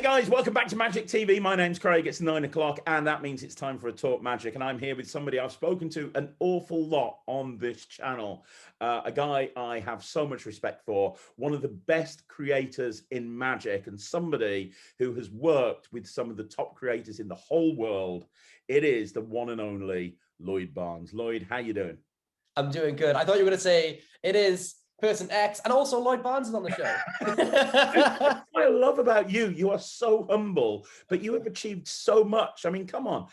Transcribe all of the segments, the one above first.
guys, welcome back to Magic TV. My name's Craig. It's 9 o'clock, and that means it's time for a Talk Magic. And I'm here with somebody I've spoken to an awful lot on this channel. A guy I have so much respect for, one of the best creators in Magic, and somebody who has worked with some of the top creators in the whole world. It is the one and only Lloyd Barnes. Lloyd, how you doing? I'm doing good. I thought you were going to say it is Person X, and also Lloyd Barnes is on the show. What I love about you, you are so humble, but you have achieved so much. I mean, come on,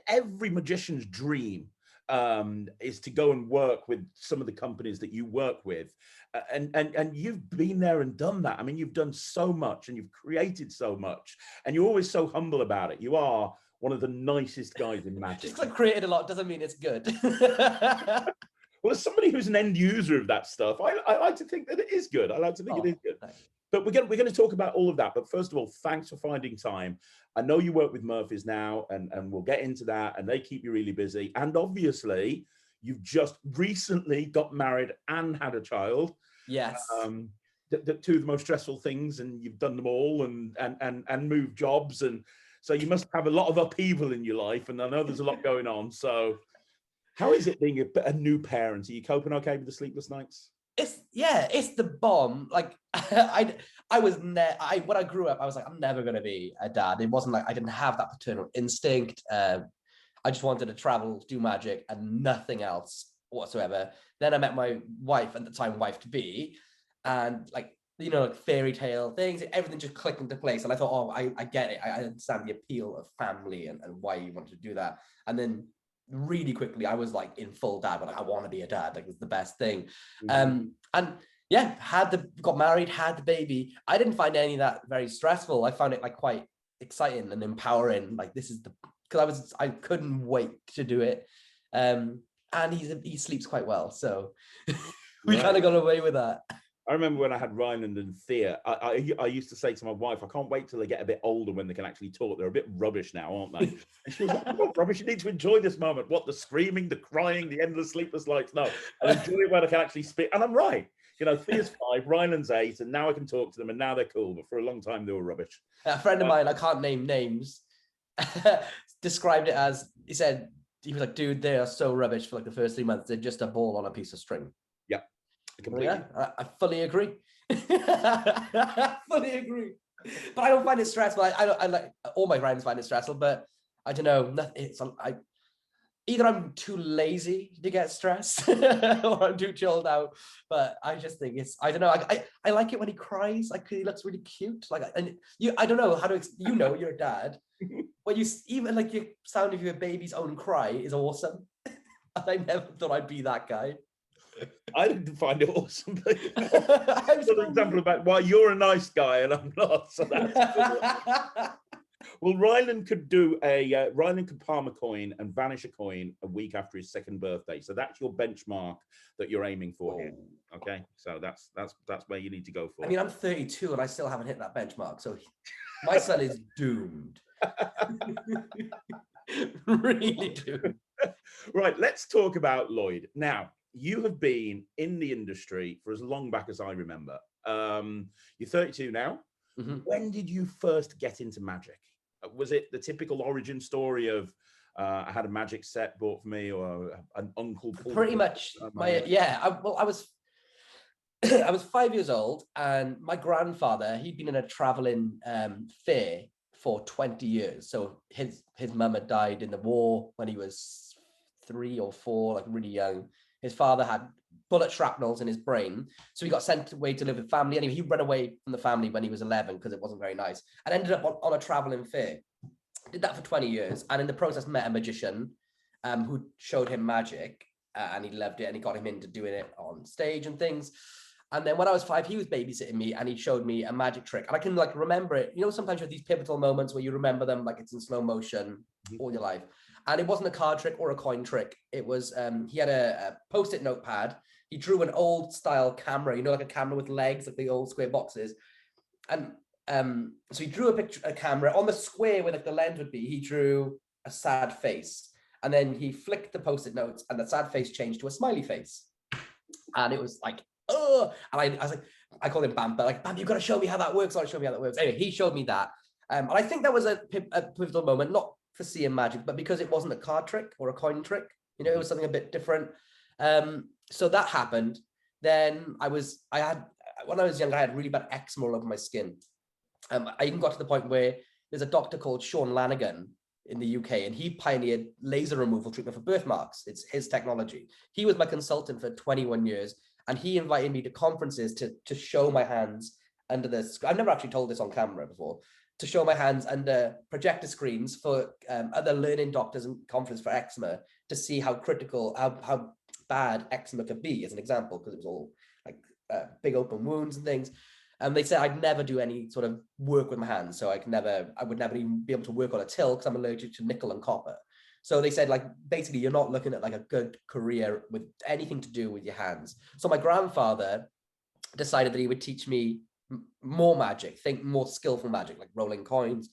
every magician's dream is to go and work with some of the companies that you work with, and you've been there and done that. I mean, you've done so much and you've created so much, and you're always so humble about it. You are one of the nicest guys in Magic. Just because I've created a lot doesn't mean it's good. Well, as somebody who's an end user of that stuff, I like to think that it is good. I like to think it is good. Thanks. But we're going to talk about all of that. But first of all, thanks for finding time. I know you work with Murphy's now, and we'll get into that. And they keep you really busy. And obviously, you've just recently got married and had a child. Yes. The two of the most stressful things, and you've done them all, and moved jobs, and so you must have a lot of upheaval in your life. And I know there's a lot going on. So, how is it being a new parent? Are you coping okay with the sleepless nights? It's the bomb. Like when I grew up, I was like, I'm never going to be a dad. It wasn't like I didn't have that paternal instinct. I just wanted to travel, do magic, and nothing else whatsoever. Then I met my wife, at the time wife to be, and like fairy tale things, everything just clicked into place. And I thought, oh, I get it. I understand the appeal of family and why you wanted to do that. And then really quickly I was like in full dad, but like, I want to be a dad. Like, it was the best thing. And yeah, got married, had the baby. I didn't find any of that very stressful. I found it like quite exciting and empowering. Like, because I couldn't wait to do it. And he sleeps quite well, so we kind of got away with that. I remember when I had Ryland and Thea, I used to say to my wife, I can't wait till they get a bit older when they can actually talk. They're a bit rubbish now, aren't they? And she was like, oh, rubbish, you need to enjoy this moment. What, the screaming, the crying, the endless sleepless nights? No, and enjoy it when I can actually speak. And I'm right. Thea's 5, Ryland's 8, and now I can talk to them, and now they're cool. But for a long time, they were rubbish. A friend of mine, I can't name names, described it as, he was like, dude, they are so rubbish for like the first 3 months. They're just a ball on a piece of string. Yeah. Completely. Yeah, I fully agree. Fully agree. But I don't find it stressful. I like, all my friends find it stressful, but I don't know. Either I'm too lazy to get stressed or I'm too chilled out. But I just think I don't know. I like it when he cries. Like, he looks really cute. Like, and I don't know how to. You're a dad. When you even like your sound of your baby's own cry is awesome. And I never thought I'd be that guy. I didn't find it awesome. That's an example about why you're a nice guy and I'm not. So that's well, Ryland could palm a coin and vanish a coin a week after his 2nd birthday. So that's your benchmark that you're aiming for here. Okay, so that's where you need to go for. I mean, I'm 32 and I still haven't hit that benchmark. So my son is doomed. Really doomed. Right, let's talk about Lloyd now. You have been in the industry for as long back as I remember. You're 32 now. Mm-hmm. When did you first get into magic? Was it the typical origin story of I had a magic set bought for me, or an uncle? Pretty much. I was I was 5 years old, and my grandfather, he'd been in a traveling fair for 20 years. So his mum had died in the war when he was 3 or 4, like really young. His father had bullet shrapnels in his brain, so he got sent away to live with family. Anyway, he ran away from the family when he was 11 because it wasn't very nice, and ended up on a traveling fair. Did that for 20 years, and in the process met a magician who showed him magic, and he loved it, and he got him into doing it on stage and things. And then when I was 5, he was babysitting me, and he showed me a magic trick, and I can like remember it. Sometimes you have these pivotal moments where you remember them like it's in slow motion all your life. And it wasn't a card trick or a coin trick. It was, he had a Post-it notepad. He drew an old style camera, like a camera with legs, like the old square boxes. And so he drew a camera on the square where like the lens would be. He drew a sad face. And then he flicked the Post-it notes, and the sad face changed to a smiley face. And it was like, oh, and I was like, I called him Bam, but like, Bam, you've got to show me how that works. Anyway, he showed me that. And I think that was a pivotal moment, not for seeing magic, but because it wasn't a card trick or a coin trick. You know, it was something a bit different. So that happened. Then when I was young, I had really bad eczema all over my skin. I even got to the point where there's a doctor called Sean Lanigan in the UK, and he pioneered laser removal treatment for birthmarks. It's his technology. He was my consultant for 21 years, and he invited me to conferences to show my hands under this. I've never actually told this on camera before, to show my hands under projector screens for other learning doctors and conference for eczema, to see how critical, how bad eczema could be, as an example, because it was all like big open wounds and things. And they said I'd never do any sort of work with my hands. So I would never even be able to work on a till because I'm allergic to nickel and copper. So they said, like, basically you're not looking at like a good career with anything to do with your hands. So my grandfather decided that he would teach me more magic, think more skillful magic, like rolling coins,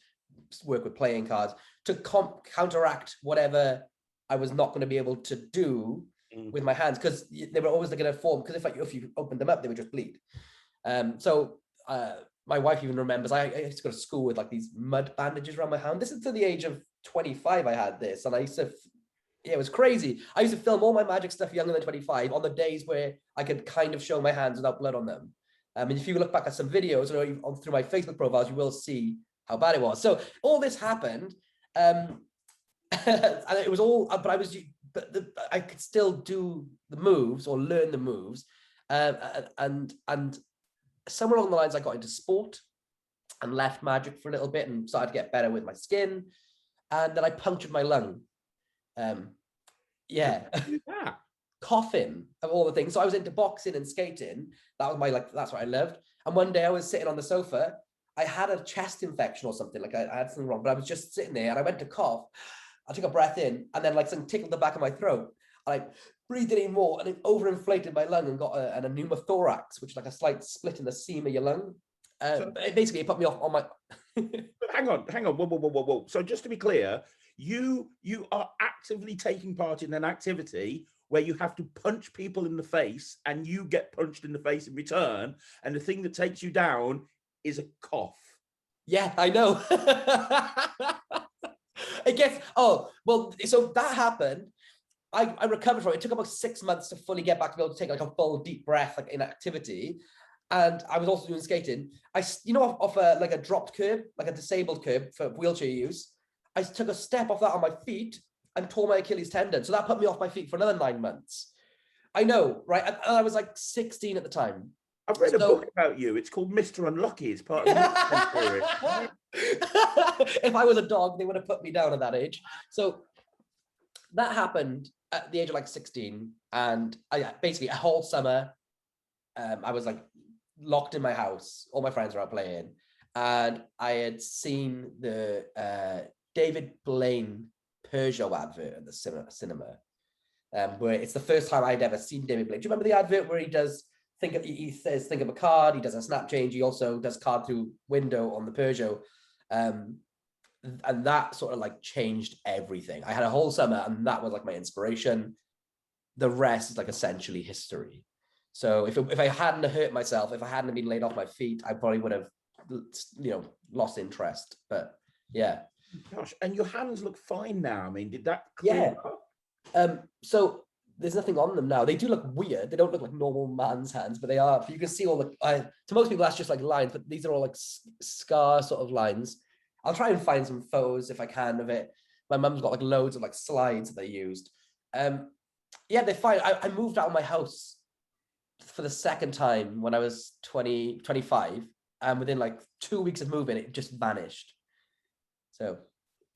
work with playing cards, to counteract whatever I was not going to be able to do with my hands, because they were always going to form, because if you opened them up, they would just bleed. So my wife even remembers I used to go to school with like these mud bandages around my hand. This is to the age of 25 I had this, and I used to, it was crazy. I used to film all my magic stuff younger than 25 on the days where I could kind of show my hands without blood on them. And if you look back at some videos or through my Facebook profiles, you will see how bad it was. So all this happened, and it was all, I could still do the moves or learn the moves, and somewhere along the lines, I got into sport and left magic for a little bit and started to get better with my skin. And then I punctured my lung. Coughing of all the things. So I was into boxing and skating. That was that's what I loved. And one day I was sitting on the sofa. I had a chest infection or something. Like I had something wrong, but I was just sitting there and I went to cough. I took a breath in and then like something tickled the back of my throat. I breathed it in more and it overinflated my lung and got a pneumothorax, which is like a slight split in the seam of your lung. Basically, it put me off on my... Hang on. Whoa. So just to be clear, you are actively taking part in an activity where you have to punch people in the face and you get punched in the face in return. And the thing that takes you down is a cough. Yeah, I know. So that happened. I recovered from it. It took about 6 months to fully get back to be able to take like a full deep breath, like in activity. And I was also doing skating. Off a dropped curb, like a disabled curb for wheelchair use. I took a step off that on my feet and tore my Achilles tendon. So that put me off my feet for another 9 months. I know, right? And I was like 16 at the time. I've read a book about you. It's called Mr. Unlucky. It's part of the If I was a dog, they would have put me down at that age. So that happened at the age of like 16. And basically a whole summer, I was like locked in my house. All my friends were out playing. And I had seen the David Blaine Peugeot advert at the cinema, where it's the first time I'd ever seen David Blaine. Do you remember the advert where he says, think of a card, he does a snap change, he also does card through window on the Peugeot. And that sort of like changed everything. I had a whole summer and that was like my inspiration. The rest is like essentially history. So if I hadn't hurt myself, if I hadn't been laid off my feet, I probably would have, lost interest. But yeah. Gosh, and your hands look fine now. I mean, did that clear up? So there's nothing on them now. They do look weird. They don't look like normal man's hands, but they are. You can see all the. To most people, that's just like lines, but these are all like scar sort of lines. I'll try and find some photos if I can of it. My mum's got like loads of like slides that they used. They're fine. I moved out of my house for the second time when I was 25, and within like 2 weeks of moving, it just vanished. So,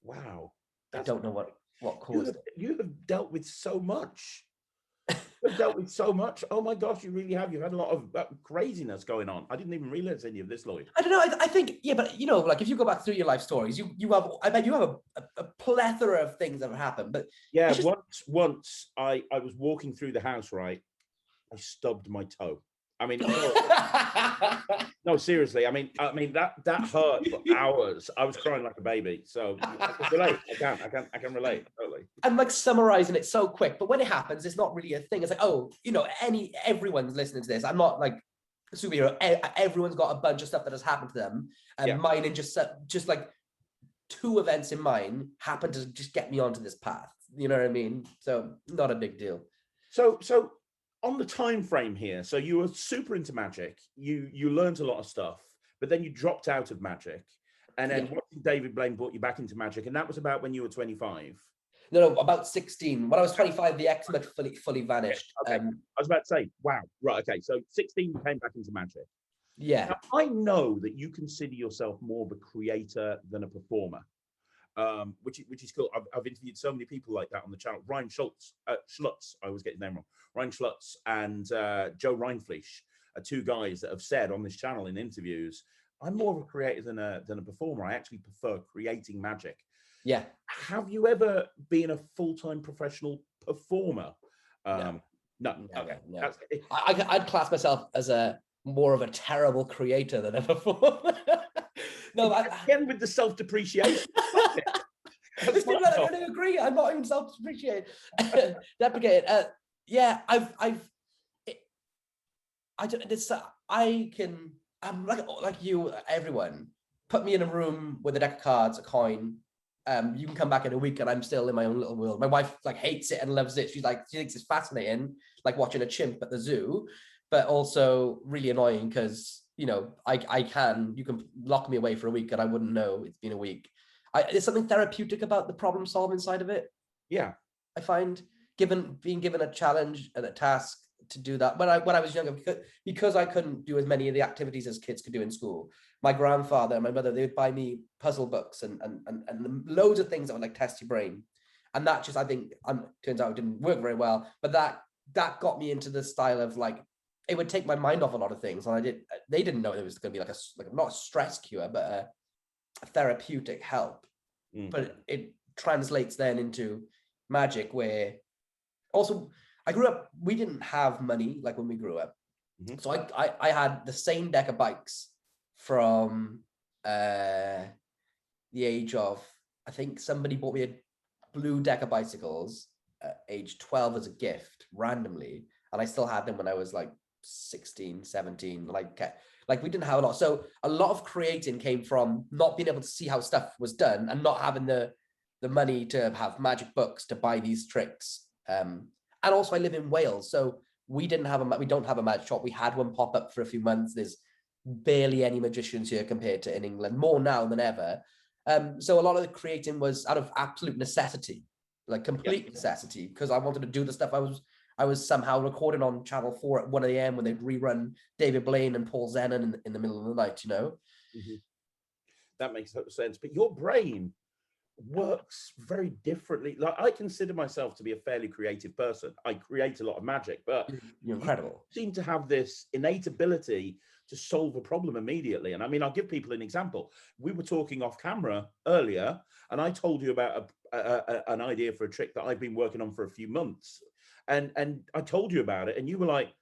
wow, I don't know what caused it. You have dealt with so much. You've dealt with so much. Oh my gosh, you really have. You've had a lot of craziness going on. I didn't even realize any of this, Lloyd. I don't know. I think, yeah, but like if you go back through your life stories, you have. I bet you have a plethora of things that have happened. But yeah, once I was walking through the house, right? I stubbed my toe. I mean, no, seriously. I mean that hurt for hours. I was crying like a baby. So I can relate. I can relate totally. I'm like summarizing it so quick, but when it happens, it's not really a thing. It's like, everyone's listening to this. I'm not like superhero. Everyone's got a bunch of stuff that has happened to them, and mine, and just like 2 events in mine happened to just get me onto this path. You know what I mean? So not a big deal. So on the time frame here, so you were super into magic. You learned a lot of stuff, but then you dropped out of magic, and then watching David Blaine brought you back into magic, and that was about when you were 25. No, about 16. When I was 25, the X fully vanished. Okay. I was about to say, wow, right, okay. So 16, you came back into magic. Yeah. Now, I know that you consider yourself more of a creator than a performer, which is cool. I've interviewed so many people like that on the channel. Ryan Schultz, Schlutz, I always get his name wrong. Ryan Schlutz and Joe Reinfleisch are 2 guys that have said on this channel in interviews, I'm more of a creator than a performer. I actually prefer creating magic. Yeah. Have you ever been a full-time professional performer? No. Okay. No. I'd class myself as more of a terrible creator than a performer. No, again with the self-depreciation. There's people that are going to agree. I'm not even self-depreciated. Deprecated. Yeah, I'm like you, everyone. Put me in a room with a deck of cards, a coin. You can come back in a week and I'm still in my own little world. My wife like hates it and loves it. She thinks it's fascinating, like watching a chimp at the zoo, but also really annoying because, you know, you can lock me away for a week and I wouldn't know it's been a week. There's something therapeutic about the problem solving side of it. Yeah. I find being given a challenge and a task to do that when I was younger, because I couldn't do as many of the activities as kids could do in school. My grandfather and my mother, they would buy me puzzle books and loads of things that would like test your brain. And that just, I think, turns out it didn't work very well. But that got me into the style of like, it would take my mind off a lot of things. And they didn't know it was going to be like not a stress cure, but a therapeutic help. But it translates then into magic, where also I grew up, we didn't have money like when we grew up. So I had the same deck of bikes from the age of, I think somebody bought me a blue deck of bicycles at age 12 as a gift randomly. And I still had them when I was like 16, 17, like we didn't have a lot. So a lot of creating came from not being able to see how stuff was done and not having the money to have magic books to buy these tricks. And also I live in Wales, so we don't have a magic shop. We had one pop up for a few months. There's barely any magicians here compared to in England, more now than ever. So a lot of the creating was out of absolute necessity, like complete necessity, because I wanted to do the stuff I was somehow recording on Channel 4 at 1 a.m. when they'd rerun David Blaine and Paul Zennon in the middle of the night, you know? That makes total sense. But your brain works very differently. Like, I consider myself to be a fairly creative person. I create a lot of magic, but you're incredible. You seem to have this innate ability to solve a problem immediately. And I mean, I'll give people an example. We were talking off camera earlier, and I told you about an idea for a trick that I've been working on for a few months. And I told you about it, and you were like,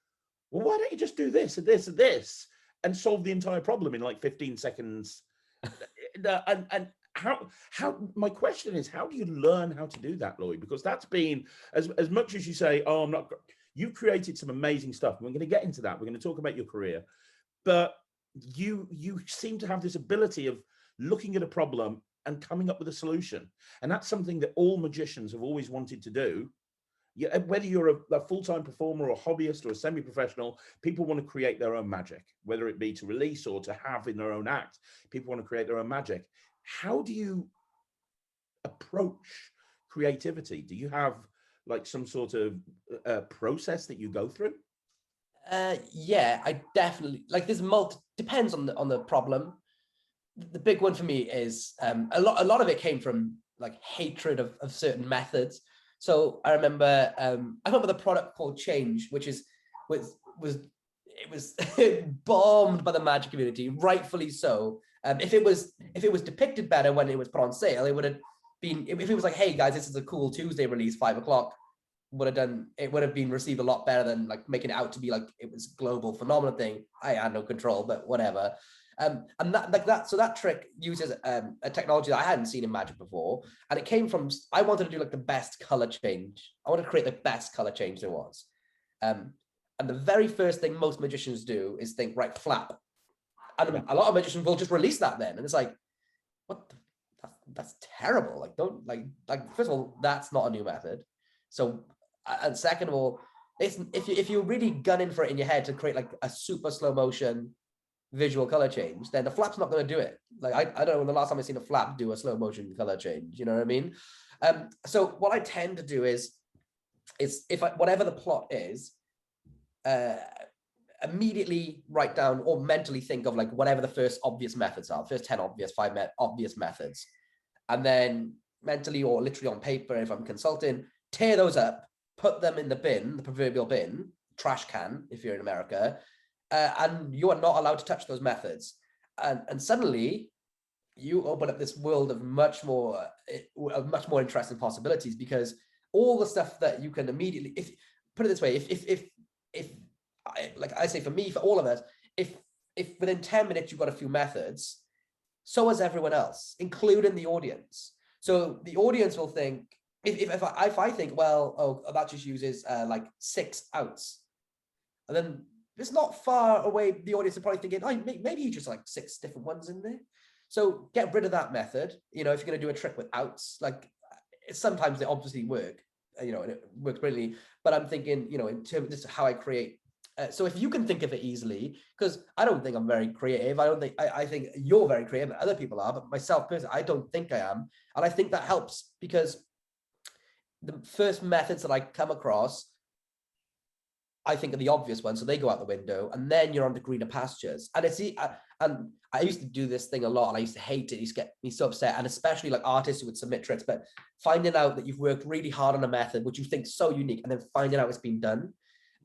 well, why don't you just do this and this and this and solve the entire problem in like 15 seconds? And how my question is, how do you learn how to do that, Lloyd? Because that's been, as much as you say, oh, I'm not, you created some amazing stuff. We're going to get into that. We're going to talk about your career, but you seem to have this ability of looking at a problem and coming up with a solution. And that's something that all magicians have always wanted to do. Yeah, whether you're a full-time performer or hobbyist or a semi-professional, people want to create their own magic, whether it be to release or to have in their own act. People want to create their own magic. How do you approach creativity? Do you have like some sort of process that you go through? Yeah, I definitely, like, there's depends on the problem. The big one for me is a lot of it came from like hatred of certain methods. So I remember the product called Change, which was bombed by the magic community, rightfully so. If it was depicted better when it was put on sale, it would have been, if it was like, hey guys, this is a cool Tuesday release, 5 o'clock, it would have been received a lot better than like making it out to be like it was a global phenomenon thing. I had no control, but whatever. And that trick uses a technology that I hadn't seen in magic before, and it came from, I wanted to do like the best color change. I wanted to create the best color change there was. And the very first thing most magicians do is think, right, flap. And a lot of magicians will just release that then. And it's like, what the, that's terrible. Like, don't like first of all, that's not a new method. So, and second of all, if you're really gunning for it in your head to create like a super slow motion visual color change, then the flap's not going to do it. Like, I don't know when the last time I've seen a flap do a slow motion color change, you know what I mean? So what I tend to do is if whatever the plot is, immediately write down or mentally think of like whatever the first obvious methods are, first 10 obvious, 5 obvious methods. And then mentally or literally on paper, if I'm consulting, tear those up, put them in the bin, the proverbial bin, trash can, if you're in America, and you are not allowed to touch those methods. And suddenly you open up this world of much more interesting possibilities, because all the stuff that you can immediately, if put it this way, if like I say, for me, for all of us, if within 10 minutes you've got a few methods, so has everyone else, including the audience. So the audience will think, if I think, well, oh, that just uses like 6 outs, and then it's not far away, the audience are probably thinking, oh, maybe you just like 6 different ones in there. So get rid of that method. You know, if you're going to do a trick with outs, like sometimes they obviously work, you know, and it works brilliantly. But I'm thinking, you know, in terms of this is how I create. So if you can think of it easily, because I don't think I'm very creative. I think you're very creative, and other people are, but myself personally, I don't think I am. And I think that helps, because the first methods that I come across, I think are the obvious ones, so they go out the window, and then you're on the greener pastures. And and I used to do this thing a lot, and I used to hate it. It used to get me so upset, and especially like artists who would submit tricks, but finding out that you've worked really hard on a method which you think so unique, and then finding out it's been done,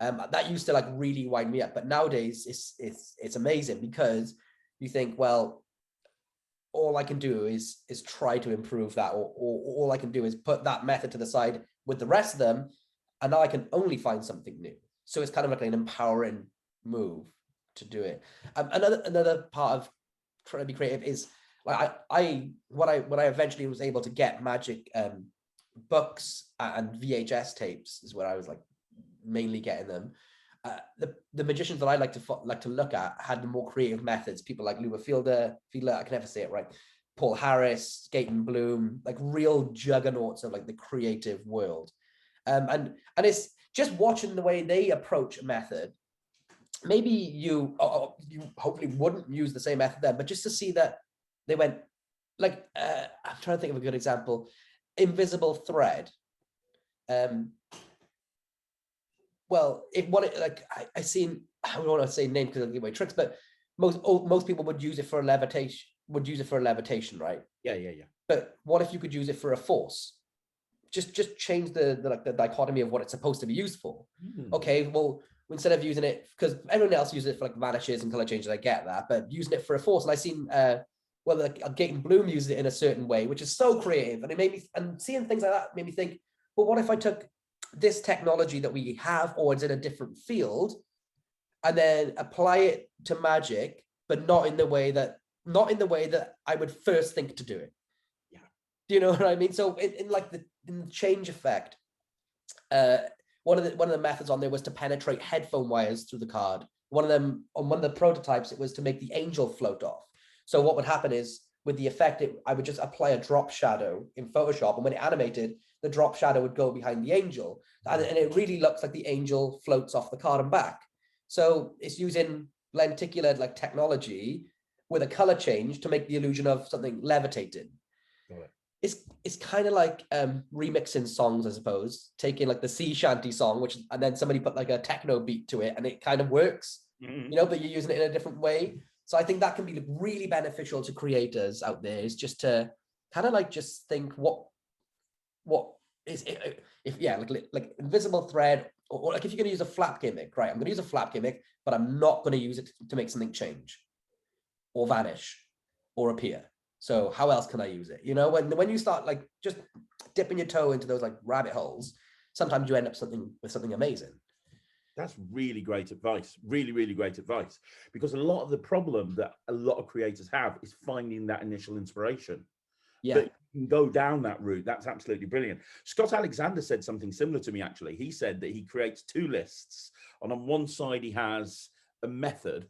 that used to like really wind me up. But nowadays it's amazing, because you think, well, all I can do is try to improve that, or all I can do is put that method to the side with the rest of them, and now I can only find something new. So it's kind of like an empowering move to do it. Another part of trying to be creative is like when I eventually was able to get magic books and VHS tapes is where I was like mainly getting them. The magicians that I like to look at had the more creative methods. People like Lua Fielder, I can never say it right. Paul Harris, Gaten Bloom, like real juggernauts of like the creative world. And it's just watching the way they approach a method. Maybe you hopefully wouldn't use the same method then, but just to see that they went like, I'm trying to think of a good example. Invisible thread. Well, I seen, I don't want to say name because I'll give away tricks, but most people would use it for levitation, right? Yeah. But what if you could use it for a force? Just change the dichotomy of what it's supposed to be used for. Okay, well, instead of using it, because everyone else uses it for like vanishes and color changes, I get that, but using it for a force, and I seen Gaten Bloom uses it in a certain way, which is so creative, and it made me, and seeing things like that made me think, well, what if I took this technology that we have, or it's in a different field, and then apply it to magic, but not in the way that I would first think to do it. Yeah. Do you know what I mean? So in the change effect, one of the methods on there was to penetrate headphone wires through the card. One of them, on one of the prototypes, it was to make the angel float off. So what would happen is, with the effect, I would just apply a drop shadow in Photoshop, and when it animated, the drop shadow would go behind the angel, and it really looks like the angel floats off the card and back. So it's using lenticular like technology with a color change to make the illusion of something levitating. It's kind of like remixing songs, I suppose, taking like the sea shanty song, and then somebody put like a techno beat to it, and it kind of works, you know, but you're using it in a different way. So I think that can be really beneficial to creators out there, is just to kind of like just think what is it, like invisible thread, or like if you're going to use a flap gimmick, right? I'm going to use a flap gimmick, but I'm not going to use it to make something change or vanish or appear. So how else can I use it? You know, when you start like just dipping your toe into those like rabbit holes, sometimes you end up with something amazing. That's really great advice. Really, really great advice. Because a lot of the problem that a lot of creators have is finding that initial inspiration. Yeah. You can go down that route. That's absolutely brilliant. Scott Alexander said something similar to me, actually. He said that he creates 2 lists, and on one side he has a method,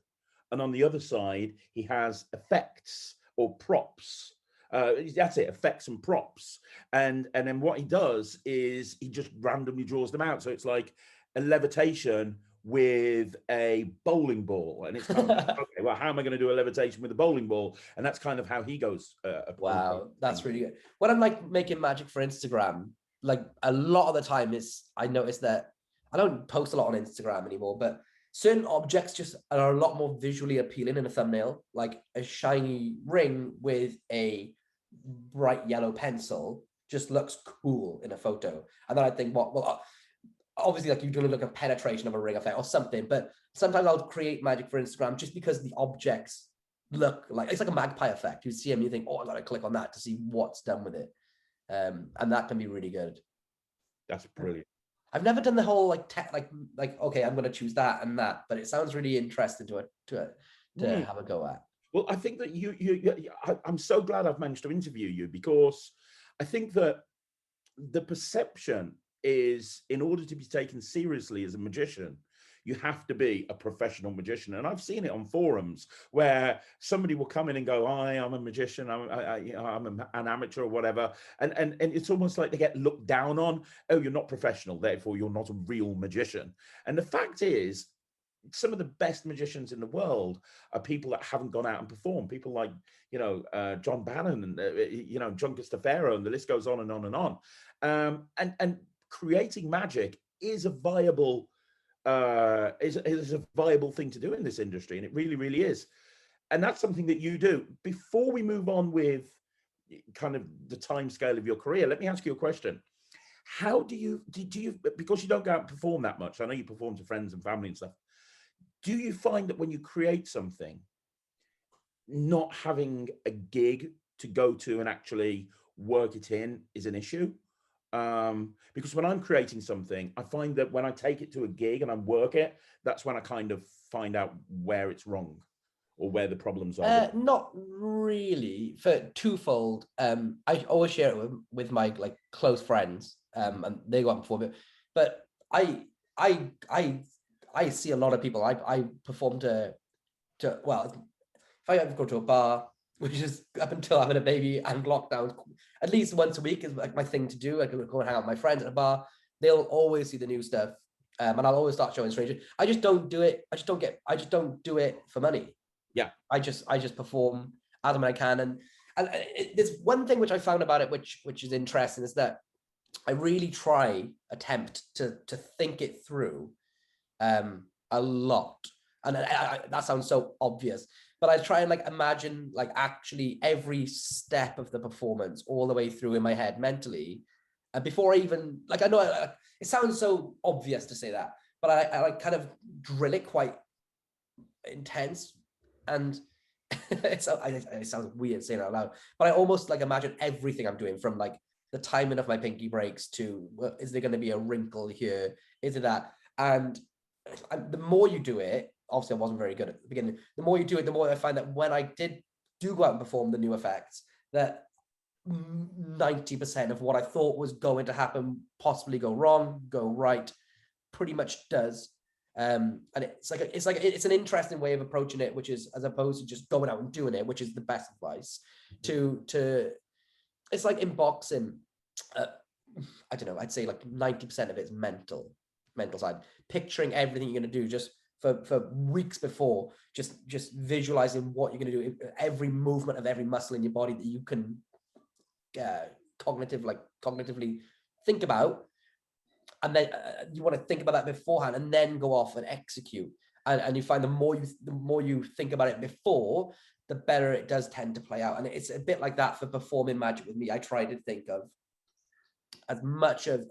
and on the other side he has effects or props. That's it, effects and props. And then what he does is he just randomly draws them out. So it's like a levitation with a bowling ball, and it's kind of okay, well, how am I going to do a levitation with a bowling ball? And that's kind of how he goes. Wow, that's really good. When I'm like making magic for Instagram, like a lot of the time I notice that I don't post a lot on Instagram anymore, but certain objects just are a lot more visually appealing in a thumbnail, like a shiny ring with a bright yellow pencil just looks cool in a photo. And then I think, well, obviously, like you're doing like a penetration of a ring effect or something, but sometimes I'll create magic for Instagram just because the objects look like, it's like a magpie effect. You see them, you think, oh, I gotta click on that to see what's done with it. And that can be really good. That's brilliant. I've never done the whole like okay, I'm gonna choose that and that, but it sounds really interesting to have a go at. Well, I think that I'm so glad I've managed to interview you, because I think that the perception is, in order to be taken seriously as a magician, you have to be a professional magician. And I've seen it on forums where somebody will come in and go, I'm a magician, I'm an amateur or whatever. And it's almost like they get looked down on. Oh, you're not professional, therefore you're not a real magician. And the fact is, some of the best magicians in the world are people that haven't gone out and performed. People like, John Bannon and, John Cristofero, and the list goes on and on and on. And creating magic is a viable is a viable thing to do in this industry, and it really, really is. And that's something that you do. Before we move on with kind of the time scale of your career, let me ask you a question. How do you, because you don't go out and perform that much, I know you perform to friends and family and stuff, do you find that when you create something, not having a gig to go to and actually work it in is an issue? Because when I'm creating something, I find that when I take it to a gig and I work it, that's when I kind of find out where it's wrong or where the problems are. Not really, for twofold. I always share it with my like close friends, and they go out and perform it. But I see a lot of people. I perform to well, if I ever go to a bar, which is up until having a baby and lockdown, at least once a week is like my thing to do. I can go and hang out with my friends at a bar. They'll always see the new stuff, and I'll always start showing strangers. I just don't do it. I just don't do it for money. Yeah, I just perform as and when I can, and there's one thing which I found about it, which is interesting, is that I really attempt to think it through a lot, and that sounds so obvious, but I try and like imagine like actually every step of the performance all the way through in my head mentally, and before I even like, I know it sounds so obvious to say that, but I like kind of drill it quite intense. And it sounds weird saying it out loud, but I almost like imagine everything I'm doing, from like the timing of my pinky breaks to, well, is there going to be a wrinkle here? Is it that? And the more you do it, obviously I wasn't very good at the beginning. The more you do it, the more I find that when I do go out and perform the new effects, that 90% of what I thought was going to happen, possibly go wrong, go right, pretty much does. And it's an interesting way of approaching it, which is, as opposed to just going out and doing it, which is the best advice. To it's like in boxing, I don't know, I'd say like 90% of it's mental side, picturing everything you're going to do just for weeks before, just visualizing what you're going to do, every movement of every muscle in your body that you can cognitively think about. And then you want to think about that beforehand and then go off and execute. And you find the more you think about it before, the better it does tend to play out. And it's a bit like that for performing magic with me. I try to think of as much of,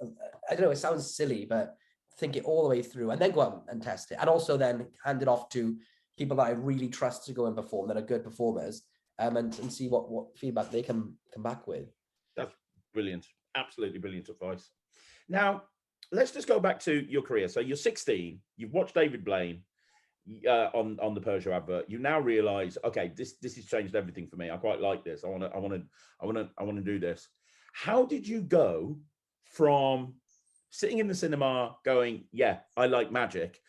I don't know, it sounds silly, but think it all the way through and then go out and test it. And also then hand it off to people that I really trust to go and perform, that are good performers, and see what feedback they can come back with. That's brilliant. Absolutely brilliant advice. Now, let's just go back to your career. So you're 16, you've watched David Blaine, on the Peugeot advert, you now realize, okay, this has changed everything for me. I quite like this. I want to do this. How did you go from sitting in the cinema going, yeah, I like magic,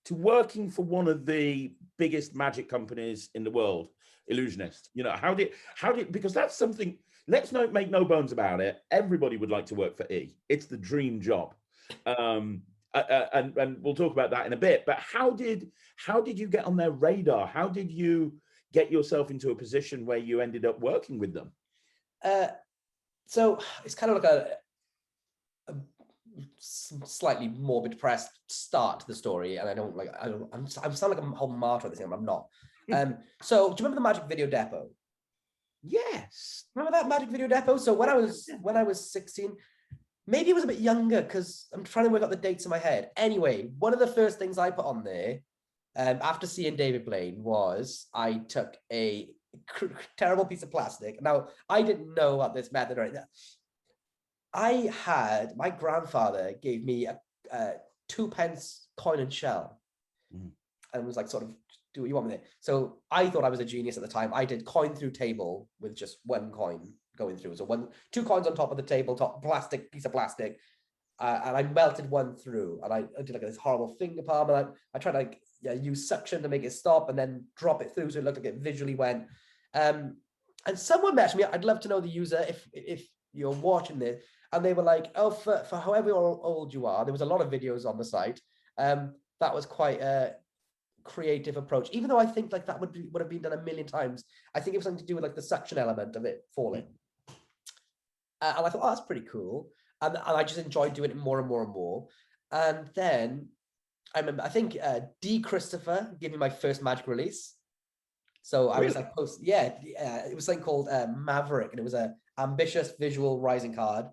to working for one of the biggest magic companies in the world, Ellusionist? You know, how did because that's something, let's make no bones about it, everybody would like to work for E. It's the dream job. And we'll talk about that in a bit, but how did you get on their radar? How did you get yourself into a position where you ended up working with them? So it's kind of like a slightly morbid, depressed start to the story, and I'm sound like a whole martyr at this thing. I'm not. So do you remember the Magic Video Depot? Yes. Remember that Magic Video Depot? So when I was 16, maybe it was a bit younger, because I'm trying to work out the dates in my head. Anyway, one of the first things I put on there, after seeing David Blaine, was I took a terrible piece of plastic. Now, I didn't know about this method right now. My grandfather gave me a 2p coin and shell, and was like, sort of, do what you want with it. So I thought I was a genius at the time. I did coin through table with just one coin going through. So two coins on top of the tabletop, piece of plastic, and I melted one through, and I did like this horrible finger palm, and I tried to use suction to make it stop, and then drop it through so it looked like it visually went. And someone messaged me, I'd love to know the user if you're watching this, and they were like, oh, for however old you are, there was a lot of videos on the site. That was quite a creative approach, even though I think like that would have been done a million times. I think it was something to do with like the suction element of it falling. And I thought, oh, that's pretty cool. And I just enjoyed doing it more and more and more. And then I remember, I think D. Christopher gave me my first magic release. So I was like, it was something called Maverick, and it was a ambitious visual rising card.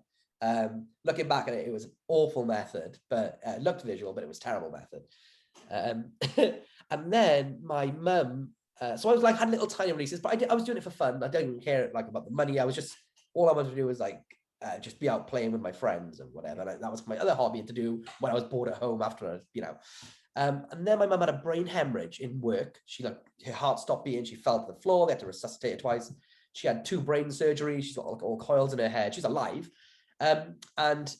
Looking back at it, it was an awful method, but it looked visual, but it was a terrible method. And then my mum, so I was like, had little tiny releases, but I was doing it for fun. I didn't care like about the money. All I wanted to do was like just be out playing with my friends and whatever. And that was my other hobby to do when I was bored at home after, and then my mum had a brain hemorrhage in work. Her heart stopped beating. She fell to the floor. They had to resuscitate her twice. She had 2 brain surgeries. She's got like all coils in her head. She's alive. And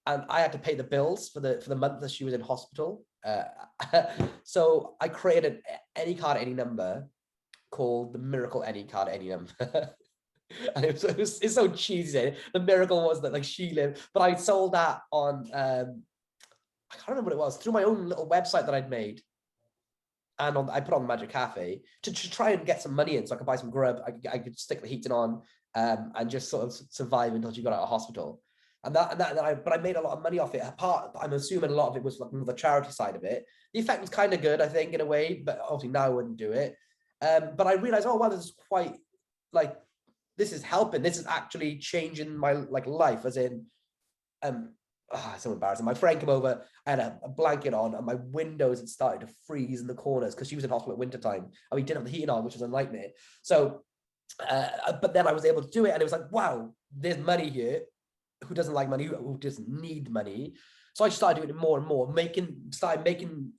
I had to pay the bills for the month that she was in hospital. So I created any card, any number, called the Miracle Any Card, Any Number. And it's so cheesy. The miracle was that like she lived, but I sold that on I can't remember what it was, through my own little website that I'd made, and I put on the Magic Cafe to try and get some money in, so I could buy some grub. I could stick the heating on, and just sort of survive until she got out of hospital. But I made a lot of money off it. Apart, I'm assuming a lot of it was like the charity side of it. The effect was kind of good, I think, in a way, but obviously now I wouldn't do it. But I realized, oh wow, this is quite like, this is helping. This is actually changing my like life, as in, it's so embarrassing. My friend came over, I had a blanket on, and my windows had started to freeze in the corners because she was in hospital at winter time, and we didn't have the heating on, which was a nightmare. So, but then I was able to do it, and it was like, wow, there's money here. Who doesn't like money? Who doesn't need money? So I started doing it more and more,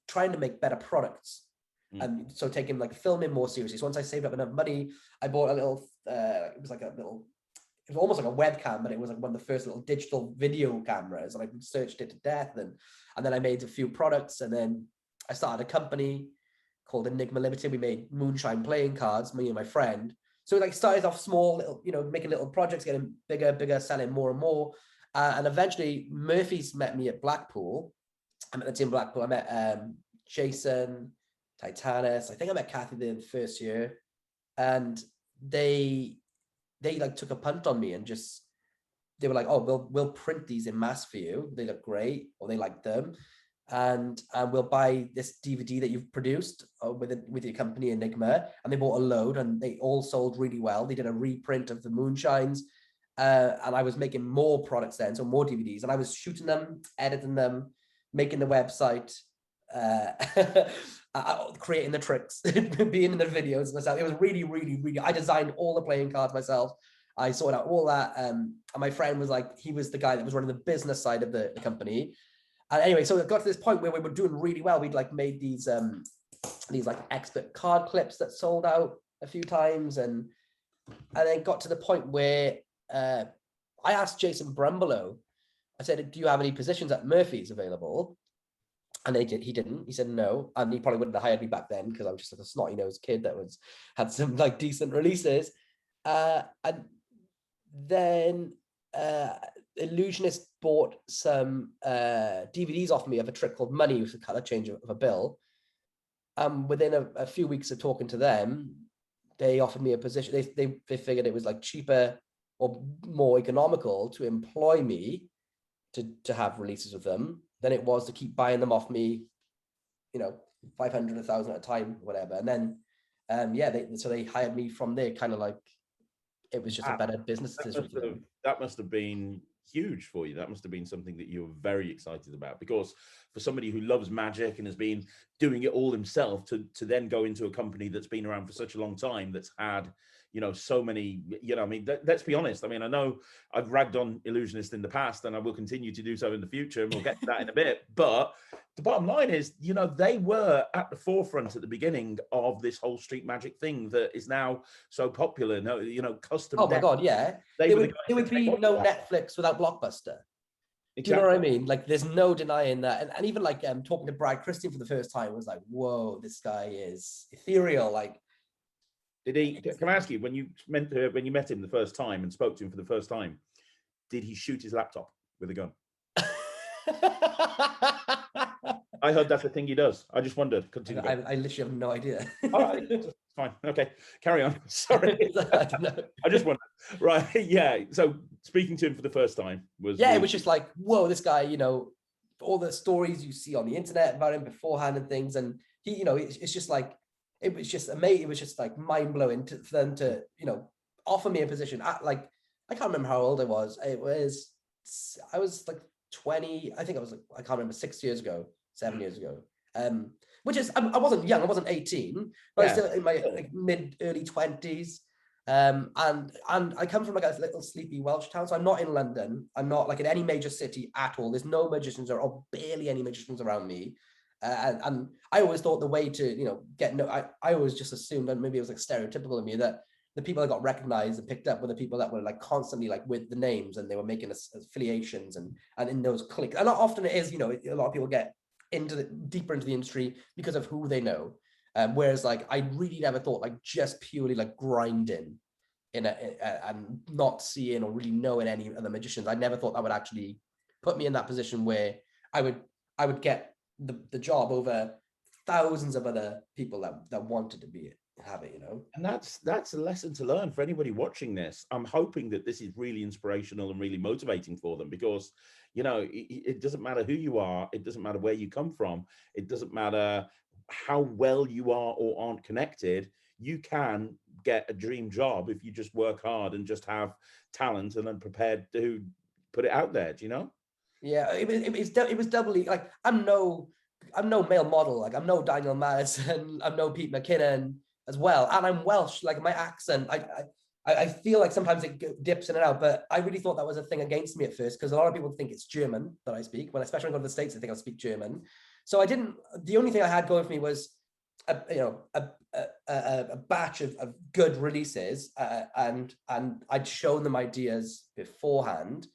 trying to make better products. And so taking like filming more seriously. So once I saved up enough money, I bought a little, it was almost like a webcam, but it was like one of the first little digital video cameras, and I researched it to death. And then I made a few products, and then I started a company called Enigma Limited. We made moonshine playing cards, me and my friend. So like started off small, little, making little projects, getting bigger, selling more and more. And eventually Murphy's met me at Blackpool. I met the team Blackpool. I met Jason, Titanus. I think I met Kathy the first year. And they like took a punt on me, and just, they were like, oh, we'll print these in mass for you. They look great, or they like them. And we'll buy this DVD that you've produced with your company Enigma. And they bought a load, and they all sold really well. They did a reprint of the moonshines, and I was making more products then, so more DVDs, and I was shooting them, editing them, making the website, creating the tricks, being in the videos myself. It was really, really, really, I designed all the playing cards myself. I sorted out all that, and my friend was like, he was the guy that was running the business side of the company. And anyway, so it got to this point where we were doing really well. We'd like made these these like expert card clips that sold out a few times, and then got to the point where I asked Jason Brumbelow, I said, do you have any positions at Murphy's available? And he didn't. He said no, and he probably wouldn't have hired me back then because I was just like a snotty-nosed kid that had some like decent releases. And then Ellusionist bought some DVDs off me of a trick called Money, which was a color change of a bill. Within a few weeks of talking to them, they offered me a position. They figured it was like cheaper or more economical to employ me to have releases with them than it was to keep buying them off me, 500, 1,000 at a time, whatever. And then, they hired me from there, kind of like it was just a better business decision. That must have been huge for you. That must have been something that you were very excited about, because for somebody who loves magic and has been doing it all himself to then go into a company that's been around for such a long time, that's had so many, let's be honest. I mean, I know I've ragged on Ellusionist in the past, and I will continue to do so in the future, and we'll get to that in a bit. But the bottom line is, they were at the forefront at the beginning of this whole street magic thing that is now so popular. Custom. Oh my God, yeah. There would be no Netflix without Blockbuster. Exactly. Do you know what I mean? Like, there's no denying that. And even like talking to Brad Christian for the first time was like, whoa, this guy is ethereal. Like, can I ask you, when you met him the first time and spoke to him for the first time, did he shoot his laptop with a gun? I heard that's the thing he does. I just wondered. Continue. I literally have no idea. All right, fine. Okay, carry on. Sorry. I don't know. I just wondered. Right, yeah. So speaking to him for the first time was... Yeah, it was just like, whoa, this guy, all the stories you see on the internet about him beforehand and things. And he, it's just like, it was just amazing. It was just like mind blowing for them to, offer me a position at, like, I can't remember how old I was. I was like 20. I think I was like, I can't remember, 7 years ago. Which is, I wasn't young. I wasn't 18, but I was still in my early 20s. And I come from like a little sleepy Welsh town. So I'm not in London. I'm not like in any major city at all. There's no magicians or barely any magicians around me. And I always thought the way to, I always just assumed, and maybe it was like stereotypical of me, that the people that got recognized and picked up were the people that were like constantly like with the names, and they were making affiliations and in those cliques. And often it is, a lot of people get deeper into the industry because of who they know. Whereas like, I really never thought like just purely like grinding and not seeing or really knowing any other magicians. I never thought that would actually put me in that position where I would get the job over thousands of other people that wanted to have it. And that's a lesson to learn for anybody watching this. I'm hoping that this is really inspirational and really motivating for them, because it doesn't matter who you are, it doesn't matter where you come from, it doesn't matter how well you are or aren't connected. You can get a dream job if you just work hard and just have talent and then prepared to put it out there. Do you know? Yeah, it was doubly like, I'm no male model, like I'm no Daniel Madison, I'm no Pete McKinnon as well, and I'm Welsh. Like, my accent, I feel like sometimes it dips in and out, but I really thought that was a thing against me at first, because a lot of people think it's German that I speak. Especially when I go to the States, they think I speak German. So I didn't. The only thing I had going for me was a batch of good releases, and I'd shown them ideas beforehand.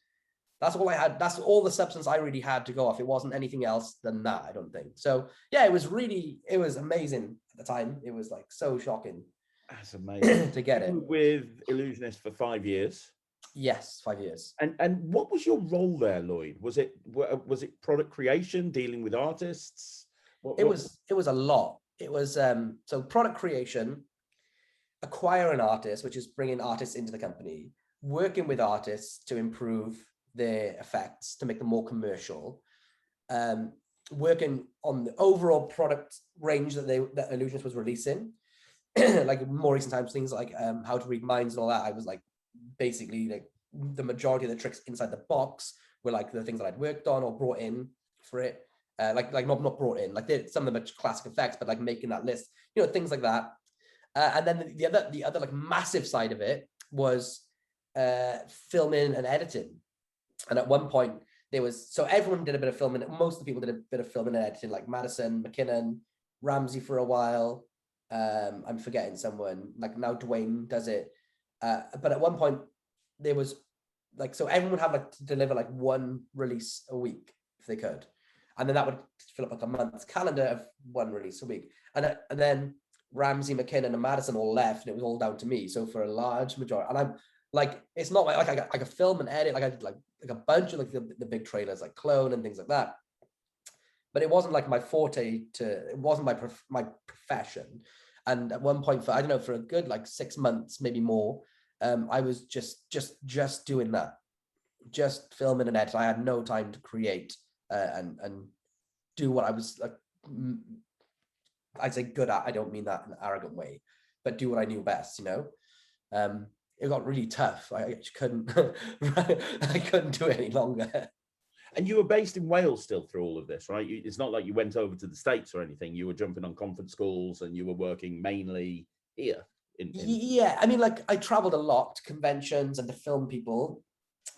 That's all I had. That's all the substance I really had to go off. It wasn't anything else than that, I don't think. So yeah, it was amazing at the time. It was like so shocking. That's amazing. To get it. With Ellusionist for 5 years. Yes, 5 years. And what was your role there, Lloyd? Was it product creation, dealing with artists? It was a lot. It was so product creation, acquiring artists, which is bringing artists into the company, working with artists to improve their effects, to make them more commercial, working on the overall product range that Ellusionist was releasing. Like more recent times, things like how to read minds and all that. I was like, basically, like, the majority of the tricks inside the box were like the things that I'd worked on or brought in for it. Like not brought in, like some of them are classic effects, but like making that list, things like that. And then the other like massive side of it was filming and editing. And at one point so everyone did a bit of filming. Most of the people did a bit of filming and editing, like Madison, McKinnon, Ramsey for a while. I'm forgetting someone, like now Dwayne does it. But at one point there was like, so everyone would have like to deliver like one release a week if they could. And then that would fill up like a month's calendar of one release a week. And then Ramsey, McKinnon, and Madison all left, and it was all down to me. So for a large majority, and I'm like, it's not like I could film and edit, like I did like a bunch of like the big trailers, like Clone and things like that. But it wasn't like my forte it wasn't my profession. And at one point, for I don't know, for a good like 6 months, maybe more, I was just doing that, just filming and editing. I had no time to create and do what I was like. I'd say good at. I don't mean that in an arrogant way, but do what I knew best. You know, it got really tough. I couldn't. I couldn't do it any longer. And you were based in Wales still through all of this, right? It's not like you went over to the States or anything. You were jumping on conference calls and you were working mainly here. Yeah, I mean, like I traveled a lot to conventions and to film people.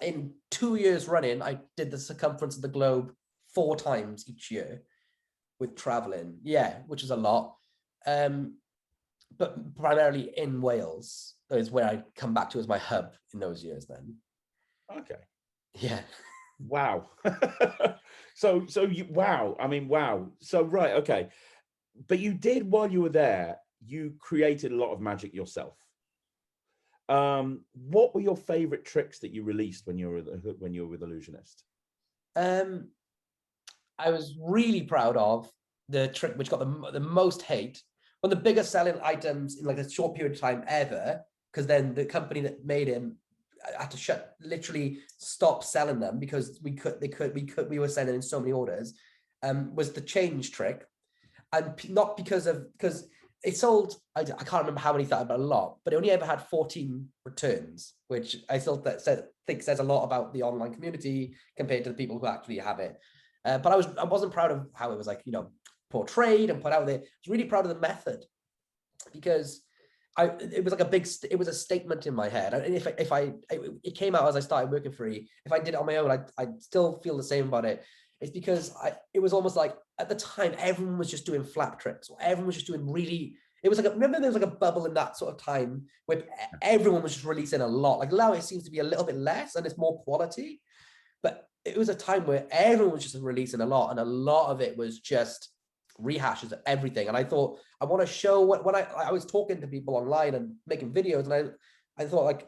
In 2 years running, I did the circumference of the globe 4 times each year with traveling. Yeah, which is a lot. But primarily in Wales is where I come back to as my hub in those years then. Okay. Yeah. Wow. so you, wow. I mean, wow. So, right. Okay. But you did, while you were there, you created a lot of magic yourself. What were your favorite tricks that you released when you were with Ellusionist? I was really proud of the trick which got the most hate, one of the biggest selling items in like a short period of time ever, because then the company that made him had to literally stop selling them because we were sending in so many orders, was the change trick. And not because it sold, I can't remember how many, but a lot, but it only ever had 14 returns, which I still think says a lot about the online community compared to the people who actually have it. But I wasn't proud of how it was like, you know, portrayed and put out there. I was really proud of the method, because it was like it was a statement in my head. And if it came out as I started working free, if I did it on my own, I'd still feel the same about it. It's because it was almost like at the time, everyone was just doing flap tricks, or everyone was just doing really, it was like, remember there was like a bubble in that sort of time where everyone was just releasing a lot. Like now it seems to be a little bit less and it's more quality, but it was a time where everyone was just releasing a lot, and a lot of it was just rehashes of everything. And I thought, I want to show when I was talking to people online and making videos, and I thought, like,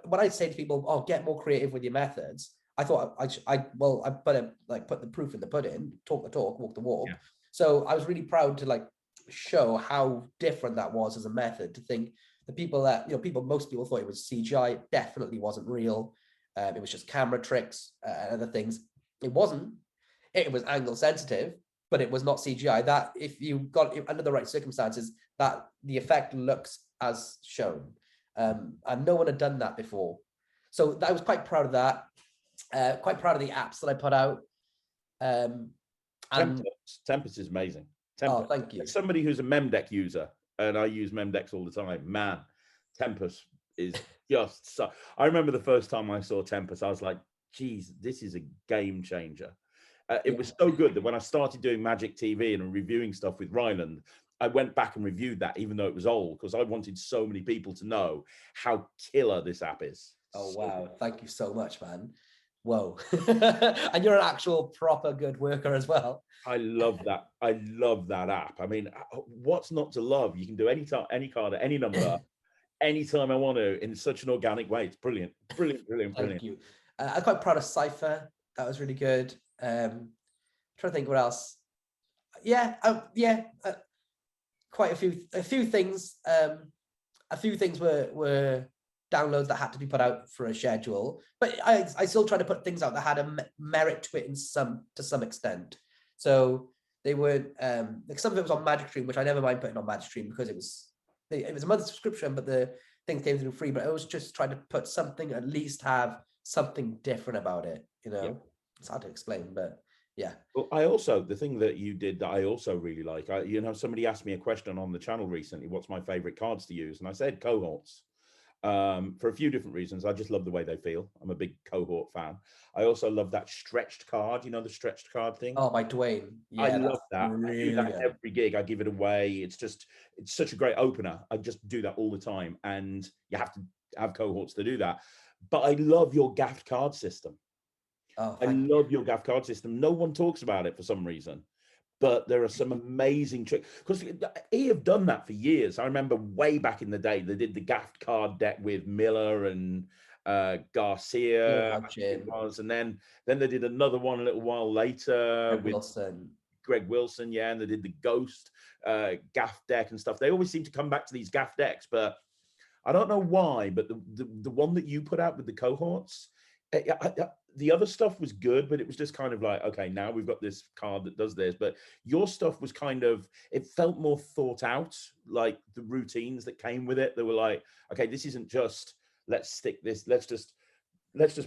when I say to people, oh, get more creative with your methods, I thought I put the proof in the pudding, talk the talk, walk the walk. Yeah. So I was really proud to like show how different that was as a method. To think the people that, you know, most people thought it was CGI. It definitely wasn't real. It was just camera tricks and other things. It wasn't. It was angle sensitive, but it was not CGI. That if you got it under the right circumstances, that the effect looks as shown. And no one had done that before. So I was quite proud of that. Quite proud of the apps that I put out. Tempest is amazing. Tempest. Oh, thank you. As somebody who's a Memdeck user, and I use Memdecks all the time, man, Tempest is just so. I remember the first time I saw Tempest, I was like, geez, this is a game changer. It was so good that when I started doing Magic TV and reviewing stuff with Ryland, I went back and reviewed that, even though it was old, because I wanted so many people to know how killer this app is. Oh, wow. Thank you so much, man. Whoa. And you're an actual proper good worker as well. I love that. I love that app. I mean, what's not to love? You can do any time, any card, any number, anytime I want to, in such an organic way. It's brilliant. Brilliant. Thank you. I'm quite proud of Cypher. That was really good. Trying to think what else. Quite a few things. A few things were downloads that had to be put out for a schedule, but I still try to put things out that had a merit to it to some extent. So they were like, some of it was on Magic Stream, which I never mind putting on Magic Stream because it was a monthly subscription, but the things came through free. But I was just trying to put something, at least have something different about it. You know, It's hard to explain, but yeah. Well, the thing that you did that I also really like, somebody asked me a question on the channel recently, what's my favorite cards to use? And I said cohorts. for a few different reasons. I just love the way they feel. I'm a big cohort fan. I also love that stretched card, you know, the stretched card thing. Oh, by Dwayne. I Yeah, love that's that. I do that brilliant. every gig. I give it away. It's such a great opener. I just do that all the time. And you have to have cohorts to do that. But I love your gaffed card system. Oh, I love your gaffed card system. No one talks about it for some reason. But there are some amazing tricks, because he have done that for years. I remember way back in the day, they did the gaffed card deck with Miller and Garcia, I think it was, and then they did another one a little while later with Greg Wilson, yeah, and they did the Ghost gaff deck and stuff. They always seem to come back to these gaff decks, but I don't know why. But the one that you put out with the cohorts, the other stuff was good, but it was just kind of like, okay, now we've got this card that does this. But your stuff was kind of, it felt more thought out, like the routines that came with it. They were like, okay, this isn't just, let's stick this, let's just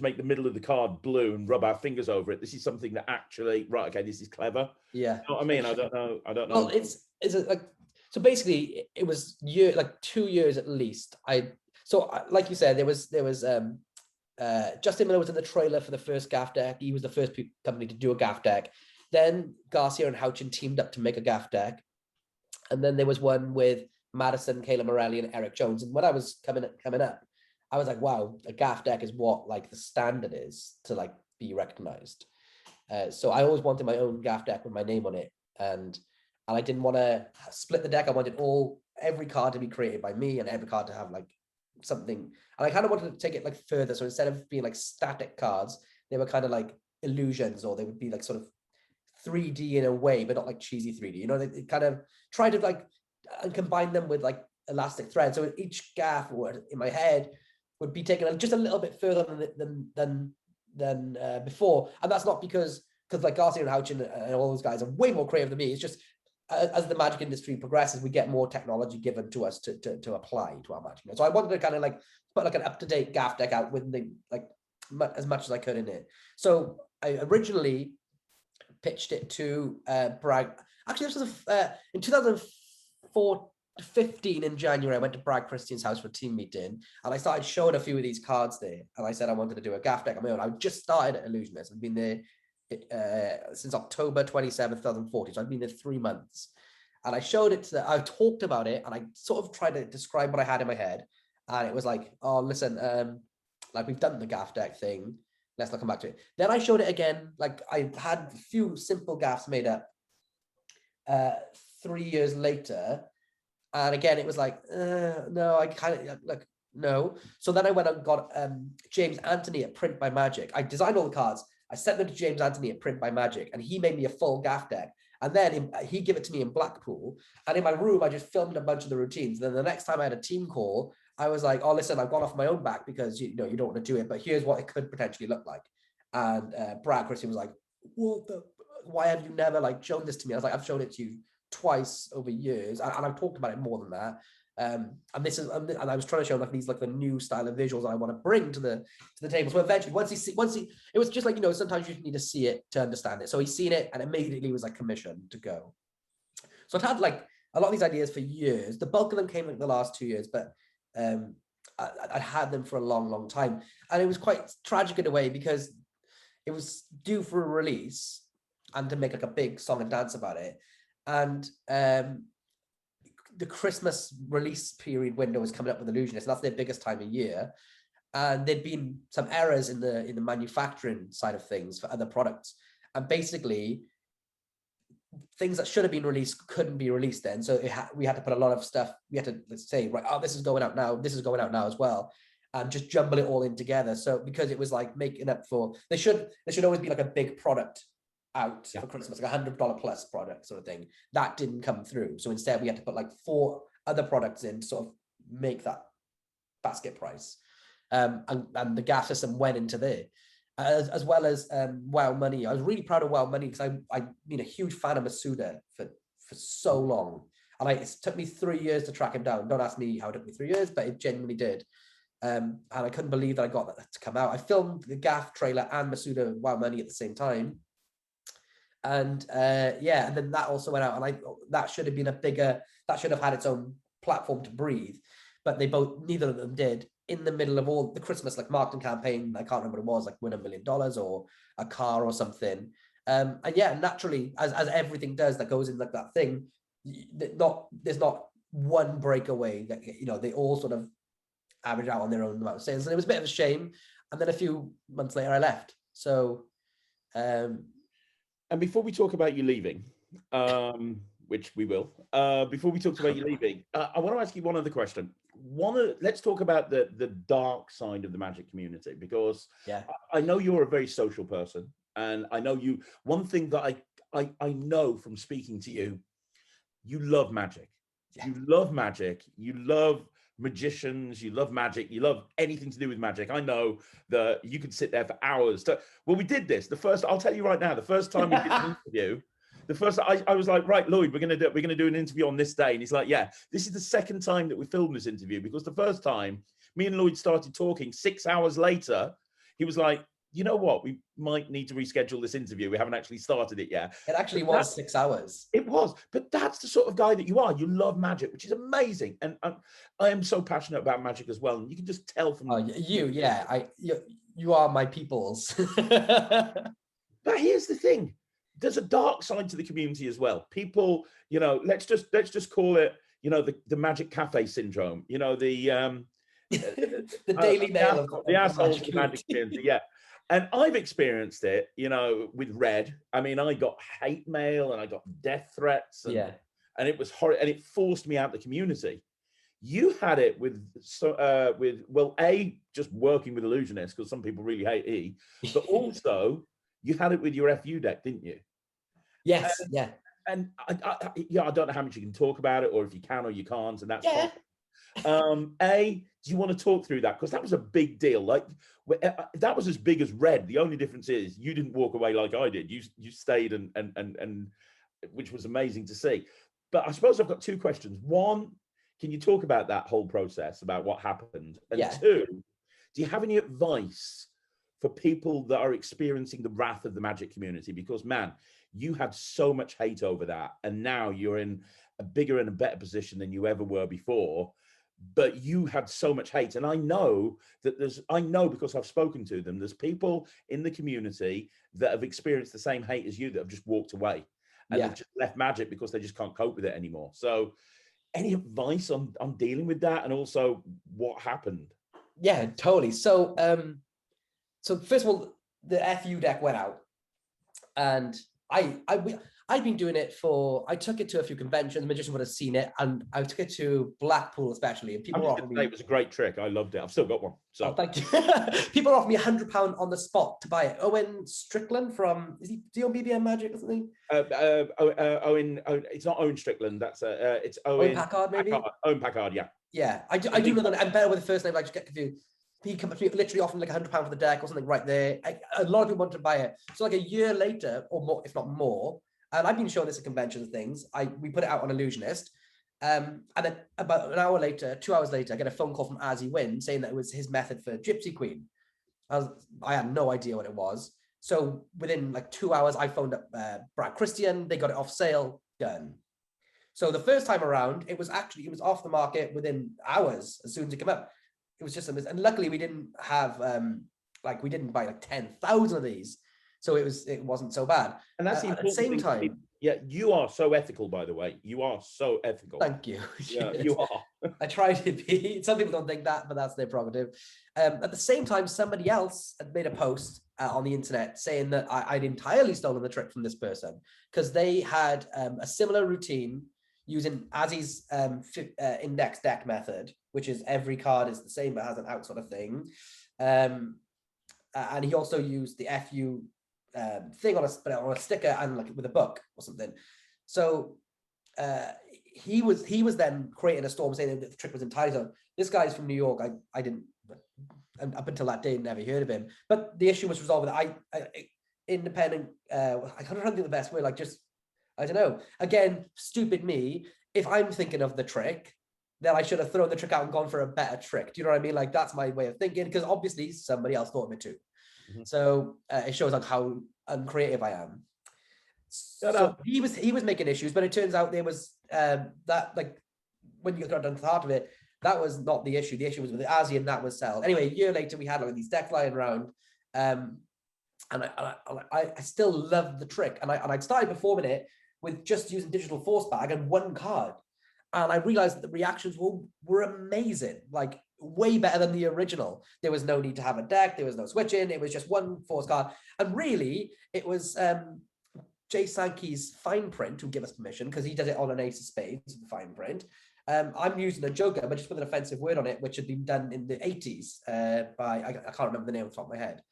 make the middle of the card blue and rub our fingers over it. This is something that actually, right, okay, this is clever. Yeah. You know what I mean? I don't know. Well, it's like, so basically it was 2 years at least. Like you said, there was Justin Miller was in the trailer for the first gaff deck. He was the first company to do a gaff deck. Then Garcia and Houchin teamed up to make a gaff deck. And then there was one with Madison, Kayla Morelli, and Eric Jones. And when I was coming up, I was like, wow, a gaff deck is what like the standard is to like be recognized. So I always wanted my own gaff deck with my name on it. And I didn't want to split the deck. I wanted every card to be created by me and every card to have like something. And I kind of wanted to take it like further. So instead of being like static cards, they were kind of like illusions, or they would be like sort of 3D in a way, but not like cheesy 3D. You know, they kind of try to like and combine them with like elastic thread. So each gaff would in my head would be taken just a little bit further than before. And that's not because like Garcia and Houchin and all those guys are way more creative than me. It's just as the magic industry progresses, we get more technology given to us to apply to our magic. So I wanted to kind of like put like an up-to-date gaff deck out with the like as much as I could in it. So I originally pitched it to Bragg. Actually, this was in 2015 in January. I went to Bragg Christian's house for a team meeting, and I started showing a few of these cards there. And I said I wanted to do a gaff deck on my own. I just started at Ellusionist. I've been there since October 27th, 2014. So I've been there 3 months, and I showed it to I talked about it, and I sort of tried to describe what I had in my head, and it was like, oh, listen, like we've done the gaff deck thing, let's not come back to it. Then I showed it again, like I had a few simple gaffs made up 3 years later, and again it was like, no, I kind of like no. So then I went and got James Anthony at Print by Magic. I designed all the cards. I sent them to James Anthony at Print by Magic, and he made me a full gaff deck. And then he gave it to me in Blackpool. And in my room, I just filmed a bunch of the routines. And then the next time I had a team call, I was like, oh, listen, I've gone off my own back because you don't want to do it, but here's what it could potentially look like. And Brad Christian was like, why have you never like shown this to me? I was like, I've shown it to you twice over years, and I've talked about it more than that. And this is, and I was trying to show like these like the new style of visuals I want to bring to the table. So eventually, once he, it was just like, you know, sometimes you need to see it to understand it. So he's seen it and immediately was like commissioned to go. So I've had like a lot of these ideas for years. The bulk of them came like the last 2 years, but I'd had them for a long, long time. And it was quite tragic in a way because it was due for a release and to make like a big song and dance about it. And the Christmas release period window was coming up with Ellusionist. That's their biggest time of year. And there'd been some errors in the manufacturing side of things for other products. And basically, things that should have been released couldn't be released then. So we had to put a lot of stuff. We had to, let's say, right, oh, this is going out now. This is going out now as well. And just jumble it all in together. So because it was like making up for, there should always be like a big product out for Christmas, like $100 plus product sort of thing. That didn't come through. So instead we had to put like 4 other products in to sort of make that basket price. And the gas system went into there. As well as Wow Money. I was really proud of Wow Money because I've been a huge fan of Masuda for so long. And it took me 3 years to track him down. Don't ask me how it took me 3 years, but it genuinely did. And I couldn't believe that I got that to come out. I filmed the Gaff trailer and Masuda Wow Money at the same time. And and then that also went out, and that should have been that should have had its own platform to breathe, but neither of them did. in the middle of all the Christmas like marketing campaign. I can't remember what it was, like win $1 million or a car or something. And yeah, naturally, as everything does that goes in like that thing, there's not one breakaway that, you know, they all sort of average out on their own amount of sales. And it was a bit of a shame. And then a few months later, I left. So, and before we talk about you leaving, which we will, before we talk about you leaving, I want to ask you one other question. Let's talk about the dark side of the magic community, because yeah, I know you're a very social person, and I know you. One thing that I know from speaking to you, you love magic. Yeah. You love magic. You love magicians. You love magic. You love anything to do with magic. I know that you could sit there for hours. Well, we did this. I'll tell you right now, the first time we did an interview, I was like, right, Lloyd, we're gonna do an interview on this day. And he's like, yeah, this is the second time that we filmed this interview, because the first time me and Lloyd started talking, 6 hours later, he was like, you know what, we might need to reschedule this interview. We haven't actually started it yet. It actually was 6 hours. It was, but that's the sort of guy that you are. You love magic, which is amazing. And I am so passionate about magic as well. And you can just tell from you are my peoples. But here's the thing. There's a dark side to the community as well. People, you know, let's just call it, you know, the Magic Cafe syndrome. You know, the Daily Mail of the assholes of the magic community. Yeah. And I've experienced it, you know, with Red. I mean, I got hate mail and I got death threats, and it was horrible, and it forced me out of the community. You had it with just working with Ellusionist, because some people really hate E, but also you had it with your FU deck, didn't you? Yes, And I don't know how much you can talk about it, or if you can or you can't, and that's fine. Do you want to talk through that? Because that was a big deal. Like, that was as big as Red. The only difference is you didn't walk away like I did. You stayed, and which was amazing to see. But I suppose I've got two questions. One, can you talk about that whole process, about what happened? And two, do you have any advice for people that are experiencing the wrath of the magic community? Because, man, you had so much hate over that, and now you're in a bigger and a better position than you ever were before. But you had so much hate, and I know because I've spoken to them, there's people in the community that have experienced the same hate as you, that have just walked away and they've just left magic because they just can't cope with it anymore. So any advice on dealing with that, and also what happened? Yeah, totally. So so first of all, the FU deck went out, and I'd been doing it I took it to a few conventions. The magician would have seen it, and I took it to Blackpool especially. And people offered me. It was a great trick. I loved it. I've still got one. So thank you. People offered me £100 on the spot to buy it. Owen Strickland from, is he on BBM Magic or something? Owen. It's not Owen Strickland. That's it's Owen Packard, maybe. Owen Packard. Yeah. Yeah, I do know that. I'm better with the first name. I just get confused. He literally offered like £100 for the deck or something right there. A lot of people wanted to buy it. So like a year later, or more, if not more. And I've been showing this at conventions and things. We put it out on Ellusionist. And then about an hour later, 2 hours later, I get a phone call from Azzy Wynn saying that it was his method for Gypsy Queen. I had no idea what it was. So within like 2 hours, I phoned up Brad Christian. They got it off sale, done. So the first time around, it was off the market within hours as soon as it came up. It was just and luckily we didn't have we didn't buy like 10,000 of these. So it wasn't so bad. And that's at the same time. Yeah, you are so ethical, by the way. You are so ethical. Thank you. Yeah, you are. I try to be. Some people don't think that, but that's their prerogative. At the same time, somebody else had made a post on the internet saying that I'd entirely stolen the trick from this person, because they had a similar routine using Azzy's index deck method, which is every card is the same but has an out sort of thing. And he also used the FU thing on a sticker and like with a book or something. So he was then creating a storm saying that the trick was entirely done. This guy's from New York. I didn't, up until that day, never heard of him. But the issue was resolved with independent. I don't think the best way. Like just, I don't know. Again, stupid me. If I'm thinking of the trick, then I should have thrown the trick out and gone for a better trick. Do you know what I mean? Like that's my way of thinking, because obviously somebody else thought of it too. Mm-hmm. So it shows like how uncreative I am. So he was making issues, but it turns out there was that, like, when you got down to the heart of it, That was not the issue. The issue was with Azzy, and that was Sel. Anyway, a year later, we had like these decks lying around, and I still loved the trick, and I'd started performing it with just using digital force bag and one card, and I realized that the reactions were amazing, like way better than the original. There was no need to have a deck, there was no switching, it was just one force card, and really it was Jay Sankey's fine print who give us permission, because he did it on an ace of spades, the fine print. I'm using a joker, but just with an offensive word on it, which had been done in the 80s by, I can't remember the name off the top of my head.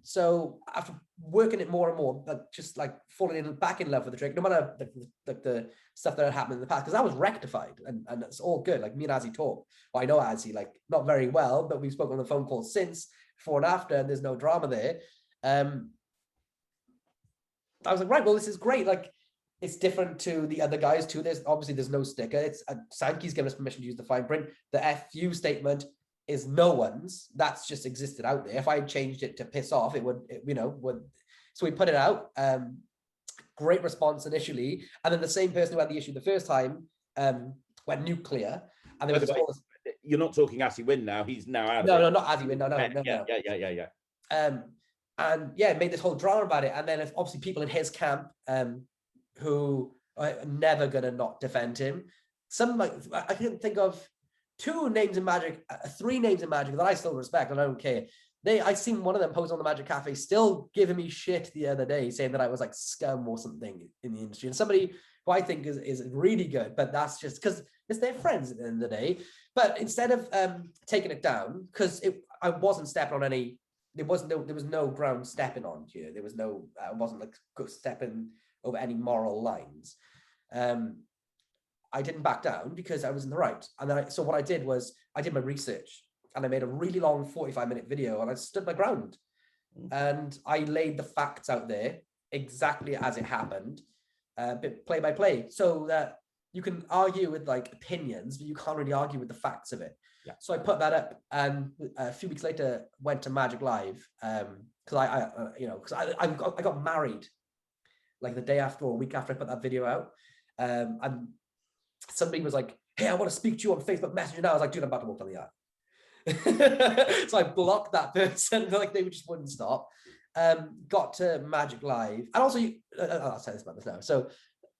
So after working it more and more, but just like falling back in love with the trick, no matter the stuff that had happened in the past, because that was rectified and it's all good. Like me and Azzy talk. Well, I know Azzy like not very well, but we've spoken on the phone call since, before and after, and there's no drama there. I was like, right, well, this is great. Like, it's different to the other guys too. There's no sticker. It's Sankey's given us permission to use the fine print. The FU statement is no one's. That's just existed out there. If I changed it to piss off, it would. So we put it out. Great response initially, and then the same person who had the issue the first time went nuclear. And there was you're not talking Azzy Win now. He's now out. No, not Azzy Win. No. Yeah. And yeah, made this whole drama about it. And then obviously people in his camp who are never gonna not defend him. Some, like, I can think of three names in Magic that I still respect and I don't care. I seen one of them post on the Magic Cafe still giving me shit the other day, saying that I was like scum or something in the industry. And somebody who I think is really good, but that's just because it's their friends at the end of the day. But instead of taking it down, because I wasn't stepping on any. There was no ground stepping on here. There was no, I wasn't like stepping over any moral lines. I didn't back down because I was in the right. And then so what I did was I did my research and I made a really long 45-minute video and I stood my ground. And I laid the facts out there exactly as it happened, play by play, so that you can argue with like opinions, but you can't really argue with the facts of it. Yeah. So I put that up, and a few weeks later went to Magic Live because I got married like the day after or a week after I put that video out, and somebody was like, "Hey, I want to speak to you on Facebook Messenger now." I was like, "Dude, I'm about to walk down the aisle." So I blocked that person. Like they just wouldn't stop. Got to Magic Live, and also I'll say this about this now. So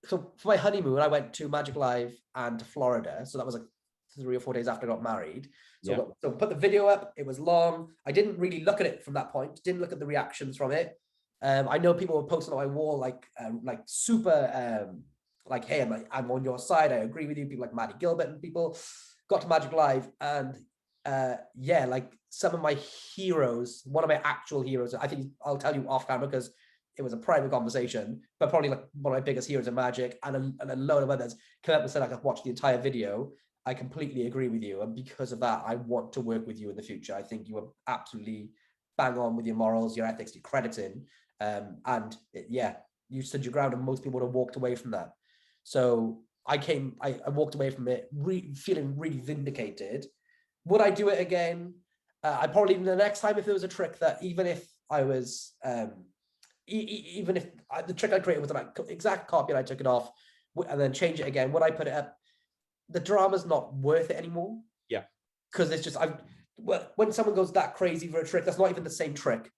for my honeymoon, I went to Magic Live and to Florida. So that was like 3 or 4 days after I got married. So put the video up. It was long. I didn't really look at it from that point. Didn't look at the reactions from it. I know people were posting on my wall like super like, "Hey, I'm on your side. I agree with you." People like Maddie Gilbert and people. Got to Magic Live, and like some of my heroes, one of my actual heroes, I think I'll tell you off camera because it was a private conversation, but probably like one of my biggest heroes in Magic, and a load of others came up and said I could watch the entire video. I completely agree with you, and because of that, I want to work with you in the future. I think you are absolutely bang on with your morals, your ethics, your crediting, you stood your ground, and most people would have walked away from that. So I walked away from it feeling really vindicated. Would I do it again? I probably, the next time, if there was a trick that even if I was, even if the trick I created was an exact copy and I took it off and then change it again, would I put it up? The drama's not worth it anymore. Yeah. Because it's just, when someone goes that crazy for a trick, that's not even the same trick.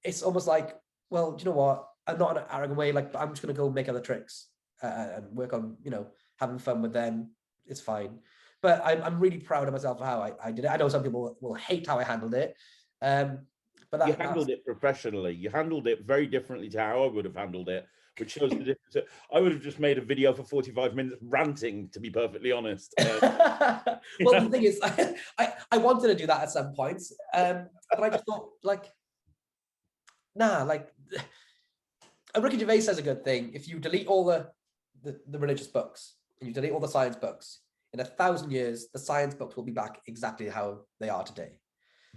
It's almost like, well, do you know what? I'm not in an arrogant way. Like, I'm just going to go make other tricks and work on, having fun with them. It's fine. But I'm really proud of myself for how I did it. I know some people will hate how I handled it. But you handled it professionally. You handled it very differently to how I would have handled it, which shows the difference. I would have just made a video for 45 minutes ranting, to be perfectly honest. Well, the thing is, I wanted to do that at some points, but I just thought, Ricky Gervais says a good thing. If you delete all the religious books and you delete all the science books, in 1,000 years, the science books will be back exactly how they are today.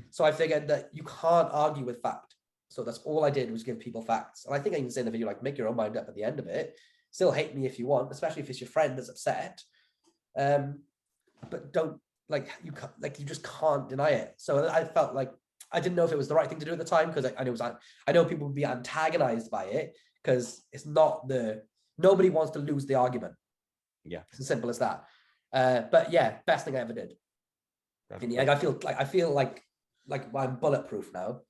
So I figured that you can't argue with fact. So that's all I did was give people facts. And I think I even say in the video, like, make your own mind up at the end of it. Still hate me if you want, especially if it's your friend that's upset. But don't, you just can't deny it. So I felt like I didn't know if it was the right thing to do at the time, because I know people would be antagonized by it, because it's not nobody wants to lose the argument. Yeah. It's as simple as that. But yeah, best thing I ever did. Like, I feel like I'm bulletproof now.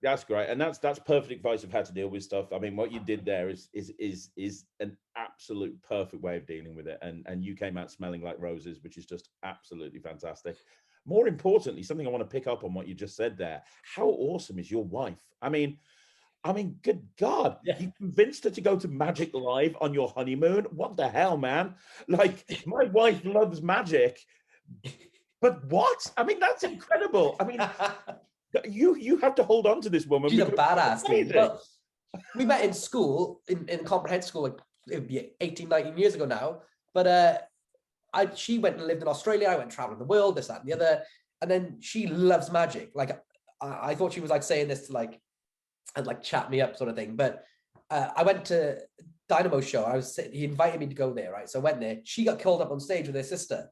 That's great, and that's perfect advice of how to deal with stuff. I mean, what you did there is an absolute perfect way of dealing with it, and you came out smelling like roses, which is just absolutely fantastic. More importantly, something I want to pick up on what you just said there. How awesome is your wife? I mean, good God, you convinced her to go to Magic Live on your honeymoon? What the hell, man? Like, my wife loves magic, but what? I mean, that's incredible. I mean, you have to hold on to this woman. She's a badass, dude. Well, we met in school, in comprehensive school, like it would be 18, 19 years ago now. But she went and lived in Australia. I went traveling the world, this, that, and the other. And then she loves magic. Like, I thought she was like saying this to like, and like chat me up sort of thing. But I went to Dynamo's show. He invited me to go there, right? So I went there. She got called up on stage with her sister.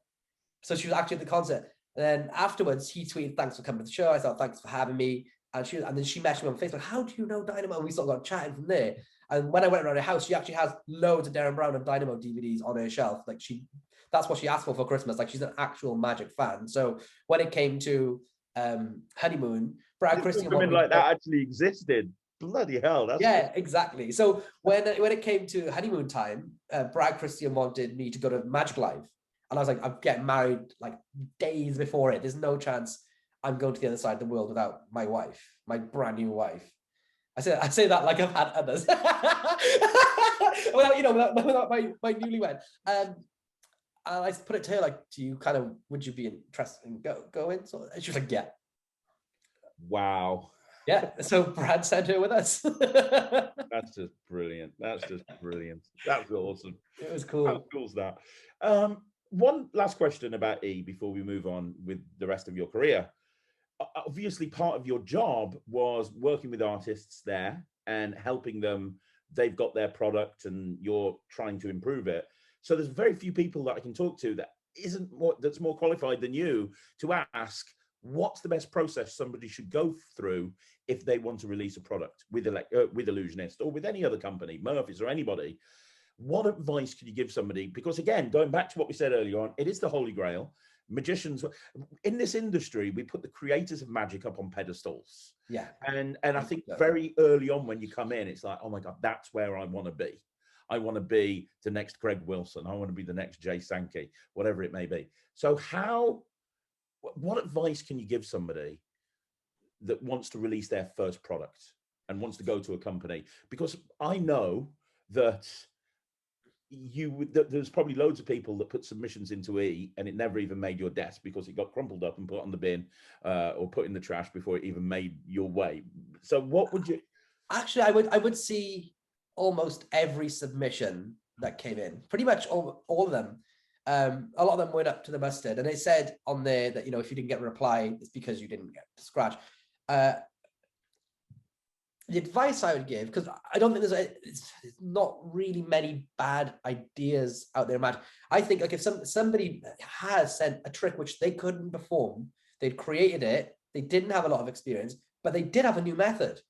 So she was actually at the concert. And then afterwards, he tweeted, "Thanks for coming to the show." I thought, "Thanks for having me." And then she messaged me on Facebook, "How do you know Dynamo?" And we sort of got chatting from there. And when I went around her house, she actually has loads of Darren Brown and Dynamo DVDs on her shelf. Like, that's what she asked for Christmas. Like, she's an actual Magic fan. So when it came to honeymoon, Brad Christian like that actually existed. Bloody hell! Exactly. So when it came to honeymoon time, Brad Christian wanted me to go to Magic Live. And I was like, I'm getting married like days before it. There's no chance I'm going to the other side of the world without my wife, my brand new wife. I say that like I've had others. without my newlywed. And I put it to her, like, would you be interested in going? So she was like, yeah. Wow. Yeah, so Brad sent her with us. That's just brilliant. That's awesome. It was cool. How cool is that? One last question about E before we move on with the rest of your career. Obviously, part of your job was working with artists there and helping them. They've got their product and you're trying to improve it. So there's very few people that I can talk to that's more qualified than you to ask, what's the best process somebody should go through if they want to release a product with Ellusionist or with any other company, Murphy's or anybody? What advice could you give somebody? Because again, going back to what we said earlier on, it is the Holy Grail. Magicians in this industry, we put the creators of magic up on pedestals. Yeah. And I think very early on when you come in, it's like, oh my God, that's where I want to be. I want to be the next Greg Wilson. I want to be the next Jay Sankey, whatever it may be. So what advice can you give somebody that wants to release their first product and wants to go to a company? Because I know that there's probably loads of people that put submissions into E and it never even made your desk because it got crumpled up and put on the bin or put in the trash before it even made your way. So what would you... Actually, I would see almost every submission that came in, pretty much all of them. A lot of them went up to the mustard, and it said on there that, if you didn't get a reply, it's because you didn't get to scratch. The advice I would give, because I don't think it's not really many bad ideas out there, Matt. I think like if somebody has sent a trick which they couldn't perform, they'd created it, they didn't have a lot of experience, but they did have a new method.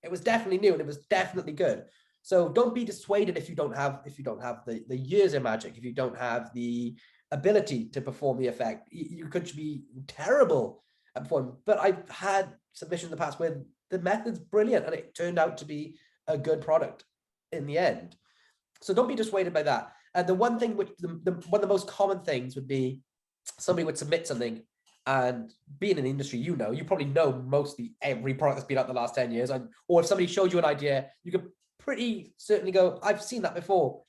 It was definitely new and it was definitely good. So don't be dissuaded if you don't have the years of magic, if you don't have the ability to perform the effect. You could be terrible at performing. But I've had submissions in the past where the method's brilliant and it turned out to be a good product in the end. So don't be dissuaded by that. And the one thing which one of the most common things would be somebody would submit something, and being in the industry, you probably know mostly every product that's been out the last 10 years. Or if somebody showed you an idea, you could pretty certainly go, I've seen that before.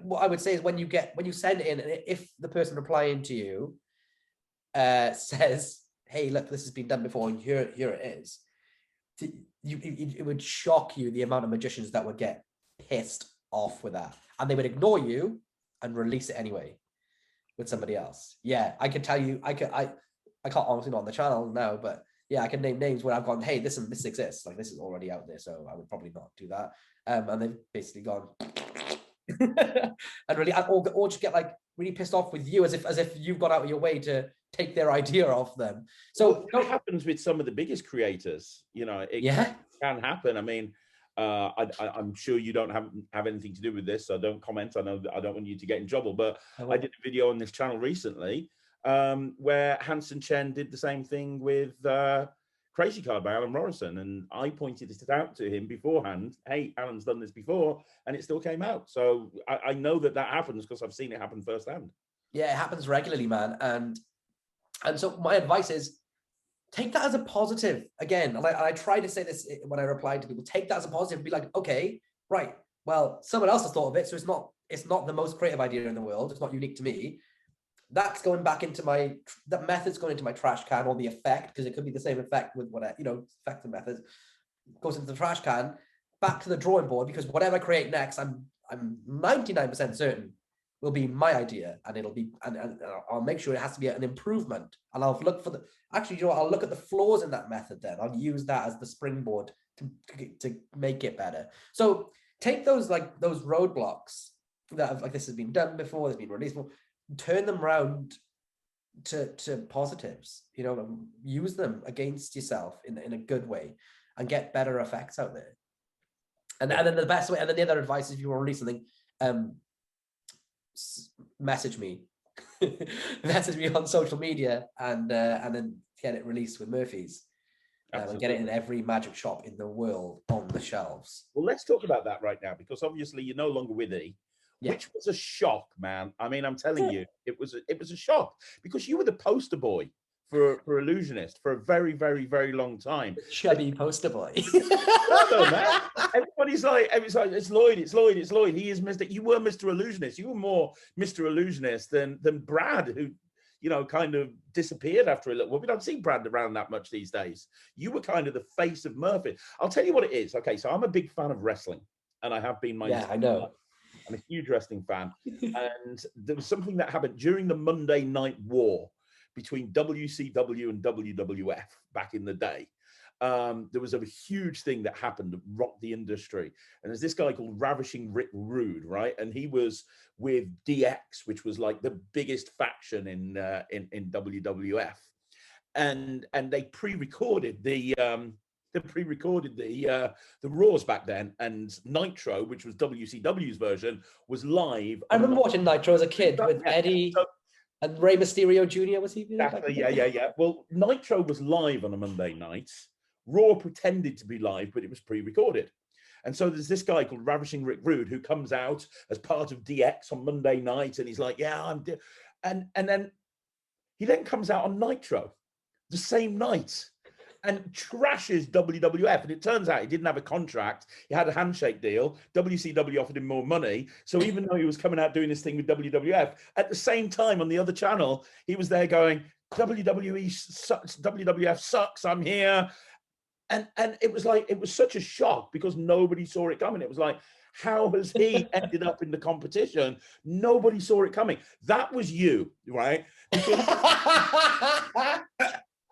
What I would say is when you send it in, and if the person replying to you says, hey, look, this has been done before, and here it is, it would shock you the amount of magicians that would get pissed off with that, and they would ignore you and release it anyway with somebody else. Yeah, I could tell you, I can't honestly, not on the channel now, but yeah, I can name names where I've gone, hey, this exists, like this is already out there, so I would probably not do that. And they've basically gone and really, or just get like really pissed off with you as if you've gone out of your way to take their idea off them. So that happens with some of the biggest creators. It can happen. I mean, I'm sure you don't have anything to do with this, so don't comment. I know that I don't want you to get in trouble, but I did a video on this channel recently where Hanson Chen did the same thing with Crazy Card by Alan Morrison, and I pointed this out to him beforehand. Hey, Alan's done this before, and it still came out. So I know that happens because I've seen it happen firsthand. Yeah, it happens regularly, man. And so my advice is, take that as a positive. Again, and I try to say this when I reply to people, take that as a positive. Be like, okay, right, well, someone else has thought of it, so it's not the most creative idea in the world. It's not unique to me. That's going back into that method's going into my trash can, or the effect, because it could be the same effect with whatever, effective methods, goes into the trash can, back to the drawing board, because whatever I create next, I'm 99% certain will be my idea, and it'll be, and I'll make sure it has to be an improvement, and I'll look for I'll look at the flaws in that method. Then I'll use that as the springboard to make it better. So take those roadblocks that this has been done before, there's been released before, turn them around to positives. Use them against yourself in a good way, and get better effects out there. And then the best way, and then the other advice is, if you want to release something, message me on social media, and then get it released with Murphy's, and get it in every magic shop in the world on the shelves. Well, let's talk about that right now, because obviously you're no longer with E, which was a shock, man. I mean, I'm telling you, it was a shock, because you were the poster boy for Ellusionist for a very, very, very long time. Chubby poster boy. Man. Everybody's like, it's Lloyd. He is Mr. You were Mr. Ellusionist. You were more Mr. Ellusionist than Brad, who, kind of disappeared after a little. Well, we don't see Brad around that much these days. You were kind of the face of Murphy. I'll tell you what it is. Okay, so I'm a big fan of wrestling, and I have been I know. I'm a huge wrestling fan. And there was something that happened during the Monday Night War between WCW and WWF back in the day. There was a huge thing that happened that rocked the industry. And there's this guy called Ravishing Rick Rude, right? And he was with DX, which was like the biggest faction in WWF. And they pre-recorded the Raws back then, and Nitro, which was WCW's version, was live. I remember watching Nitro as a kid with Eddie and Rey Mysterio Jr. Was he? Exactly, yeah. Well, Nitro was live on a Monday night. Raw pretended to be live, but it was pre-recorded. And so there's this guy called Ravishing Rick Rude who comes out as part of DX on Monday night, and he's like, yeah, and then he then comes out on Nitro the same night and trashes WWF. And it turns out he didn't have a contract. He had a handshake deal. WCW offered him more money. So even though he was coming out doing this thing with WWF, at the same time on the other channel, he was there going, WWE sucks, WWF sucks, I'm here. And it was like, it was such a shock because nobody saw it coming. It was like, how has he ended up in the competition? Nobody saw it coming. That was you, right? Because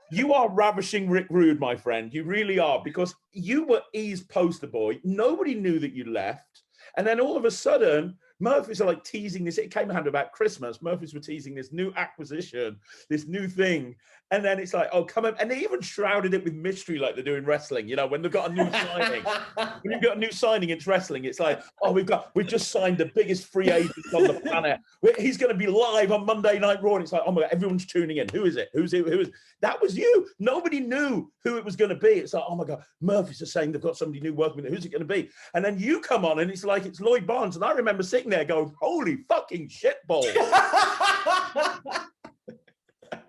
you are Ravishing Rick Rude, my friend. You really are, because you were E's poster boy. Nobody knew that you left. And then all of a sudden, Murphys are like teasing this. It came around about Christmas. Murphys were teasing this new acquisition, this new thing. And then it's like, oh, come on. And they even shrouded it with mystery like they do in wrestling. When they've got a new signing. When you've got a new signing, it's wrestling. It's like, oh, we've just signed the biggest free agent on the planet. He's going to be live on Monday Night Raw. And it's like, oh my God, everyone's tuning in. Who is it? Who is it? That was you. Nobody knew who it was going to be. It's like, oh my God, Murphys are saying they've got somebody new working with it. Who's it going to be? And then you come on and it's like, it's Lloyd Barnes. And I remember sitting there going, holy fucking shitball.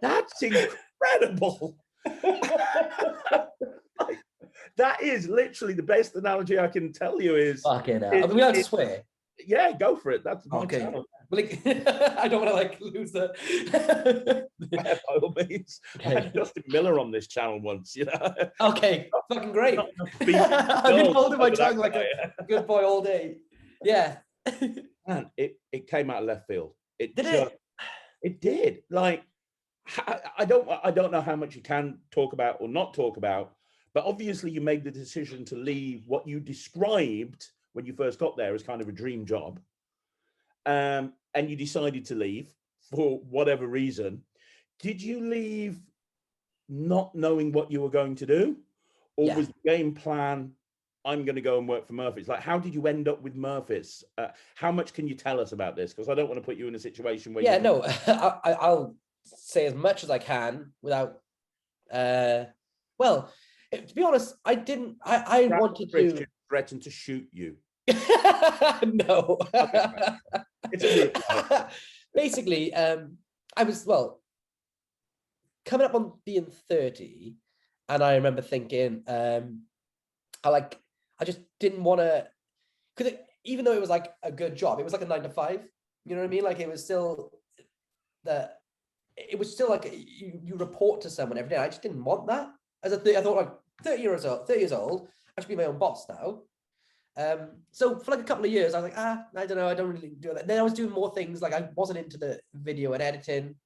That's incredible. That is literally the best analogy I can tell you is. Fucking hell. We have to swear. Yeah, go for it. That's my channel. I don't want to lose the. By all means. Okay. I had Justin Miller on this channel once, Okay, fucking great. I've been holding my tongue like a good boy all day. Yeah. Man, it came out of left field. Did it? It did. Like, I don't know how much you can talk about or not talk about, but obviously you made the decision to leave what you described when you first got there as kind of a dream job. And you decided to leave for whatever reason. Did you leave not knowing what you were going to do? Or was the game plan I'm going to go and work for Murphy's. Like, how did you end up with Murphy's? How much can you tell us about this? Because I don't want to put you in a situation where no, I'll say as much as I can without. Well, to be honest, I didn't. I wanted to threaten to shoot you. No. Okay, it's a basically, I was coming up on being 30, and I remember thinking, I just didn't want to, because even though it was like a good job, it was like a 9 to 5. You know what I mean? Like it was still like you report to someone every day. I just didn't want that. I thought like 30 years old, I should be my own boss now. So for like a couple of years, I was like, I don't know, I don't really do that. Then I was doing more things, like I wasn't into the video and editing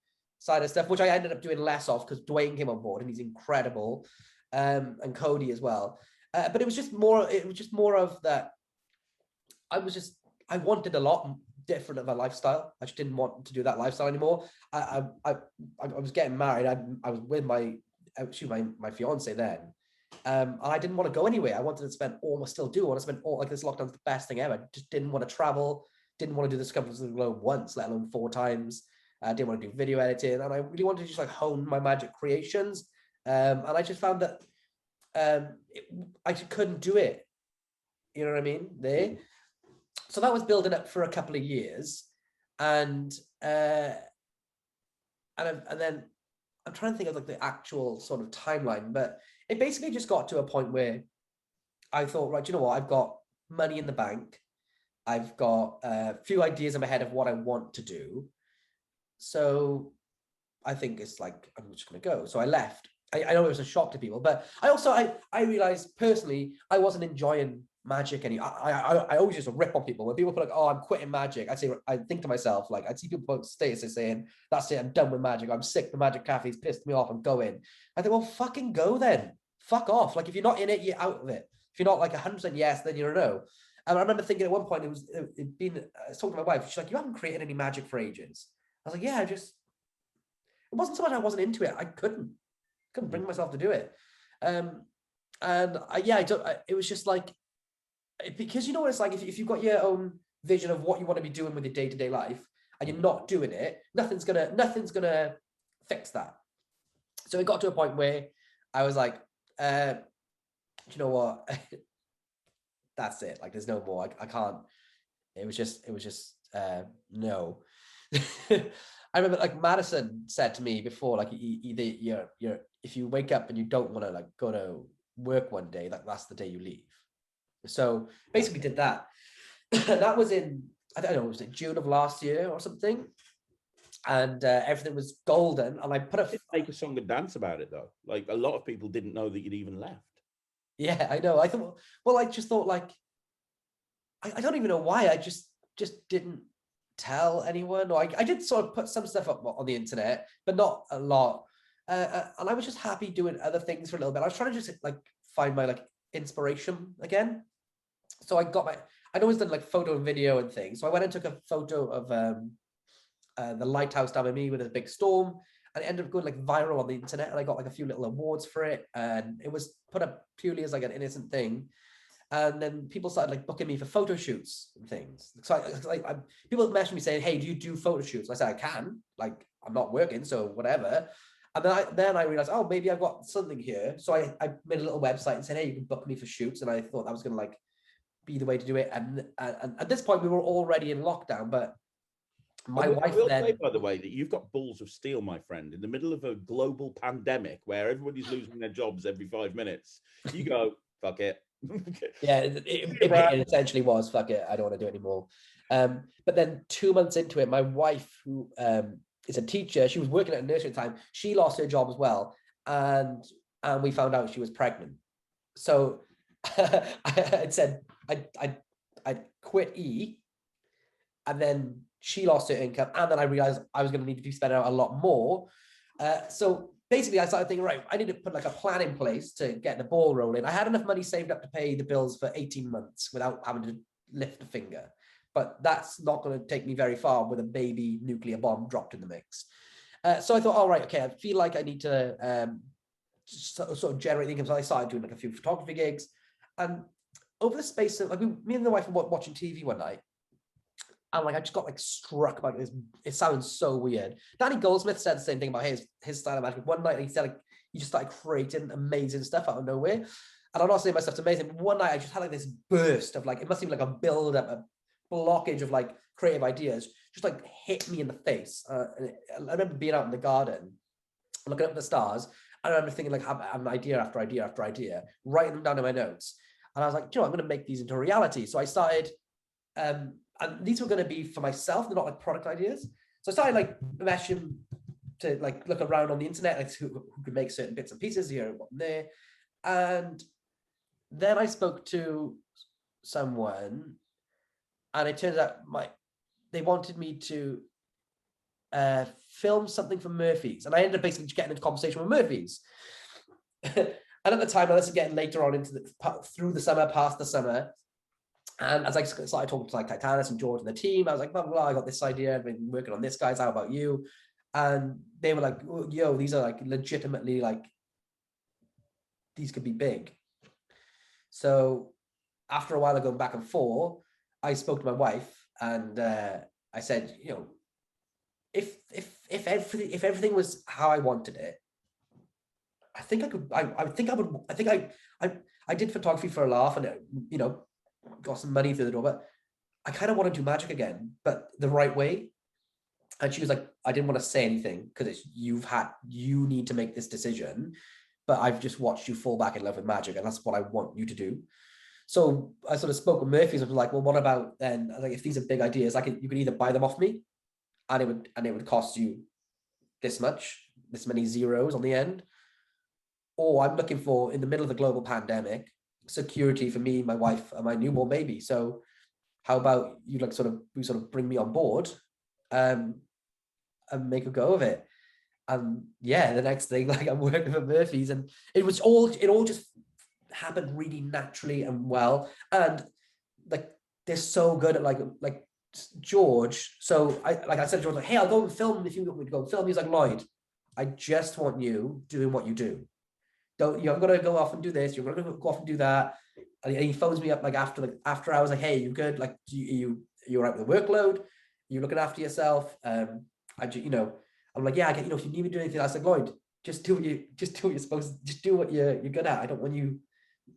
side of stuff, which I ended up doing less of because Dwayne came on board and he's incredible, and Cody as well. But it was just more of that. I wanted a lot different of a lifestyle. I just didn't want to do that lifestyle anymore. I was getting married. I was with my fiance then. And I didn't want to go anywhere. I wanted to spend all, I still do want to spend all, like this lockdown's the best thing ever. Just didn't want to travel, didn't want to do the Circumference of the Globe once, let alone 4 times. I didn't want to do video editing, and I really wanted to just like hone my magic creations. And I just found that I just couldn't do it. You know what I mean? So that was building up for a couple of years, and then I'm trying to think of like the actual sort of timeline, but it basically just got to a point where I thought, right, you know what? I've got money in the bank. I've got a few ideas in my head of what I want to do. So I think it's like, I'm just going to go. So I left. I know it was a shock to people, but I realized personally, I wasn't enjoying magic any. I always used to rip on people when people put like, oh, I'm quitting magic. I think to myself, like, I'd see people put statuses saying, that's it, I'm done with magic, I'm sick, the magic cafe's pissed me off, I'm going. I think, well, fucking go then, fuck off. Like, if you're not in it, you're out of it. If you're not like 100% yes, then you're a no. And I remember thinking at one point, I was talking to my wife, she's like, you haven't created any magic for ages. I was like, yeah, it wasn't so much I wasn't into it, I couldn't bring myself to do it. It was just like, because you know what it's like, if you've got your own vision of what you want to be doing with your day-to-day life and you're not doing it, nothing's gonna fix that. So it got to a point where I was like, you know what, that's it, like there's no more. I can't. It was just no. I remember like Madison said to me before, like, either you're if you wake up and you don't want to like go to work one day, that's the day you leave. So basically did that. That was in, I don't know, was it June of last year or something? And everything was golden. And I make a song and dance about it though. Like a lot of people didn't know that you'd even left. Yeah, I know. I thought, well, I just thought like, I don't even know why. I just didn't tell anyone. Or I did sort of put some stuff up on the internet, but not a lot. And I was just happy doing other things for a little bit. I was trying to just like find my like inspiration again. So I'd always done like photo and video and things. So I went and took a photo of the lighthouse down by me with a big storm, and it ended up going like viral on the internet, and I got like a few little awards for it, and it was put up purely as like an innocent thing. And then people started like booking me for photo shoots and things. So people messaged me saying, hey, do you do photo shoots? And I said, I can, like, I'm not working, so whatever. And then I realized, oh, maybe I've got something here. So I made a little website and said, hey, you can book me for shoots. And I thought that was going to like be the way to do it. And at this point we were already in lockdown, but my wife I will then... say, by the way, that you've got balls of steel, my friend, in the middle of a global pandemic where everybody's losing their jobs every 5 minutes. You go, fuck it. Yeah, it essentially was, fuck it, I don't want to do it anymore. But then 2 months into it, my wife, who is a teacher, she was working at a nursery at the time, she lost her job as well, and we found out she was pregnant. So I said I'd quit E, and then she lost her income, and then I realized I was going to need to be spending out a lot more. So basically I started thinking, right, I need to put like a plan in place to get the ball rolling. I had enough money saved up to pay the bills for 18 months without having to lift a finger, but that's not going to take me very far with a baby nuclear bomb dropped in the mix. So I thought, all right, okay, I feel like I need to sort of generate income. So I started doing like a few photography gigs, and over the space of like me and the wife were watching TV one night, and like I just got like struck by this. It sounds so weird. Danny Goldsmith said the same thing about his style of magic. One night he said like he just started creating amazing stuff out of nowhere. And I'm not saying my stuff's amazing, but one night I just had like this burst of like, it must be like a build up, a blockage of like creative ideas, just like hit me in the face. I remember being out in the garden, looking up at the stars, and I remember thinking like, I have an idea after idea after idea, writing them down in my notes. And I was like, you know, I'm going to make these into reality. So I started, and these were going to be for myself, they're not like product ideas. So I started like meshing to like look around on the internet, like who could make certain bits and pieces here and there. And then I spoke to someone, and it turns out they wanted me to film something for Murphy's, and I ended up basically getting into conversation with Murphy's. And at the time, this is getting later on into through the summer, past the summer, and as I started talking to like Titanis and George and the team, I was like, blah, blah, blah, I got this idea, I've been working on this, guys, how about you? And they were like, yo, these are like legitimately like, these could be big. So after a while of going back and forth, I spoke to my wife, and I said, you know, if everything was how I wanted it, I think I could. I did photography for a laugh, and you know, got some money through the door. But I kind of want to do magic again, but the right way. And she was like, I didn't want to say anything because it's you need to make this decision. But I've just watched you fall back in love with magic, and that's what I want you to do. So I sort of spoke with Murphy's and was like, well, what about then? Like, if these are big ideas, you could either buy them off me, and it would cost you this many zeros on the end, or I'm looking for, in the middle of the global pandemic, security for me, my wife, and my newborn baby. So how about you like sort of bring me on board, and make a go of it. And yeah, the next thing, like I'm working for Murphy's, and it all just happened really naturally and well. And like they're so good at like George. So I said to George, like, hey, I'll go and film if you want me to go and film. He's like, Lloyd, I just want you doing what you do. I'm gonna go off and do this, you're gonna go off and do that. And he phones me up like after hours, like, hey, you good? Like, you're right with the workload? You're looking after yourself? I'm like, yeah, I get, if you need me to do anything, I was like, Lloyd, just do what you're supposed to, just do what you're good at. I don't want you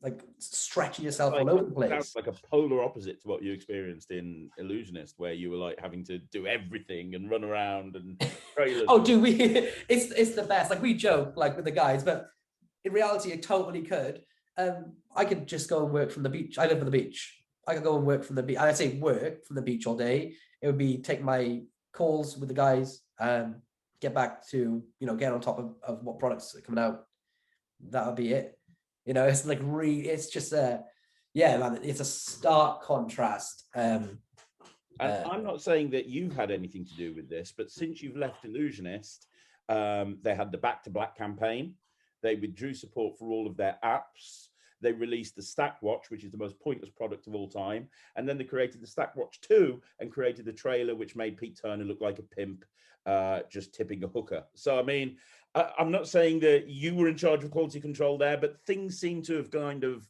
like stretching yourself all over the place. Sounds like a polar opposite to what you experienced in Ellusionist, where you were like having to do everything and run around and trailers. Oh, dude, it's the best. Like, we joke like with the guys, but in reality, I totally could. I could just go and work from the beach. I live on the beach. I could go and work from the beach. I say work from the beach all day. It would be take my calls with the guys, get back to, get on top of what products are coming out. That would be it. It's like it's just man, it's a stark contrast. And I'm not saying that you've had anything to do with this, but since you've left Ellusionist, they had the Back to Black campaign. They withdrew support for all of their apps. They released the Stack Watch, which is the most pointless product of all time. And then they created the Stack Watch 2 and created the trailer, which made Pete Turner look like a pimp, just tipping a hooker. So, I mean, I'm not saying that you were in charge of quality control there, but things seem to have kind of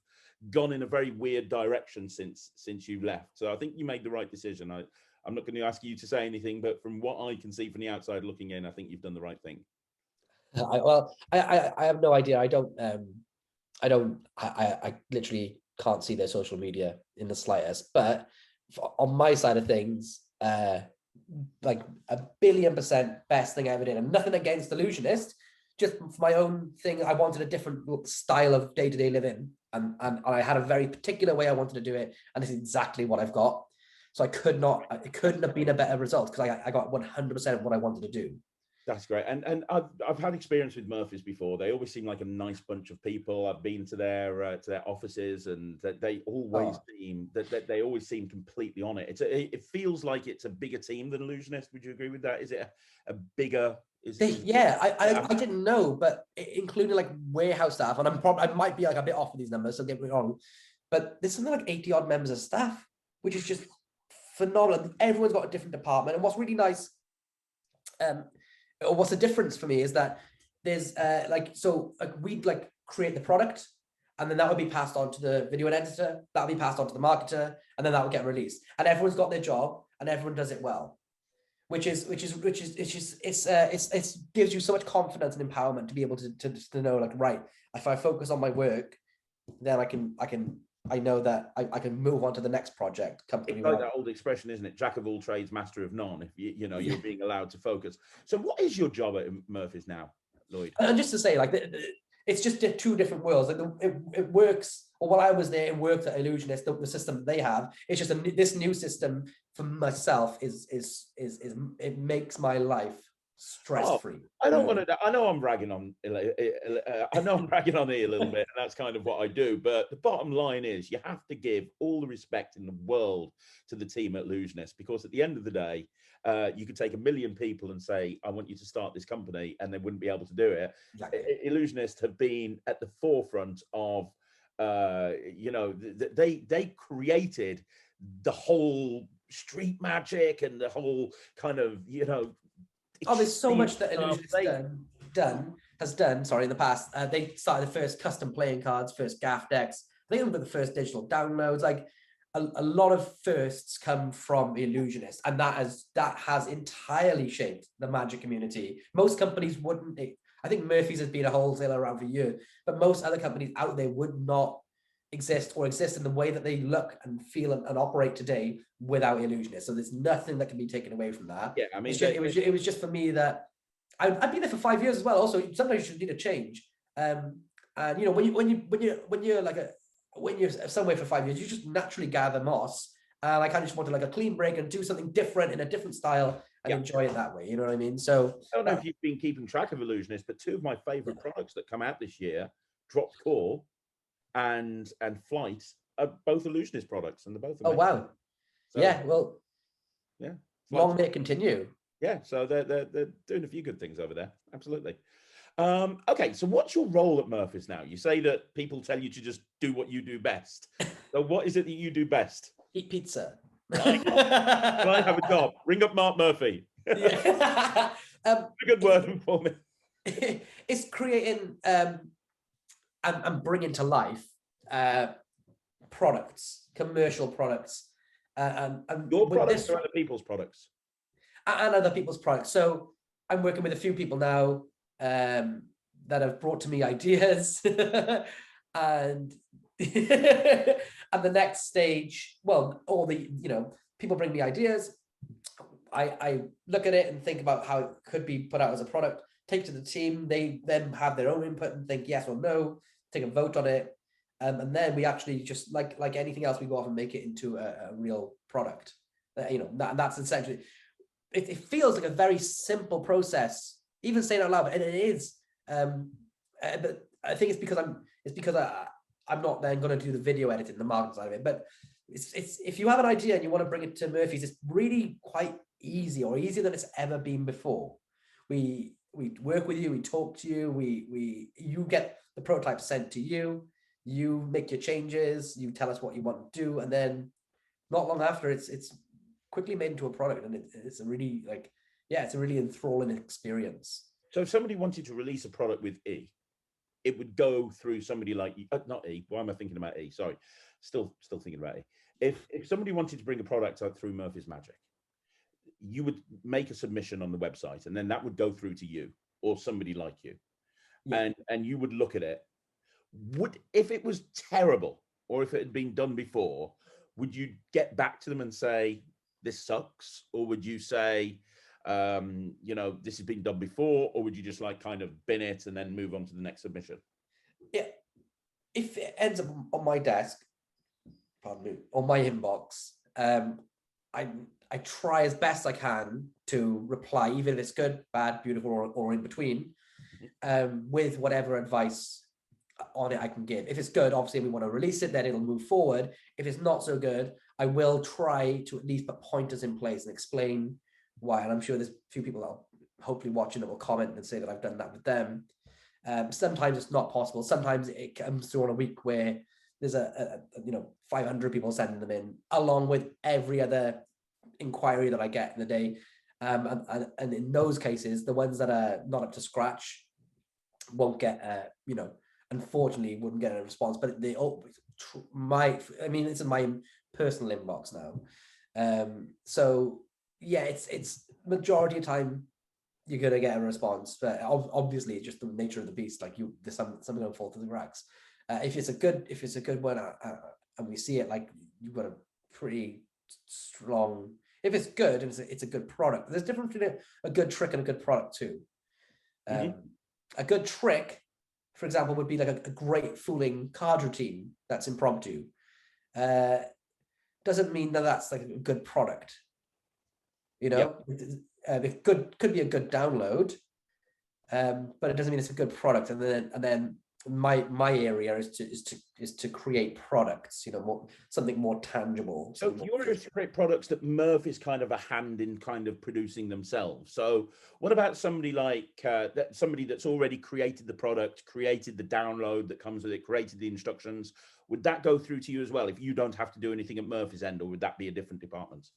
gone in a very weird direction since you left. So I think you made the right decision. I'm not going to ask you to say anything, but from what I can see from the outside looking in, I think you've done the right thing. I have no idea. I literally can't see their social media in the slightest. But on my side of things, like 1,000,000,000% best thing I ever did. And nothing against Ellusionist, just for my own thing. I wanted a different style of day-to-day living, and I had a very particular way I wanted to do it, and this is exactly what I've got. So it couldn't have been a better result, because I got 100% what I wanted to do. That's great. And I've had experience with Murphy's before. They always seem like a nice bunch of people. I've been to their offices, and they always seem completely on it. It feels like it's a bigger team than Ellusionist. Would you agree with that? Is it a bigger? I didn't know, but including like warehouse staff, and I might be like a bit off with these numbers, so get me wrong, but there's something like 80 odd members of staff, which is just phenomenal. Everyone's got a different department, and what's really nice, or what's the difference for me, is that there's we'd like create the product, and then that would be passed on to the video editor, that would be passed on to the marketer, and then that would get released. And everyone's got their job, and everyone does it well, which gives you so much confidence and empowerment to be able to know, like, right, if I focus on my work, then I know that I can move on to the next project. It's like that old expression, isn't it? Jack of all trades, master of none. If you're being allowed to focus. So what is your job at Murphy's now, Lloyd? And just to say, like, it's just two different worlds. Like, it works. Or while I was there, it worked at Ellusionist. The system they have, it's just this new system for myself is it makes my life stress-free. I don't want to. I know I'm ragging on. I know I'm ragging on E a little bit. And that's kind of what I do. But the bottom line is, you have to give all the respect in the world to the team at Ellusionist, because at the end of the day, you could take 1 million people and say, "I want you to start this company," and they wouldn't be able to do it. Exactly. Ellusionist have been at the forefront of, they created the whole street magic and the whole kind of, there's so much that Ellusionist has done in the past. They started the first custom playing cards, first gaff decks. I think they were the first digital downloads. Like, a lot of firsts come from Ellusionist, and that has entirely shaped the Magic community. Most companies wouldn't. I think Murphy's has been a wholesaler around for years, but most other companies out there would not exist in the way that they look and feel and operate today without Ellusionist. So there's nothing that can be taken away from that. Yeah, I mean, it was just for me that I've been there for 5 years as well. Also, sometimes you should need a change. And when you're somewhere for 5 years, you just naturally gather moss. And I kind of just wanted like a clean break and do something different in a different style and enjoy it that way. You know what I mean? So I don't know if you've been keeping track of Ellusionist, but two of my favorite products that come out this year, Dropped Core and Flight, are both Ellusionist products, and they're both amazing. Oh wow. So, yeah, well, yeah, long may it continue. Yeah, so they're doing a few good things over there. Absolutely. Okay, so what's your role at Murphy's now? You say that people tell you to just do what you do best. So what is it that you do best? Eat pizza. Can I have a job? Ring up Mark Murphy. Yeah. A good word for me. It's creating and bringing to life products, commercial products, and your products or other people's products, and other people's products. So I'm working with a few people now that have brought to me ideas, and at the next stage, well, all the people bring me ideas. I look at it and think about how it could be put out as a product, take to the team. They then have their own input and think yes or no, take a vote on it. And then we actually just like anything else, we go off and make it into a real product. That's essentially, it feels like a very simple process, even saying it out loud, and it is. But I think it's because I'm not then going to do the video editing, the marketing side of it. But it's if you have an idea and you want to bring it to Murphy's, it's really quite easy, or easier than it's ever been before. We work with you, we talk to you, you get the prototype sent to you, you make your changes, you tell us what you want to do, and then not long after it's quickly made into a product, and it's a really it's a really enthralling experience. So if somebody wanted to release a product with E, it would go through somebody like not E. Why am I thinking about E? Sorry, still thinking about E. If somebody wanted to bring a product out through Murphy's Magic, you would make a submission on the website, and then that would go through to you or somebody like you, and you would look at it. If it was terrible, or if it had been done before, would you get back to them and say this sucks, or would you say this has been done before, or would you just kind of bin it and then move on to the next submission? Yeah, if it ends up on my desk, pardon me, on my inbox, I try as best I can to reply, even if it's good, bad, beautiful, or in between, with whatever advice on it I can give. If it's good, obviously we want to release it, then it'll move forward. If it's not so good, I will try to at least put pointers in place and explain why. And I'm sure there's a few people that will hopefully watching that will comment and say that I've done that with them. Sometimes it's not possible. Sometimes it comes through on a week where there's 500 people sending them in, along with every other inquiry that I get in the day. And in those cases, the ones that are not up to scratch won't get unfortunately wouldn't get a response. But they I mean, it's in my personal inbox now. So yeah, it's majority of time you're gonna get a response, but obviously it's just the nature of the beast. Like there's something gonna fall through the cracks. If it's a good one, and we see it, like you've got a pretty strong. If it's good, and it's a good product. There's a difference between a good trick and a good product too. A good trick, for example, would be like a great fooling card routine that's impromptu. Doesn't mean that that's like a good product. You know, it could be a good download, but it doesn't mean it's a good product. And then my area is to create products, you know, something more tangible. So you're to create products that Murph is kind of a hand in kind of producing themselves. So what about somebody like somebody that's already created the product, created the download that comes with it, created the instructions? Would that go through to you as well if you don't have to do anything at Murphy's end, or would that be a different department?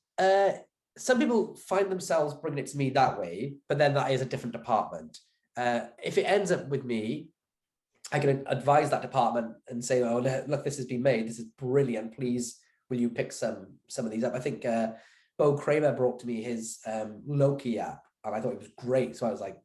Some people find themselves bringing it to me that way, but then that is a different department. If it ends up with me, I can advise that department and say, "Oh, look, this has been made. This is brilliant. Please, will you pick some of these up?" I think Bo Kramer brought to me his Loki app, and I thought it was great. So I was like,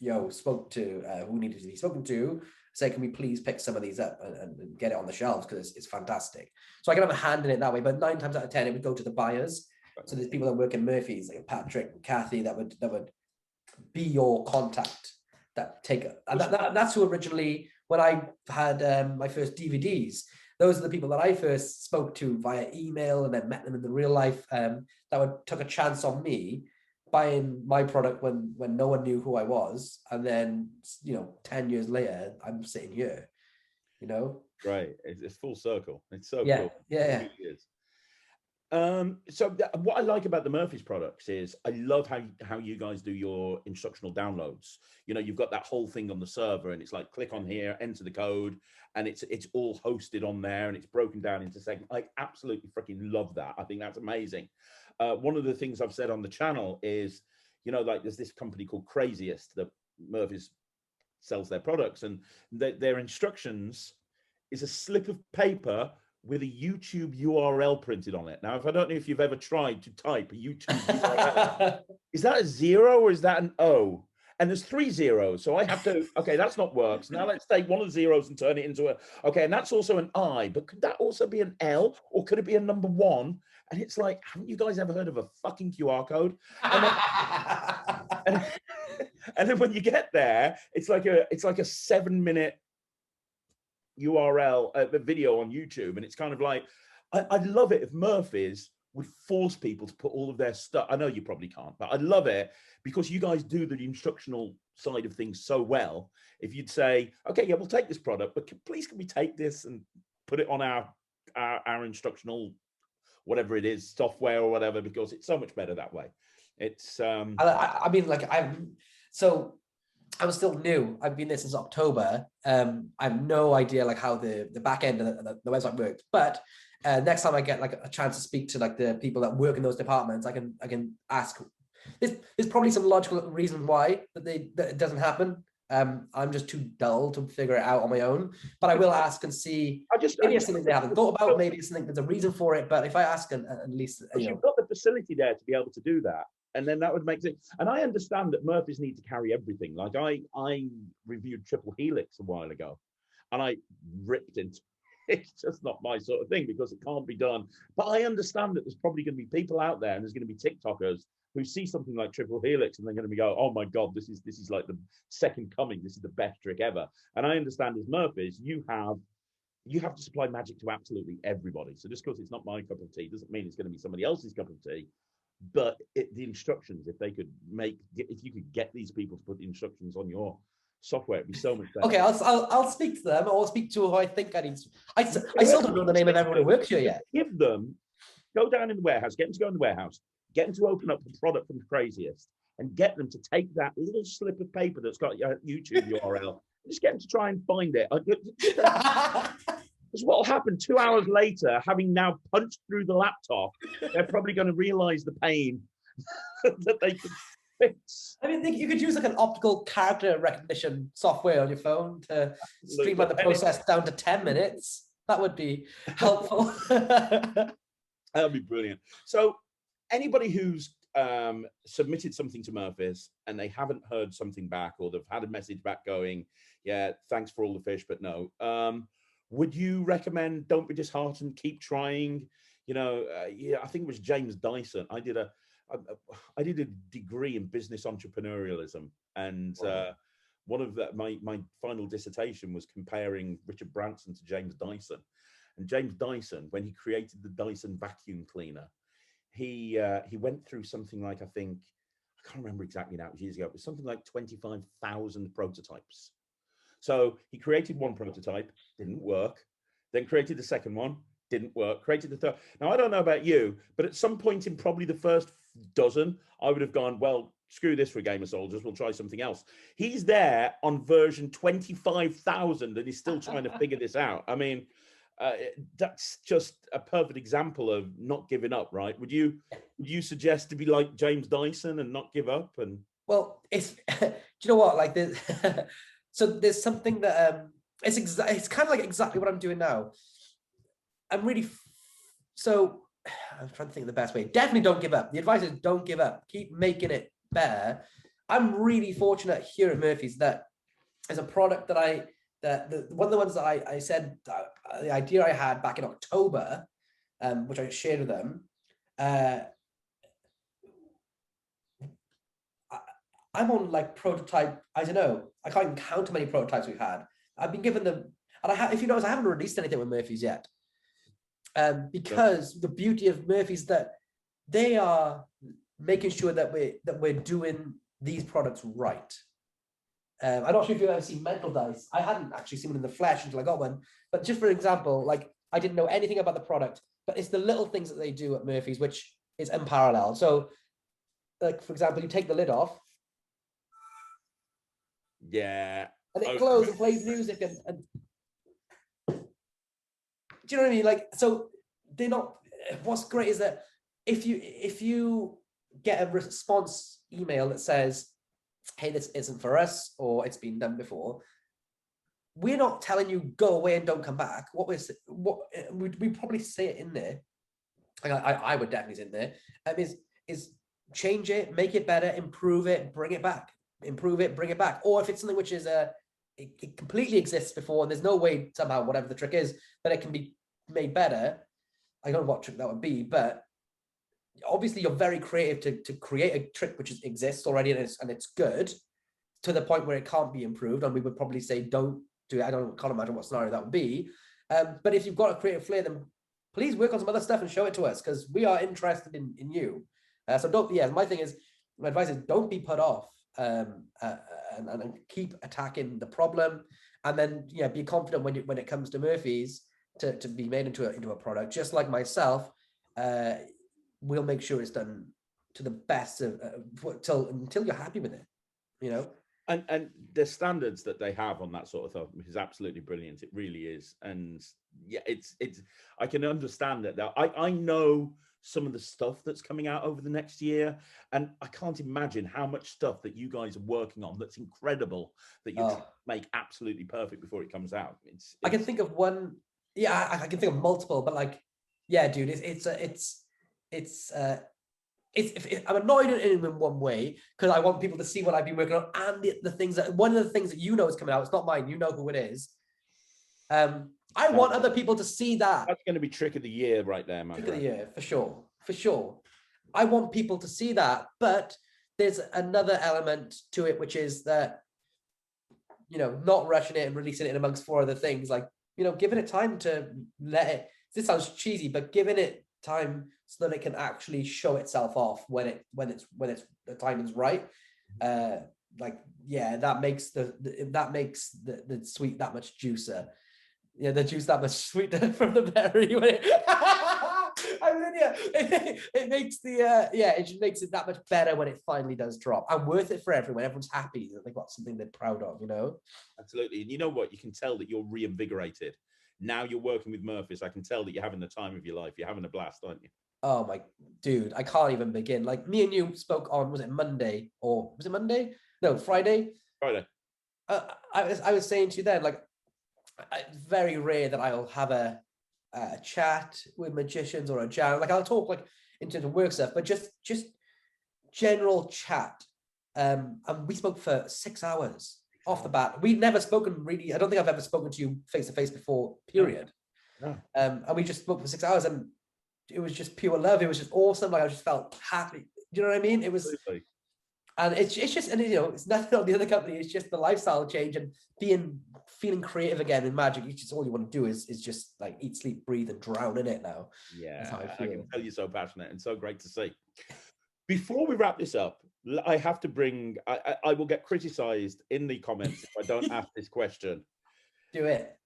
"Yo," spoke to who needed to be spoken to. Say, "Can we please pick some of these up and get it on the shelves, because it's fantastic." So I can have a hand in it that way. But 9 times out of 10, it would go to the buyers. So there's people that work in Murphy's, like Patrick and Kathy, that would be your contact. That take and that's who originally, when I had my first DVDs, those are the people that I first spoke to via email, and then met them in the real life. That took a chance on me buying my product when no one knew who I was, and then 10 years later I'm sitting here, Right, it's full circle. It's so yeah, cool. yeah. It really is. So what I like about the Murphy's products is I love how you guys do your instructional downloads. You've got that whole thing on the server, and it's like click on here, enter the code, and it's all hosted on there, and it's broken down into segments. I absolutely freaking love that. I think that's amazing. One of the things I've said on the channel is, like there's this company called Craziest that Murphy's sells their products, and their instructions is a slip of paper with a YouTube URL printed on it. Now, I don't know if you've ever tried to type a YouTube URL. Is that a 0 or is that an O? And there's 3 zeros. So I have to, okay, that's not work. So now let's take one of the zeros and turn it into okay, and that's also an I, but could that also be an L, or could it be a number 1? And it's like, haven't you guys ever heard of a fucking QR code? And then when you get there, it's like a 7-minute URL, a video on YouTube, and it's kind of like, I'd love it if Murphy's would force people to put all of their stuff. I know you probably can't, but I'd love it because you guys do the instructional side of things so well. If you'd say, okay, yeah, we'll take this product, but please can we take this and put it on our instructional, whatever it is, software or whatever, because it's so much better that way. It's I mean, like I'm still new. I've been there since October. I have no idea like how the back end of the website works. But next time I get like a chance to speak to like the people that work in those departments, I can ask. There's probably some logical reason why that it doesn't happen. I'm just too dull to figure it out on my own. But I will ask and see. Maybe it's something they haven't thought about. Maybe it's something there's a reason for it. But if I ask, at least you've got the facility there to be able to do that. And then that would make sense. And I understand that Murphy's need to carry everything. Like I reviewed Triple Helix a while ago, and I ripped into it's just not my sort of thing because it can't be done. But I understand that there's probably going to be people out there, and there's going to be TikTokers who see something like Triple Helix, and they're going to go, "Oh my God, this is like the second coming. This is the best trick ever." And I understand as Murphy's, you have to supply magic to absolutely everybody. So just because it's not my cup of tea doesn't mean it's going to be somebody else's cup of tea. But the instructions, if you could get these people to put the instructions on your software, it'd be so much better. Okay, I'll speak to them, or speak to who I think I need to. I still don't know the name of everyone who works here yet. Give them, go down in the warehouse, get them to go in the warehouse, get them to open up the product from Craziest, and get them to take that little slip of paper that's got your YouTube URL, just get them to try and find it. Because what will happen 2 hours later, having now punched through the laptop, they're probably going to realize the pain that they could. fits. I mean, you could use like an optical character recognition software on your phone to streamline the process down to 10 minutes. That would be helpful. That'd be brilliant. So anybody who's submitted something to Murphy's and they haven't heard something back, or they've had a message back going, yeah, thanks for all the fish, but no. Would you recommend don't be disheartened, keep trying? You know, yeah, I think it was James Dyson. I did a degree in business entrepreneurialism, and one of my final dissertation was comparing Richard Branson to James Dyson. And James Dyson, when he created the Dyson vacuum cleaner, he went through something like, I can't remember exactly now, it was years ago, it was something like 25,000 prototypes. So he created one prototype, didn't work, then created the second one, didn't work, created the third. Now, I don't know about you, but at some point in probably the first dozen, I would have gone, well, screw this for a game of soldiers, we'll try something else. He's there on version 25,000 and he's still trying to figure this out. I mean, that's just a perfect example of not giving up, right? Would you suggest to be like James Dyson and not give up? And well, it's do you know what, like there's so there's something that it's kind of like exactly what I'm doing now. I'm really so I'm trying to think of the best way. Definitely don't give up. The advice is don't give up, keep making it better. I'm really fortunate here at Murphy's that as a product that one of the ones that I said the idea I had back in October, which I shared with them, I'm on like prototype, I don't know, I can't even count how many prototypes we've had. I've been given them, and if you notice, I haven't released anything with Murphy's yet. Because the beauty of Murphy's that they are making sure that we're doing these products right. I'm not sure if you've ever seen Mental Dice. I hadn't actually seen one in the flesh until I got one. But just for example, like I didn't know anything about the product, but it's the little things that they do at Murphy's, which is unparalleled. So, like for example, you take the lid off. Yeah. And it glows and plays music and do you know what I mean? Like, so they're not. What's great is that if you get a response email that says, hey, this isn't for us, or it's been done before, we're not telling you go away and don't come back. We probably say it in there. I would definitely say in there. Is change it, make it better, improve it, bring it back, improve it, bring it back. Or if it's something which is it completely exists before and there's no way somehow, whatever the trick is, that it can be made better. I don't know what trick that would be, but obviously you're very creative to create a trick which exists already and it's good to the point where it can't be improved. And we would probably say don't do it. Can't imagine what scenario that would be. But if you've got a creative flair, then please work on some other stuff and show it to us because we are interested in you. So don't. Yeah, my advice is don't be put off and keep attacking the problem, and then be confident when it comes to Murphy's to be made into a product. Just like myself, we'll make sure it's done to the best of until you're happy with it. You know. And the standards that they have on that sort of stuff is absolutely brilliant. It really is. And yeah, it's I can understand that. I know some of the stuff that's coming out over the next year, and I can't imagine how much stuff that you guys are working on that's incredible that you make absolutely perfect before it comes out. I can think of one. Yeah, I can think of multiple, but like, yeah, dude, I'm annoyed at it in one way because I want people to see what I've been working on and the things that one of the things that is coming out. It's not mine. You know who it is. I want other people to see that. That's going to be trick of the year right there, man. Trick of the year for sure. I want people to see that, but there's another element to it, which is that not rushing it and releasing it in amongst four other things. Like giving it time to let it. This sounds cheesy, but giving it time so that it can actually show itself off when the time is right. That makes the sweet that much juicer. Yeah, the juice that much sweeter from the berry. It makes it makes it that much better when it finally does drop. And worth it for everyone. Everyone's happy that they've got something they're proud of. Absolutely. And you know what? You can tell that you're reinvigorated. Now you're working with Murphy's. I can tell that you're having the time of your life. You're having a blast, aren't you? Oh my dude, I can't even begin. Like me and you spoke on, was it Monday or was it Monday? No, Friday. Friday. I was saying to you then, like, it's very rare that I'll have a chat with magicians or a jam. Like I'll talk like in terms of work stuff, but just general chat. And we spoke for 6 hours off the bat. We'd never spoken really. I don't think I've ever spoken to you face to face before. Period. No. And we just spoke for 6 hours, and it was just pure love. It was just awesome. Like I just felt happy. Do you know what I mean? It was. Absolutely. And it's just, and it's nothing on the other company. It's just the lifestyle change and feeling creative again in magic. You just all you want to do is just like eat, sleep, breathe, and drown in it now. Yeah, that's how I can tell you're so passionate and so great to see. Before we wrap this up, I have to bring. I will get criticised in the comments if I don't ask this question. Do it.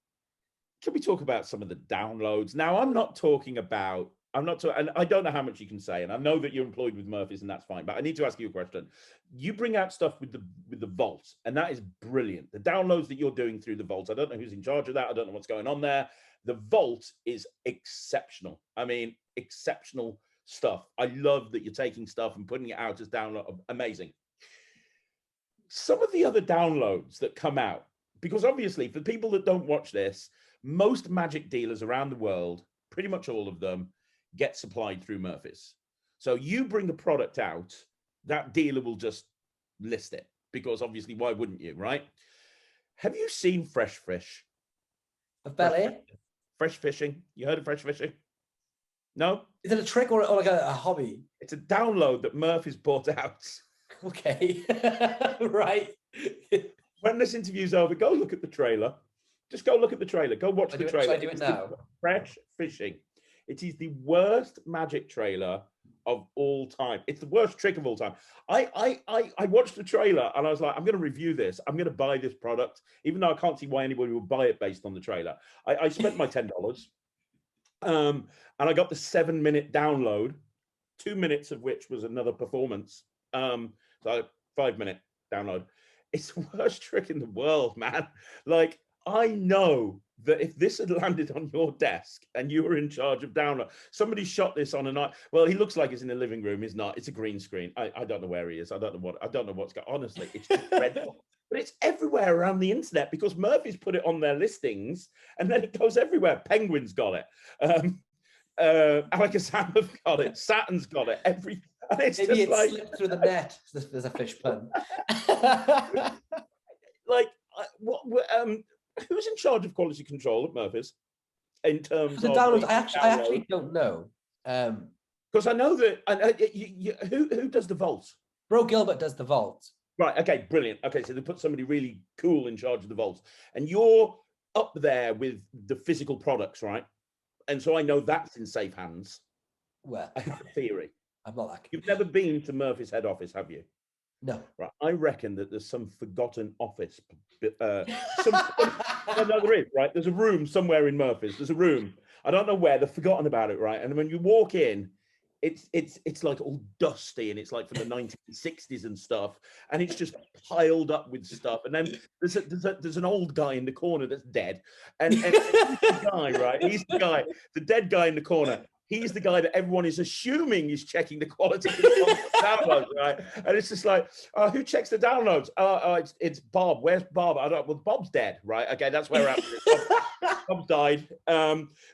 Can we talk about some of the downloads? Now, I'm not talking, and I don't know how much you can say, and I know that you're employed with Murphy's, and that's fine. But I need to ask you a question. You bring out stuff with the vault, and that is brilliant. The downloads that you're doing through the vault, I don't know who's in charge of that. I don't know what's going on there. The vault is exceptional. I mean, exceptional stuff. I love that you're taking stuff and putting it out as download. Amazing. Some of the other downloads that come out, because obviously for people that don't watch this, most magic dealers around the world, pretty much all of them, get supplied through Murphy's. So you bring a product out, that dealer will just list it, because obviously why wouldn't you, right? Have you seen fresh fish? Fresh fishing. You heard of fresh fishing? No? Is it a trick or like a hobby? It's a download that Murphy's bought out. Okay. Right. When this interview's over, go look at the trailer. Just go look at the trailer. Go watch the trailer. Should I do it now? Fresh fishing. It is the worst magic trailer of all time. It's the worst trick of all time. I watched the trailer and I was like, I'm going to review this. I'm going to buy this product, even though I can't see why anybody would buy it based on the trailer. I spent my $10. And I got the 7-minute download, 2 minutes of which was another performance. So 5-minute download. It's the worst trick in the world, man. Like, I know that if this had landed on your desk and you were in charge of download, somebody shot this on a night. Well, he looks like he's in the living room. He's not. It's a green screen. I don't know where he is. I don't know what's going on. Honestly, it's just dreadful. But it's everywhere around the internet because Murphy's put it on their listings and then it goes everywhere. Penguin's got it. Alakazam got it. Saturn's got it. And it's maybe just like slipped through the net. There's a fish pun. Like who's in charge of quality control at Murphy's in terms the of downloads? I actually don't know. Because I know that who does the vault? Bro Gilbert does the vault. Right. Okay. Brilliant. Okay. So they put somebody really cool in charge of the vault, and you're up there with the physical products, right? And so I know that's in safe hands. Well, I have a theory. I'm not that. You've never been to Murphy's head office, have you? No. Right. I reckon that there's some forgotten office. No, there is, right? There's a room somewhere in Murphy's. There's a room. I don't know where. They've forgotten about it, right? And when you walk in, it's like all dusty and it's like from the 1960s and stuff, and it's just piled up with stuff. And then there's an old guy in the corner that's dead, and he's the guy, right? He's the guy, the dead guy in the corner. He's the guy that everyone is assuming is checking the quality of the downloads, right? And it's just like, who checks the downloads? It's Bob. Where's Bob? I don't. Well, Bob's dead, right? Okay, that's where we're at. Bob died.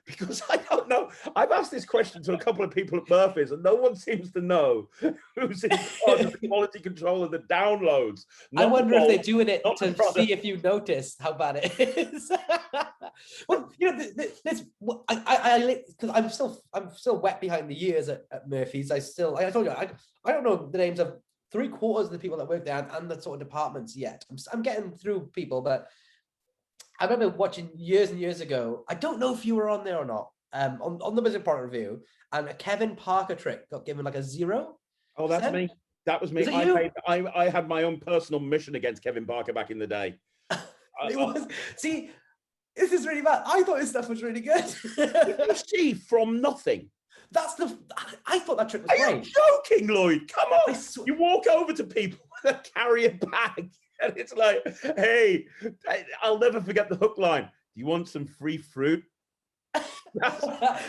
Because I don't know. I've asked this question to a couple of people at Murphy's, and no one seems to know who's in charge of the quality control of the downloads. I wonder if they're doing it to see if you notice how bad it is. Well, you know, this because I'm still wet behind the ears at Murphy's. I told you, I don't know the names of 3/4 of the people that work there and the sort of departments yet. I'm getting through people, but I remember watching years and years ago. I don't know if you were on there or not. On the Business Product Review, and a Kevin Parker trick got given like a 0. Oh, that's me. That was me. I had my own personal mission against Kevin Parker back in the day. See, this is really bad. I thought his stuff was really good. You see from nothing. I thought that trick was great. Are you joking, Lloyd? Come on. You walk over to people that carry a bag, and it's like, hey, I'll never forget the hook line. Do you want some free fruit?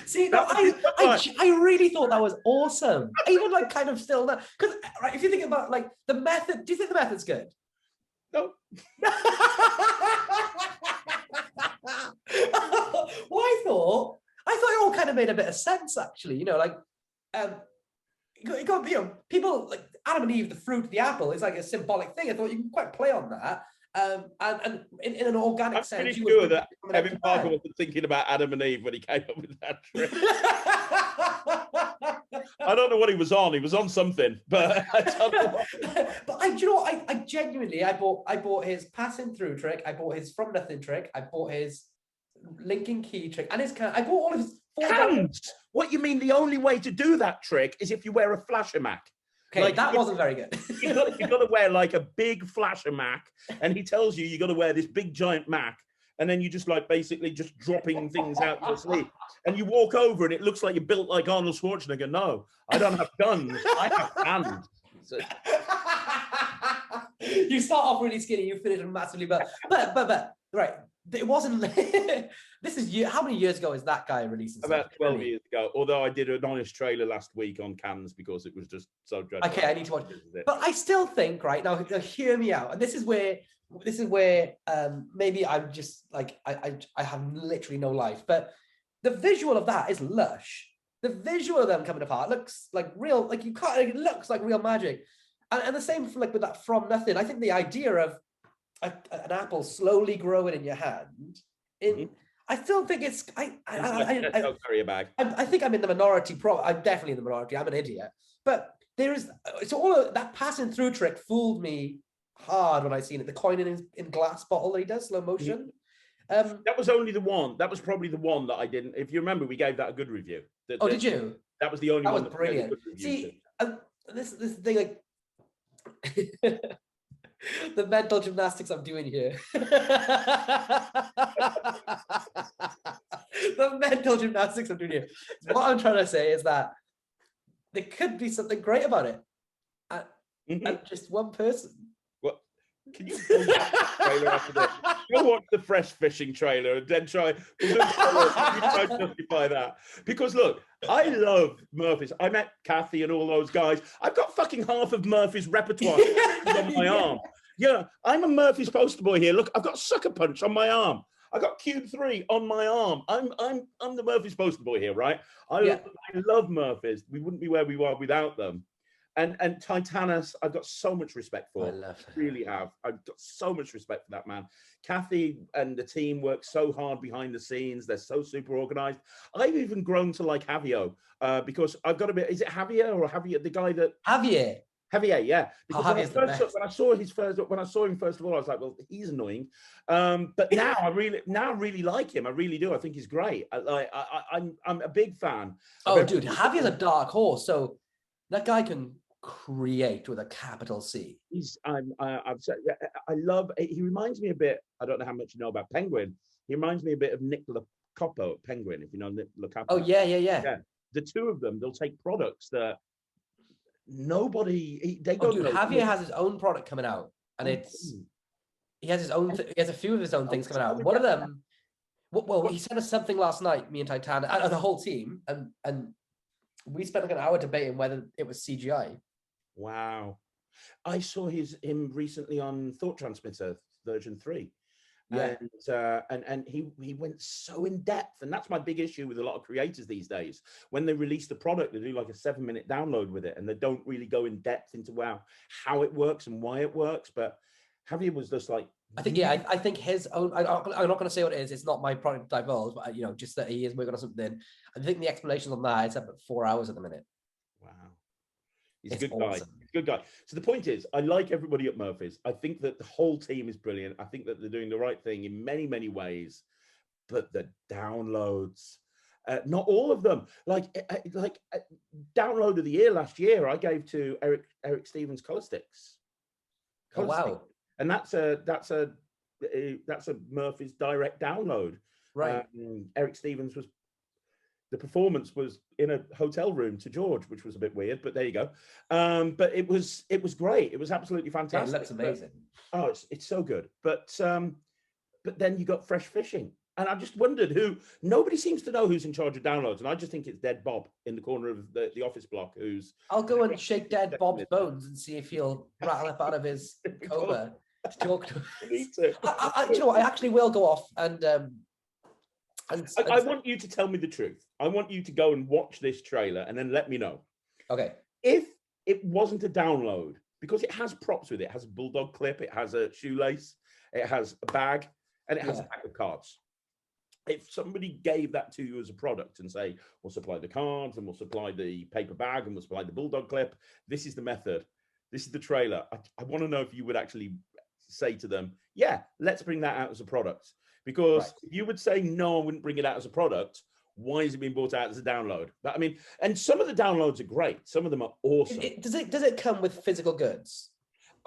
See, no, I really thought that was awesome. Even like kind of still now, because right, if you think about like the method, do you think the method's good? No. Well, I thought it all kind of made a bit of sense, actually. You know, like you got people like Adam and Eve, the fruit, the apple is like a symbolic thing. I thought you can quite play on that. And in an organic sense, pretty sure that Kevin Parker wasn't thinking about Adam and Eve when he came up with that trick. I don't know what he was on. He was on something, but I don't know. But you know what? I genuinely, I bought his passing through trick. I bought his from nothing trick. I bought his linking key trick, and his I bought all of his hands. What you mean? The only way to do that trick is if you wear a flasher Mac. Okay, like, that wasn't very good. You've got to wear like a big flasher Mac, and he tells you got to wear this big giant Mac, and then you just like basically just dropping things out your sleeve, and you walk over, and it looks like you're built like Arnold Schwarzenegger. No, I don't have guns. I have hands. So... You start off really skinny, you finish massively, but right. It wasn't. This is how many years ago is that guy releasing? About 12 years ago. Although I did an honest trailer last week on Cannes because it was just so dreadful. Okay, I need to watch it. But I still think right now, hear me out. And this is where maybe I'm just like I have literally no life. But the visual of that is lush. The visual of them coming apart looks like real. Like you can't. It looks like real magic. And the same like with that from nothing. I think the idea of an apple slowly growing in your hand. I still think it's. I think I'm in the minority. I'm definitely in the minority. I'm an idiot. But there is. So all of that passing through trick fooled me hard when I seen it. The coin in glass bottle that he does slow motion. That was only the one. That was probably the one that I didn't. If you remember, we gave that a good review. Did you? That was the only one. That was brilliant. See, this thing like. The mental gymnastics I'm doing here. The mental gymnastics I'm doing here. What I'm trying to say is that there could be something great about it. And just one person. What? Can you pull that trailer after this? Go watch the fresh fishing trailer and then try to justify that. Because look, I love Murphy's. I met Kathy and all those guys. I've got fucking half of Murphy's repertoire on my arm. Yeah, I'm a Murphy's poster boy here. Look, I've got Sucker Punch on my arm. I got Cube 3 on my arm. I'm the Murphy's poster boy here, right? I love Murphy's. We wouldn't be where we are without them. And Titanus, I've got so much respect for. I really have. I've got so much respect for that man. Kathy and the team work so hard behind the scenes. They're so super organized. I've even grown to like Javier because I've got a bit. Is it Javier or Javier? The guy that Javier, yeah. Because when I saw him first of all, I was like, well, he's annoying. But now I really like him. I really do. I think he's great. I'm a big fan. Oh, dude, Javier's a dark horse. So that guy can create with a capital C. I love. He reminds me a bit. I don't know how much you know about Penguin. He reminds me a bit of Nick Locapo at Penguin. If you know Nick Locapo. Oh yeah. The two of them, they'll take products that nobody. Javier has his own product coming out, and he has his own. He has a few of his own things coming out. One of them. Well, he sent us something last night. Me and Titan and the whole team, and we spent like an hour debating whether it was CGI. Wow. I saw him recently on Thought Transmitter version 3. Yeah. And he went so in depth. And that's my big issue with a lot of creators these days. When they release the product, they do like a 7-minute download with it, and they don't really go in depth into how it works and why it works. But Javier was just like, I think his own. I'm not going to say what it is. It's not my product to divulge, but just that he is working on something. I think the explanation on that is up at 4 hours at the minute. Wow, he's a good guy. He's a good guy. So the point is, I like everybody at Murphy's. I think that the whole team is brilliant. I think that they're doing the right thing in many, many ways. But the downloads, not all of them. Like download of the year last year, I gave to Eric Stevens color sticks. Oh, wow. And that's a Murphy's direct download. Right. Eric Stevens the performance was in a hotel room to George, which was a bit weird, but there you go. But it was great. It was absolutely fantastic. Yeah, it looks amazing. It's so good. But then you got fresh fishing. And I just wondered nobody seems to know who's in charge of downloads. And I just think it's Dead Bob in the corner of the office block I'll go and shake Dead Bob's bones and see if he'll rattle up out of his coma to talk to us. You know what? I actually will go off and I want you to tell me the truth. I want you to go and watch this trailer and then let me know. Okay. If it wasn't a download, because it has props with it, it has a bulldog clip, it has a shoelace, it has a bag, and it has a pack of cards. If somebody gave that to you as a product and say, we'll supply the cards and we'll supply the paper bag and we'll supply the bulldog clip, this is the method, this is the trailer. I want to know if you would actually say to them, yeah, let's bring that out as a product. Because if you would say, no, I wouldn't bring it out as a product, why is it being brought out as a download? But, I mean, and some of the downloads are great. Some of them are awesome. Does it come with physical goods?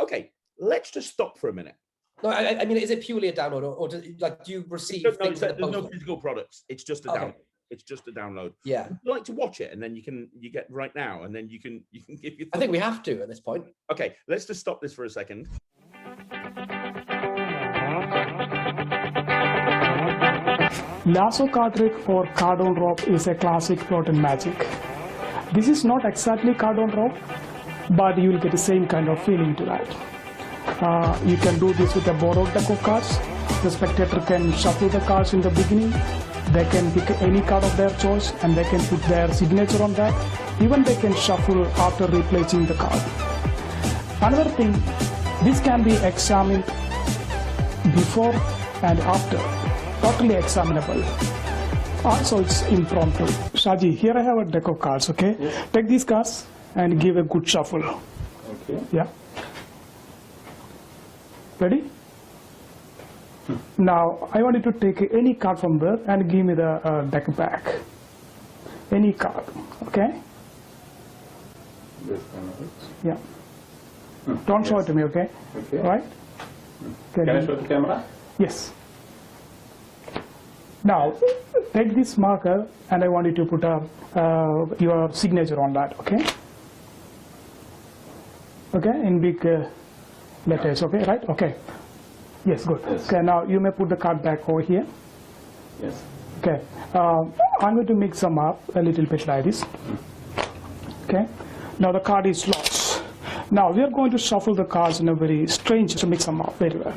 Okay, let's just stop for a minute. No, I mean, is it purely a download, or do you receive? There's no physical products. It's just a download. It's just a download. Yeah. Would you like to watch it, and then you get right now, and then you can give your. I think we have to at this point. Okay, let's just stop this for a second. Lasso card trick or card on rope is a classic plot in Magic. This is not exactly card on rope, but you will get the same kind of feeling to that. You can do this with a borrowed deck of cards. The spectator can shuffle the cards in the beginning. They can pick any card of their choice and they can put their signature on that. Even they can shuffle after replacing the card. Another thing, this can be examined before and after. Totally examinable. Also, it's impromptu. Shaji, here I have a deck of cards, okay? Yes. Take these cards and give a good shuffle. Okay. Yeah. Ready? Now, I want you to take any card from there and give me the deck back. Any card, okay? This kind of it? Yeah. Don't show it to me, okay? Okay. Right? Can I show the camera? Yes. Now, take this marker and I want you to put your signature on that, okay? Okay, in big letters, okay, right? Okay. Yes, good. Yes. Okay, now you may put the card back over here. Yes. Okay, I'm going to mix them up a little bit like this. Okay, now the card is lost. Now we are going to shuffle the cards in a very strange to mix them up very well.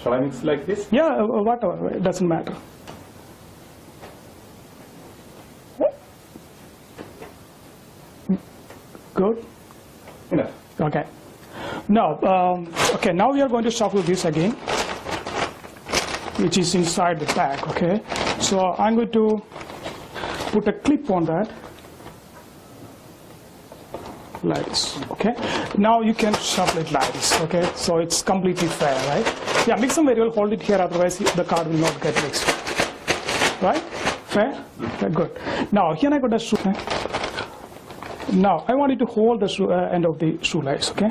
Shall I mix like this? Yeah, whatever, it doesn't matter. Good. Enough. Okay. Now, okay. Now we are going to shuffle this again, which is inside the bag. Okay. So I'm going to put a clip on that, like this. Okay. Now you can shuffle it like this. Okay. So it's completely fair, right? Yeah. Mix them very well. Hold it here, otherwise the card will not get mixed. Right? Fair. Okay, good. Now here I got a shoe. Now I want you to hold the end of the shoelace, okay?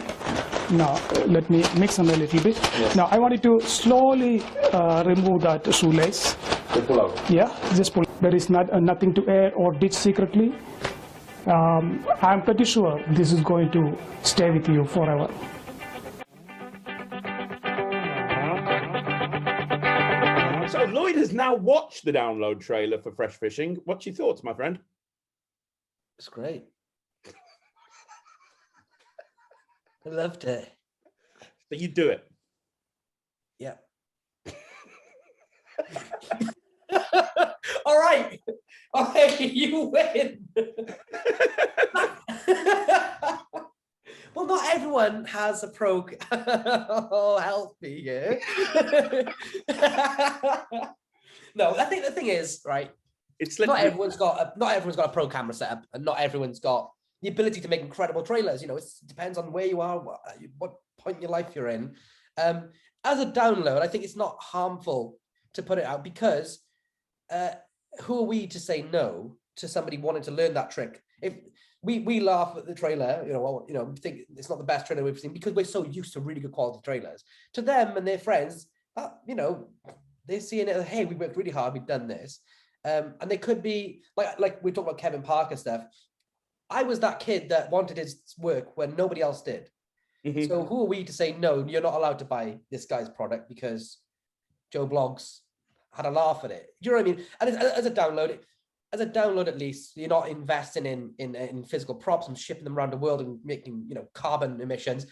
Now let me mix them a little bit. Yes. Now I want you to slowly remove that shoelace. Pull out. Yeah, just pull. There is nothing to add or ditch secretly. I'm pretty sure this is going to stay with you forever. So Lloyd has now watched the download trailer for Fresh Fishing. What's your thoughts, my friend? It's great. I loved it. So you do it. Yeah. All right. Okay, you win. Well, not everyone has a pro. Oh, help me here. No, I think the thing is, right. It's not everyone's got a pro camera setup, and not everyone's got the ability to make incredible trailers. You know, it depends on where you are, what point in your life you're in. As a download, I think it's not harmful to put it out, because who are we to say no to somebody wanting to learn that trick? If we laugh at the trailer, think it's not the best trailer we've seen because we're so used to really good quality trailers. To them and their friends, they're seeing it. Hey, we worked really hard. We've done this, and they could be like we talked about Kevin Parker stuff. I was that kid that wanted his work when nobody else did. So who are we to say, no, you're not allowed to buy this guy's product because Joe Blogs had a laugh at it? Do you know what I mean? And as a download, at least you're not investing in physical props and shipping them around the world and making, carbon emissions.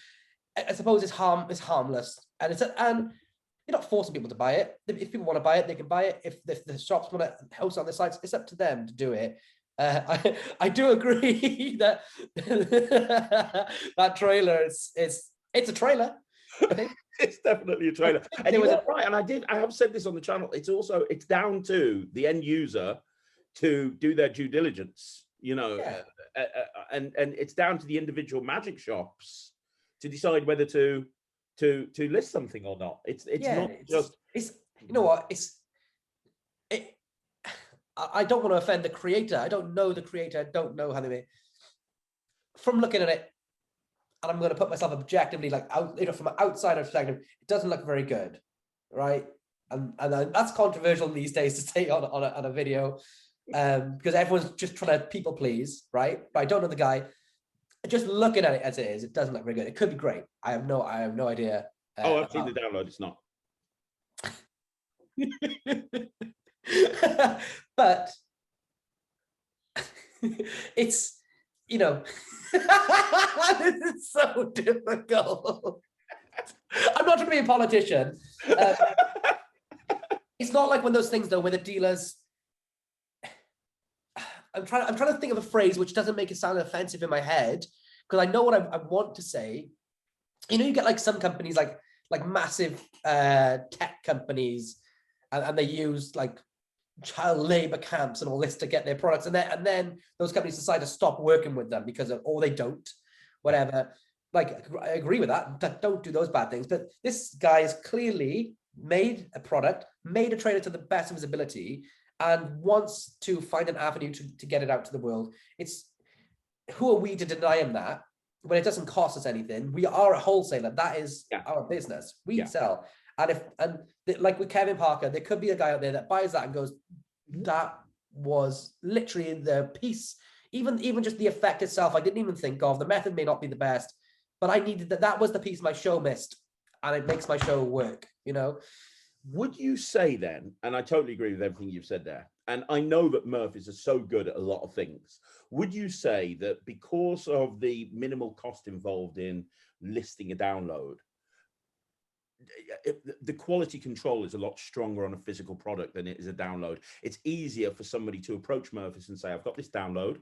I suppose it's harmless, and you're not forcing people to buy it. If people want to buy it, they can buy it. If the shops want to host on their sites, it's up to them to do it. I do agree that that trailer it's a trailer. I think. It's definitely a trailer. And you were right. And I have said this on the channel. It's down to the end user to do their due diligence, and it's down to the individual magic shops to decide whether to list something or not. It's not just. It's you know what I don't want to offend the creator. I don't know the creator. I don't know how they make. From looking at it, and I'm going to put myself objectively, from an outsider perspective, it doesn't look very good, right? And that's controversial these days to say on a video, because everyone's just trying to people please, right? But I don't know the guy. Just looking at it as it is, it doesn't look very good. It could be great. I have no idea. I've seen the download. It's not. But it's this is so difficult. I'm not trying to be a politician. It's not like one of those things though where the dealers. I'm trying to think of a phrase which doesn't make it sound offensive in my head, because I know what I want to say. You get like some companies like massive tech companies, and they use like child labor camps and all this to get their products, and then those companies decide to stop working with them because of, or they don't, whatever. Like, I agree with that. Don't do those bad things. But this guy has clearly made a product, made a trailer to the best of his ability, and wants to find an avenue to get it out to the world. Who are we to deny him that when it doesn't cost us anything? We are a wholesaler. That is our business. We sell. And like with Kevin Parker, there could be a guy out there that buys that and goes, that was literally the piece. Even just the effect itself, I didn't even think of. The method may not be the best, but I needed that was the piece my show missed, and it makes my show work, Would you say then, and I totally agree with everything you've said there, and I know that Murphys are so good at a lot of things, would you say that because of the minimal cost involved in listing a download, the quality control is a lot stronger on a physical product than it is a download? It's easier for somebody to approach Murphys and say, I've got this download.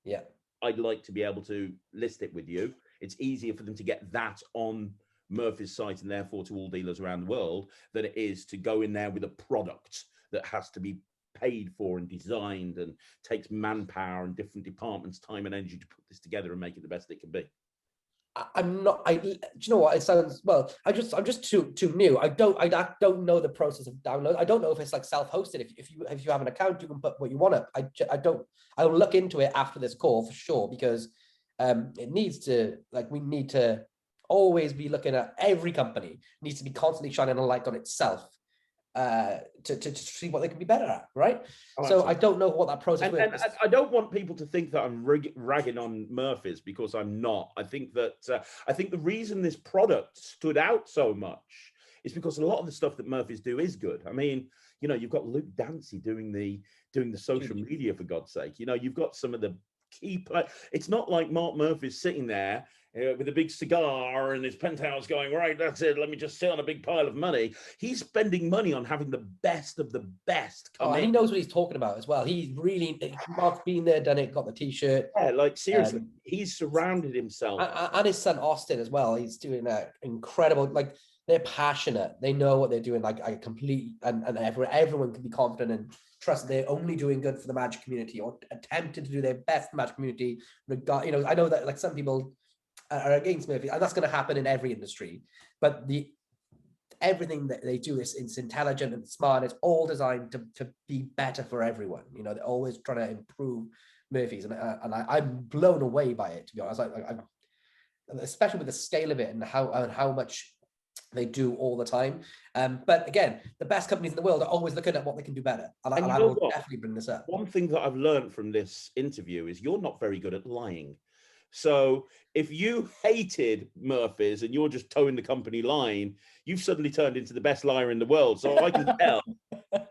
Yeah. I'd like to be able to list it with you. It's easier for them to get that on Murphy's site and therefore to all dealers around the world than it is to go in there with a product that has to be paid for and designed and takes manpower and different departments' time and energy to put this together and make it the best it can be. I'm not. Do you know what? It sounds well. I'm just too new. I don't know the process of download. I don't know if it's like self-hosted. If you have an account, you can put what you want up. I don't. I'll look into it after this call for sure, because it needs to, we need to always be looking at every company needs to be constantly shining a light on itself to see what they can be better at, right? Oh, so I don't know what that process is. And I don't want people to think that I'm ragging on Murphys, because I'm not. I think that the reason this product stood out so much is because a lot of the stuff that Murphys do is good. I mean, you've got Luke Dancy doing the social media, for God's sake. You've got some of the key it's not like Mark Murphy's sitting there with a big cigar and his penthouse going, right, that's it, let me just sit on a big pile of money. He's spending money on having the best of the best come in. He knows what he's talking about as well. He's really, Mark's been there, done it, got the t-shirt. Yeah, seriously, he's surrounded himself. And his son Austin as well. He's doing that incredible, they're passionate. They know what they're doing, and everyone can be confident and trust they're only doing good for the magic community, or attempting to do their best for the magic community. I know that some people are against Murphy, and that's going to happen in every industry. But everything that they do is it's intelligent and smart. It's all designed to be better for everyone. They're always trying to improve Murphys, and I'm blown away by it, to be honest. I'm especially with the scale of it and how much they do all the time. But again, the best companies in the world are always looking at what they can do better. And I will definitely bring this up. One thing that I've learned from this interview is you're not very good at lying. So if you hated Murphy's and you're just towing the company line, you've suddenly turned into the best liar in the world. So I can tell.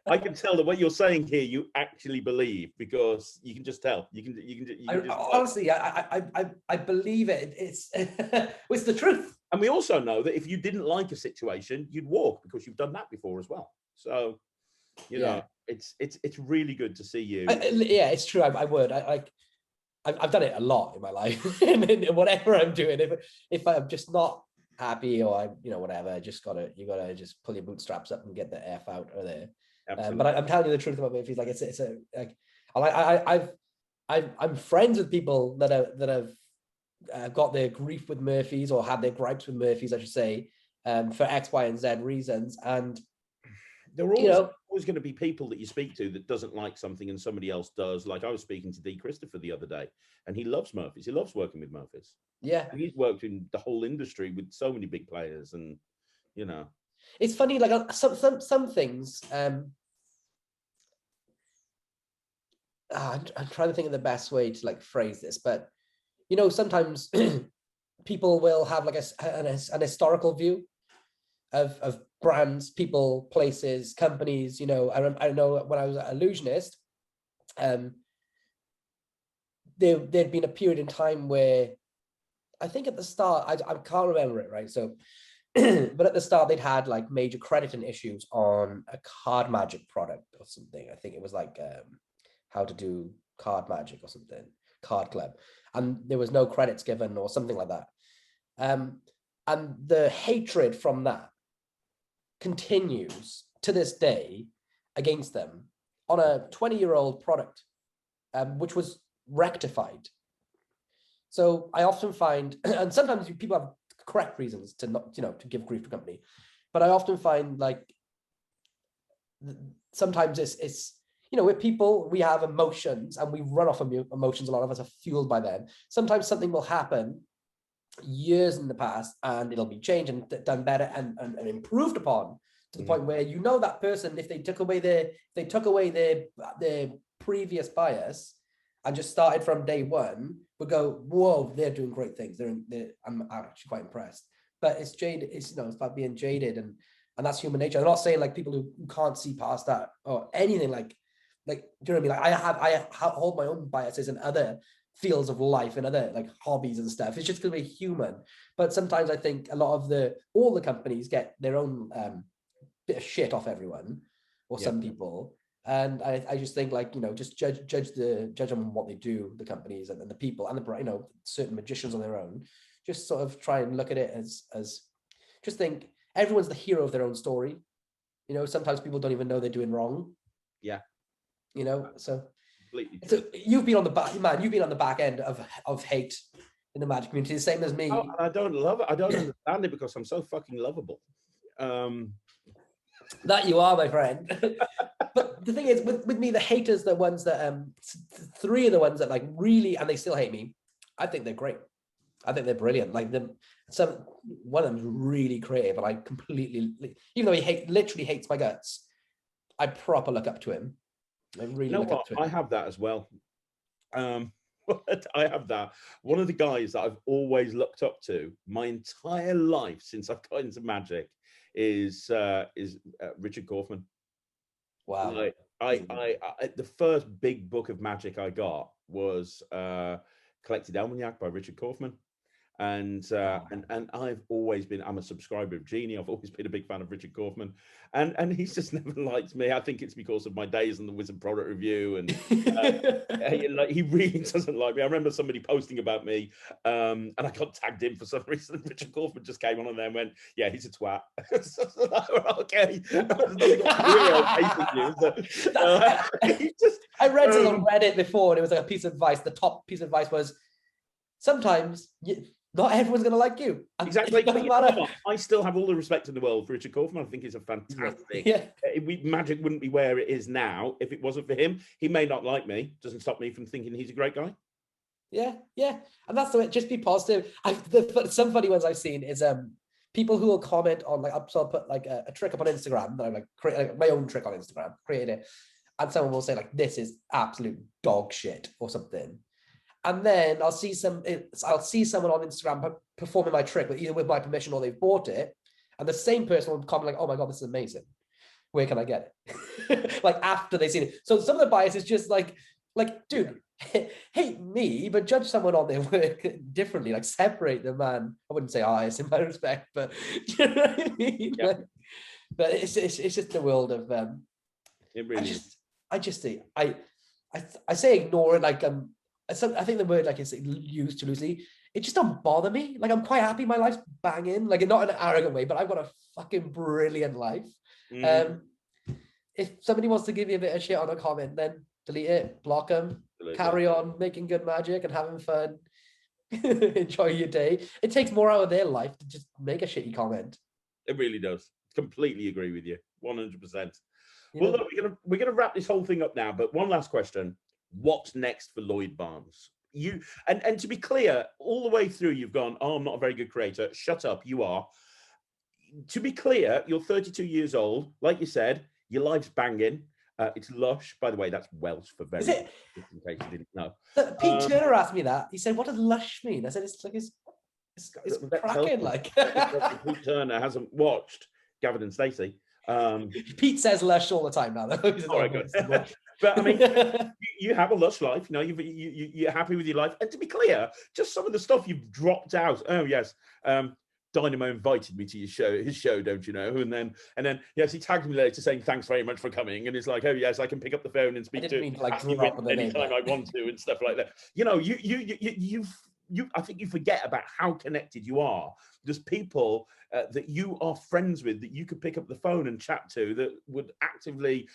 I can tell that what you're saying here, you actually believe, because you can just tell. You can just honestly, I believe it. It's it's the truth. And we also know that if you didn't like a situation, you'd walk, because you've done that before as well. So, you know, it's really good to see you. Yeah, it's true. I would. I've done it a lot in my life, and whatever I'm doing, if I'm just not happy, or I, you know, whatever, you gotta just pull your bootstraps up and get the F out of there. But I'm telling you the truth about Murphy's. Like it's a like I'm friends with people that have got their grief with Murphy's, or had their gripes with Murphy's, I should say, for X, Y, and Z reasons, and there are always going to be people that you speak to that doesn't like something and somebody else does. Like I was speaking to D. Christopher the other day, and he loves Murphy's. He loves working with Murphy's. Yeah. And he's worked in the whole industry with so many big players, and, you know. It's funny, like some things, I'm trying to think of the best way to like phrase this, but, you know, sometimes people will have like an historical view of brands, people, places, companies. You know, I know when I was at Ellusionist, there'd been a period in time where I think at the start, I can't remember it, right? So, but at the start, they'd had like major crediting issues on a card magic product or something. I think it was like how to do card magic or something, card club. And there was no credits given or something like that. And the hatred from that continues to this day against them on a 20-year-old product, which was rectified. So I often find, and sometimes people have correct reasons to not, you know, to give grief to company, but I often find like sometimes it's you know, with people, we have emotions and we run off of emotions. A lot of us are fueled by them. Sometimes something will happen years in the past and it'll be changed and done better and improved upon, to the point where, you know, that person, if they took away their previous bias and just started from day one, would go, whoa, they're doing great things. I'm actually quite impressed. But it's jaded. It's, you know, it's about being jaded, and that's human nature. I'm not saying like people who can't see past that or anything like, do you know what I mean? Like I hold my own biases in other fields of life and other like hobbies and stuff. It's just because we're human. But sometimes I think a lot of all the companies get their own bit of shit off everyone, or some people. And I just think, like, you know, just judge on what they do, the companies and the people and the, you know, certain magicians on their own. Just sort of try and look at it as just think everyone's the hero of their own story. You know, sometimes people don't even know they're doing wrong. Yeah. You know, so you've been on the back, man. You've been on the back end of hate in the magic community, the same as me. Oh, I don't love it. I don't understand it because I'm so fucking lovable. That you are, my friend. But the thing is, with me, the haters, the ones that three of the ones that like really, and they still hate me, I think they're great. I think they're brilliant. Like one of them's really creative, and I completely, even though he literally hates my guts, I proper look up to him. I really look up to him. I have that as well. I have that. One of the guys that I've always looked up to my entire life since I've got into magic is Richard Kaufman. Wow. Like, I the first big book of magic I got was Collected Almanac by Richard Kaufman. And I've always been, I'm a subscriber of Genie. I've always been a big fan of Richard Kaufman, and he's just never liked me. I think it's because of my days on the Wizard Product Review, and he really doesn't like me. I remember somebody posting about me, and I got tagged in for some reason. Richard Kaufman just came on there and went, "Yeah, he's a twat." Okay, I read it on Reddit before, and it was like a piece of advice. The top piece of advice was, sometimes not everyone's going to like you. Exactly. I still have all the respect in the world for Richard Kaufman. I think he's a fantastic. Magic wouldn't be where it is now if it wasn't for him. He may not like me. Doesn't stop me from thinking he's a great guy. Yeah. And that's the way. Just be positive. Some funny ones I've seen is people who will comment on, like, I'll put like a trick up on Instagram that I like create, like my own trick on Instagram, create it, and someone will say like, "This is absolute dog shit" or something. And then I'll see someone on Instagram performing my trick, either with my permission or they've bought it. And the same person will comment like, oh my God, this is amazing. Where can I get it? Like after they've seen it. So some of the bias is just like, dude, hate me, but judge someone on their work differently, like separate the man. I wouldn't say artist in my respect, but you know what I mean? Yeah. But it's just the world of, It really is. I just say, I say ignore it, like, I think the word like is used too loosely. It just don't bother me. Like I'm quite happy. My life's banging. Like not in an arrogant way, but I've got a fucking brilliant life. If somebody wants to give you a bit of shit on a comment, then delete it, block them, carry on making good magic and having fun. Enjoy your day. It takes more out of their life to just make a shitty comment. It really does. Completely agree with you. 100%. Well, look, we're gonna wrap this whole thing up now. But one last question: what's next for Lloyd Barnes? You and to be clear, all the way through, you've gone, oh, I'm not a very good creator. Shut up, you are. To be clear, you're 32 years old. Like you said, your life's banging. It's lush. By the way, that's Welsh for very. In case you didn't know. Pete Turner asked me that. He said, "What does lush mean?" I said, "It's like it's cracking." Like Pete Turner hasn't watched Gavin and Stacey. Pete says lush all the time now, though. All right, good. But I mean, you have a lush life. You know, you're happy with your life. And to be clear, just some of the stuff you've dropped out. Oh yes, Dynamo invited me to his show, don't you know? And then yes, he tagged me later saying thanks very much for coming. And it's like, oh yes, I can pick up the phone and speak to you anytime I want to and stuff like that. You know, I think you forget about how connected you are. There's people that you are friends with that you could pick up the phone and chat to that would actively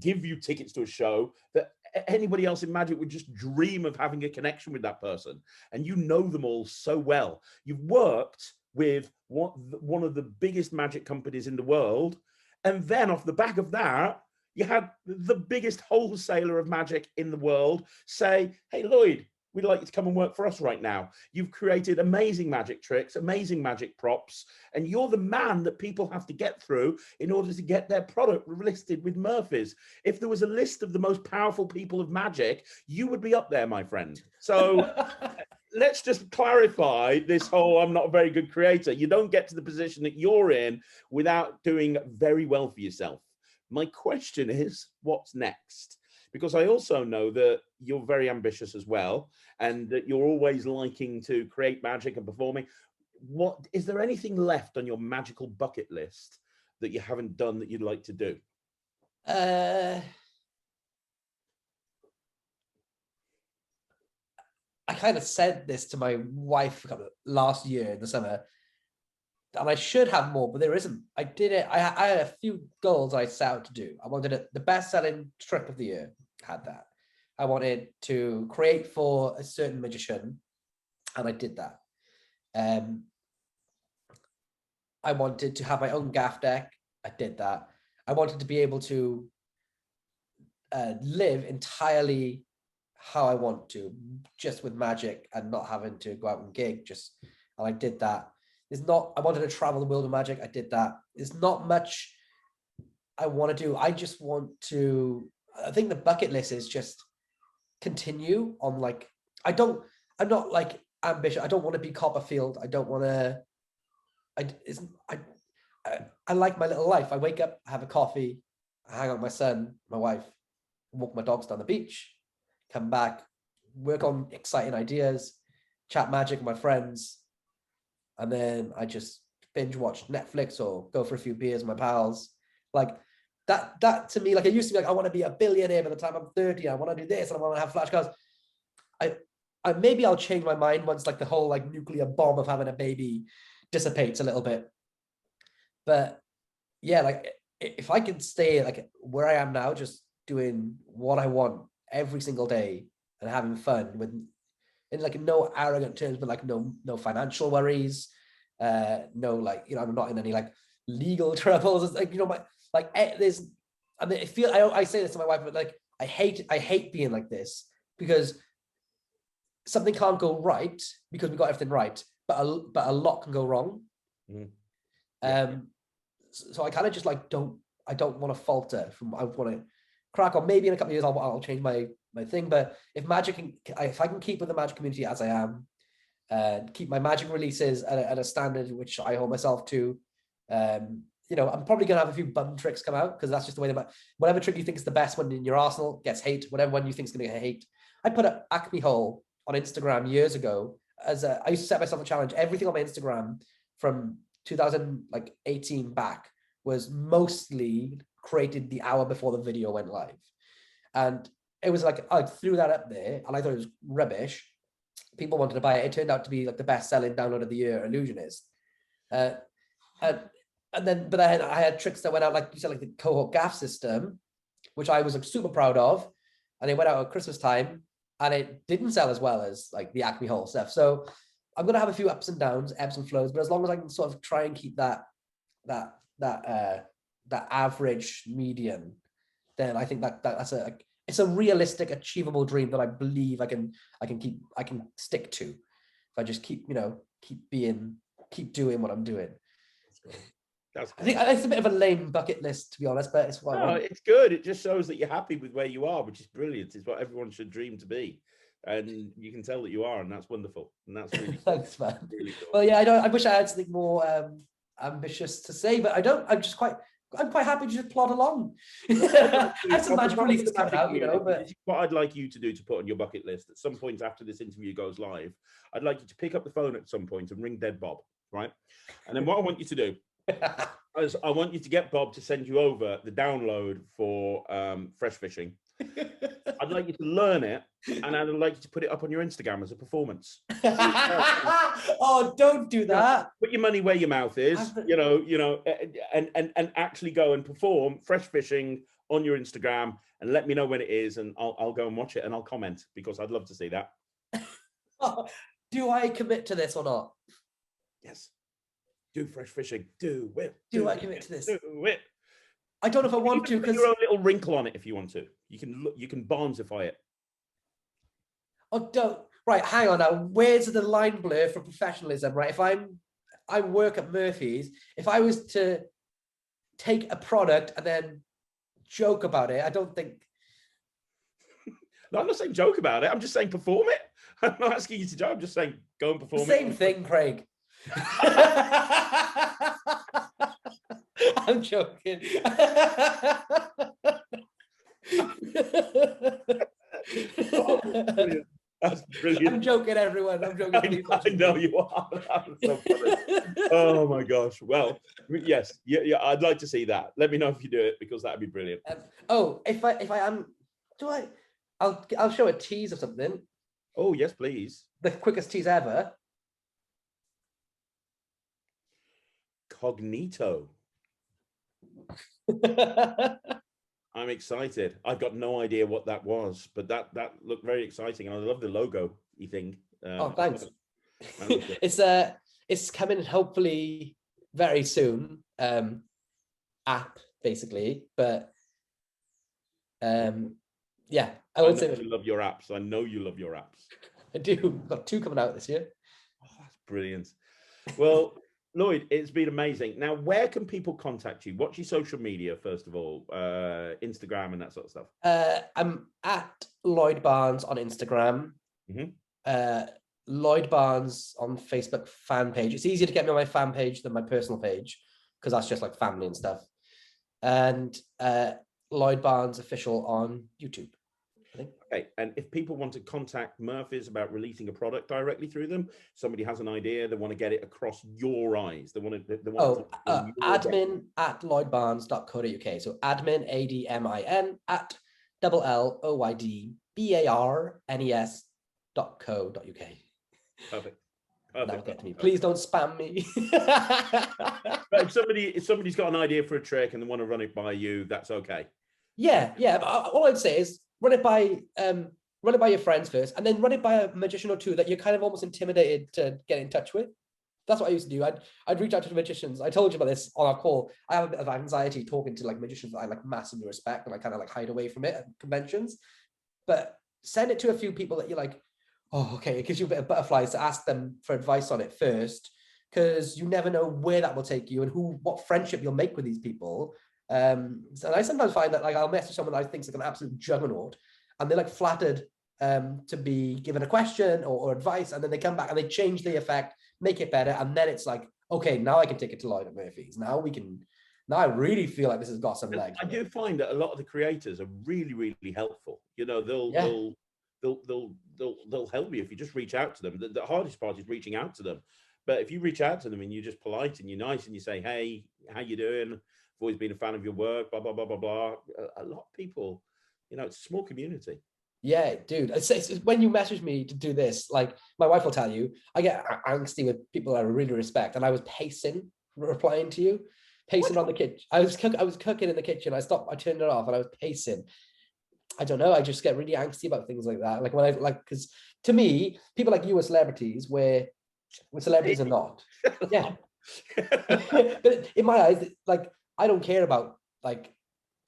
give you tickets to a show that anybody else in magic would just dream of having a connection with that person. And you know them all so well. You've worked with one of the biggest magic companies in the world. And then off the back of that, you had the biggest wholesaler of magic in the world say, hey, Lloyd, we'd like you to come and work for us right now. You've created amazing magic tricks, amazing magic props, and you're the man that people have to get through in order to get their product listed with Murphy's. If there was a list of the most powerful people of magic, you would be up there, my friend. So let's just clarify this whole I'm not a very good creator. You don't get to the position that you're in without doing very well for yourself. My question is, what's next? Because I also know that you're very ambitious as well, and that you're always liking to create magic and performing. What is there anything left on your magical bucket list that you haven't done that you'd like to do? I kind of said this to my wife last year in the summer, and I should have more, but there isn't. I did it. I had a few goals I set out to do. I wanted the best-selling trick of the year. Had that. I wanted to create for a certain magician, and I did that. I wanted to have my own gaff deck. I did that. I wanted to be able to live entirely how I want to, just with magic and not having to go out and gig. And I did that. I wanted to travel the world of magic. I did that. There's not much I want to do. I just want to. I think the bucket list is just continue on. Like I'm not like ambitious. I don't want to be Copperfield. I don't want to. I like my little life. I wake up, have a coffee, I hang out with my son, my wife, walk my dogs down the beach, come back, work on exciting ideas, chat magic with my friends, and then I just binge watch Netflix or go for a few beers with my pals. Like that to me, like it used to be like, I want to be a billionaire by the time I'm 30. I want to do this and I want to have flashcards. I maybe I'll change my mind once like the whole like nuclear bomb of having a baby dissipates a little bit. But yeah, like if I can stay like where I am now, just doing what I want every single day and having fun with, in like no arrogant terms, but like no financial worries, no like, you know, I'm not in any like legal troubles. It's like, you know, there's, I mean, I say this to my wife, but like I hate being like this because something can't go right because we got everything right, but a lot can go wrong. Mm-hmm. So I kind of just like I don't want to falter from. I want to crack on. Maybe in a couple of years I'll change my my thing. But if I can keep with the magic community as I am, keep my magic releases at a standard which I hold myself to, you know, I'm probably gonna have a few bum tricks come out because that's just the way that whatever trick you think is the best one in your arsenal gets hate. Whatever one you think is gonna get hate. I put an Acme hole on Instagram years ago I used to set myself a challenge. Everything on my Instagram from 2018 back was mostly created the hour before the video went live. And it was like, I threw that up there and I thought it was rubbish. People wanted to buy it. It turned out to be like the best-selling download of the year, Ellusionist. But then I had tricks that went out, like you said, like the cohort gaff system, which I was like super proud of. And it went out at Christmas time and it didn't sell as well as like the Acme hole stuff. So I'm going to have a few ups and downs, ebbs and flows, but as long as I can sort of try and keep that average median, then I think that's it's a realistic, achievable dream that I believe I can stick to if I just keep doing what I'm doing. I think it's a bit of a lame bucket list, to be honest, but it's what I want. It's good. It just shows that you're happy with where you are, which is brilliant. It's what everyone should dream to be, and you can tell that you are, and that's wonderful. And that's really thanks, man. Really cool. Well, yeah, I wish I had something more ambitious to say, but I don't. I'm quite happy to just plod along. I have some magic releases coming out, you know. But what I'd like you to do to put on your bucket list at some point after this interview goes live, I'd like you to pick up the phone at some point and ring Dead Bob, right? And then what I want you to do is I want you to get Bob to send you over the download for fresh fishing. I'd like you to learn it, and I'd like you to put it up on your Instagram as a performance. Oh, don't do that. Put your money where your mouth is, you know, and actually go and perform fresh fishing on your Instagram and let me know when it is, and I'll go and watch it and I'll comment because I'd love to see that. Do I commit to this or not? Yes. Do fresh fishing. Do it. Do I commit to this? Do it. I don't know if I want to, because your own little wrinkle on it if you want to. You can Barnesify it. Oh, don't. Right, hang on now. Where's the line blur for professionalism? Right, if I work at Murphy's, if I was to take a product and then joke about it, I don't think. No, I'm not saying joke about it. I'm just saying perform it. I'm not asking you to joke. I'm just saying go and perform Same it. thing, Craig. I'm joking. Oh, brilliant. That's brilliant. I'm joking, everyone. I'm joking. I know you are. That's so funny. Oh my gosh. Well, yes, yeah. I'd like to see that. Let me know if you do it because that'd be brilliant. If I am, I'll show a tease of something. Oh yes, please. The quickest tease ever. Cognito. I'm excited. I've got no idea what that was, but that looked very exciting, and I love the logo-y thing. Oh, thanks. It's coming hopefully very soon. App basically, but yeah, I would say you love your apps. I know you love your apps. I do. I've got 2 coming out this year. Oh, that's brilliant. Well. Lloyd, it's been amazing. Now, where can people contact you? What's your social media, first of all? Instagram and that sort of stuff. I'm at Lloyd Barnes on Instagram. Mm-hmm. Lloyd Barnes on Facebook fan page. It's easier to get me on my fan page than my personal page because that's just like family and stuff. And Lloyd Barnes official on YouTube. Okay, and if people want to contact Murphy's about releasing a product directly through them, somebody has an idea, they want to get it across your eyes. They want to admin at lloydbarnes.co.uk. So admin, ADMIN at LLOYDBARNES.co.uk. Perfect. That'll get to me. Please don't spam me. But if somebody's got an idea for a trick and they want to run it by you, that's okay. Yeah. But all I'd say is run it by your friends first, and then run it by a magician or two that you're kind of almost intimidated to get in touch with. That's what I used to do. I'd reach out to the magicians. I told you about this on our call. I have a bit of anxiety talking to like magicians that I like massively respect, and I kind of like hide away from it at conventions. But send it to a few people that you're like, oh, okay. It gives you a bit of butterflies to ask them for advice on it first, because you never know where that will take you and what friendship you'll make with these people. So I sometimes find that like I'll message someone I think is like an absolute juggernaut, and they're like flattered to be given a question or advice, and then they come back and they change the effect, make it better, and then it's like, okay, now I can take it to Lloyd Murphy's. Now I really feel like this has got some legs. I do find that a lot of the creators are really, really helpful. You know, they'll help you if you just reach out to them. The hardest part is reaching out to them. But if you reach out to them and you're just polite and you're nice and you say, hey, how you doing? I've always been a fan of your work, blah, blah, blah, blah, blah. A lot of people, you know, it's a small community. Yeah, dude. It's when you message me to do this, like my wife will tell you, I get angsty with people I really respect. And I was pacing, replying to you, pacing on the kitchen. I was cooking in the kitchen. I turned it off and I was pacing. I don't know. I just get really angsty about things like that. Like when because to me, people like you are celebrities where celebrities are not. Yeah. But in my eyes, like, I don't care about, like,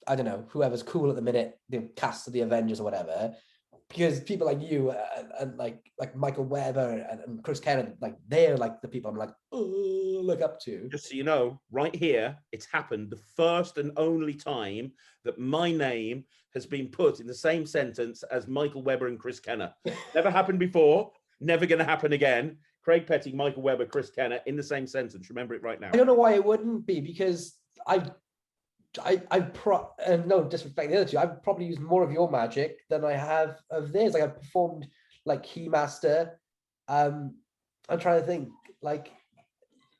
I don't know, whoever's cool at the minute, the cast of the Avengers or whatever, because people like you and like Michael Weber and Chris Kennedy, like, they're like the people I'm like, oh, look up to. Just so you know, right here, it's happened the first and only time that my name has been put in the same sentence as Michael Weber and Chris Kenner. Never happened before, never going to happen again. Craig Petty, Michael Weber, Chris Kenner in the same sentence. Remember it right now. I don't know why it wouldn't be, because no disrespect the other two, I've probably used more of your magic than I have of theirs. Like, I've performed like Keymaster. I'm trying to think, like,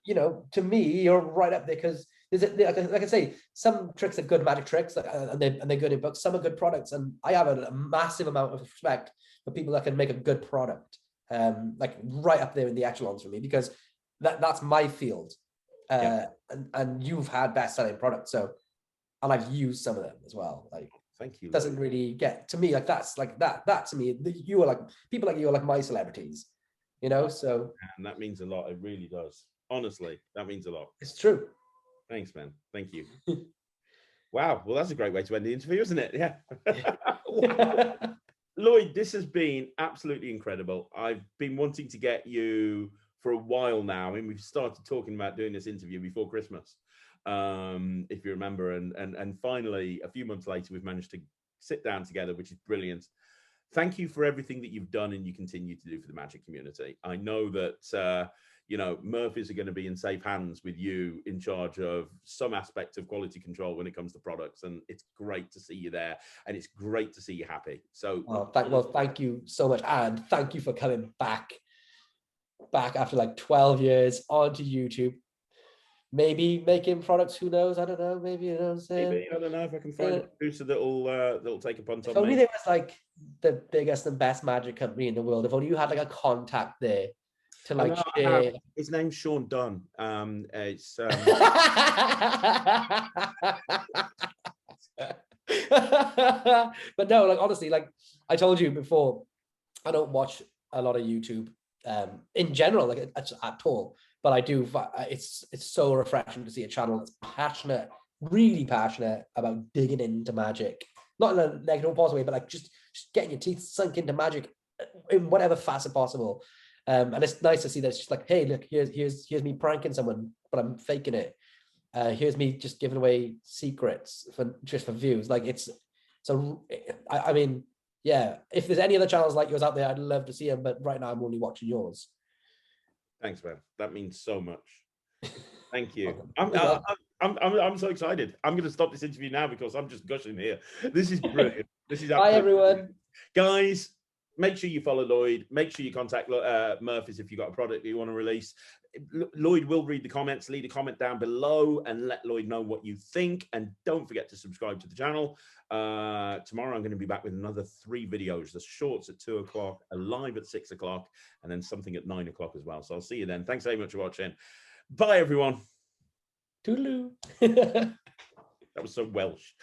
you know, to me, you're right up there, because there's like I say, some tricks are good magic tricks, and they're good in books. Some are good products, and I have a massive amount of respect for people that can make a good product. Like right up there in the echelons for me, because that's my field. And you've had best-selling products, so, and I've used some of them as well. Like, thank you. Doesn't really get to me like that's like that to me. You are like, people like you are like my celebrities, you know. So, and that means a lot. It really does. Honestly, that means a lot. It's true. Thanks, man. Thank you. Wow. Well, that's a great way to end the interview, isn't it? Yeah. Lloyd, this has been absolutely incredible. I've been wanting to get you for a while now. I mean, we've started talking about doing this interview before Christmas, if you remember. And finally, a few months later, we've managed to sit down together, which is brilliant. Thank you for everything that you've done and you continue to do for the magic community. I know that, you know, Murphy's are going to be in safe hands with you in charge of some aspect of quality control when it comes to products. And it's great to see you there. And it's great to see you happy. So, thank you so much. And thank you for coming back after like 12 years onto YouTube. Maybe making products, who knows? I don't know. Maybe, you know what I'm saying? Maybe, I don't know if I can find a producer that'll take a punt on me. If only there was like the biggest and best magic company in the world. If only you had like a contact there to like share. His name's Sean Dunn. It's but no, like, honestly, like I told you before, I don't watch a lot of YouTube in general, like at all. But I do. It's so refreshing to see a channel that's passionate, really passionate about digging into magic, not in a negative positive way, but like just getting your teeth sunk into magic in whatever facet possible. And it's nice to see that it's just like, hey, look, here's me pranking someone, but I'm faking it. Here's me just giving away secrets for views. Like, I mean, yeah, if there's any other channels like yours out there, I'd love to see them, but right now I'm only watching yours. Thanks, man. That means so much. Thank you. I'm so excited. I'm going to stop this interview now because I'm just gushing here. This is brilliant. This is bye, everyone. Guys, make sure you follow Lloyd. Make sure you contact Murphy's if you've got a product that you want to release. Lloyd will read the comments. Leave a comment down below and let Lloyd know what you think. And don't forget to subscribe to the channel. Tomorrow I'm going to be back with another 3 videos. The shorts at 2 o'clock, a live at 6 o'clock, and then something at 9 o'clock as well. So I'll see you then. Thanks very much for watching. Bye, everyone. Toodaloo. That was so Welsh.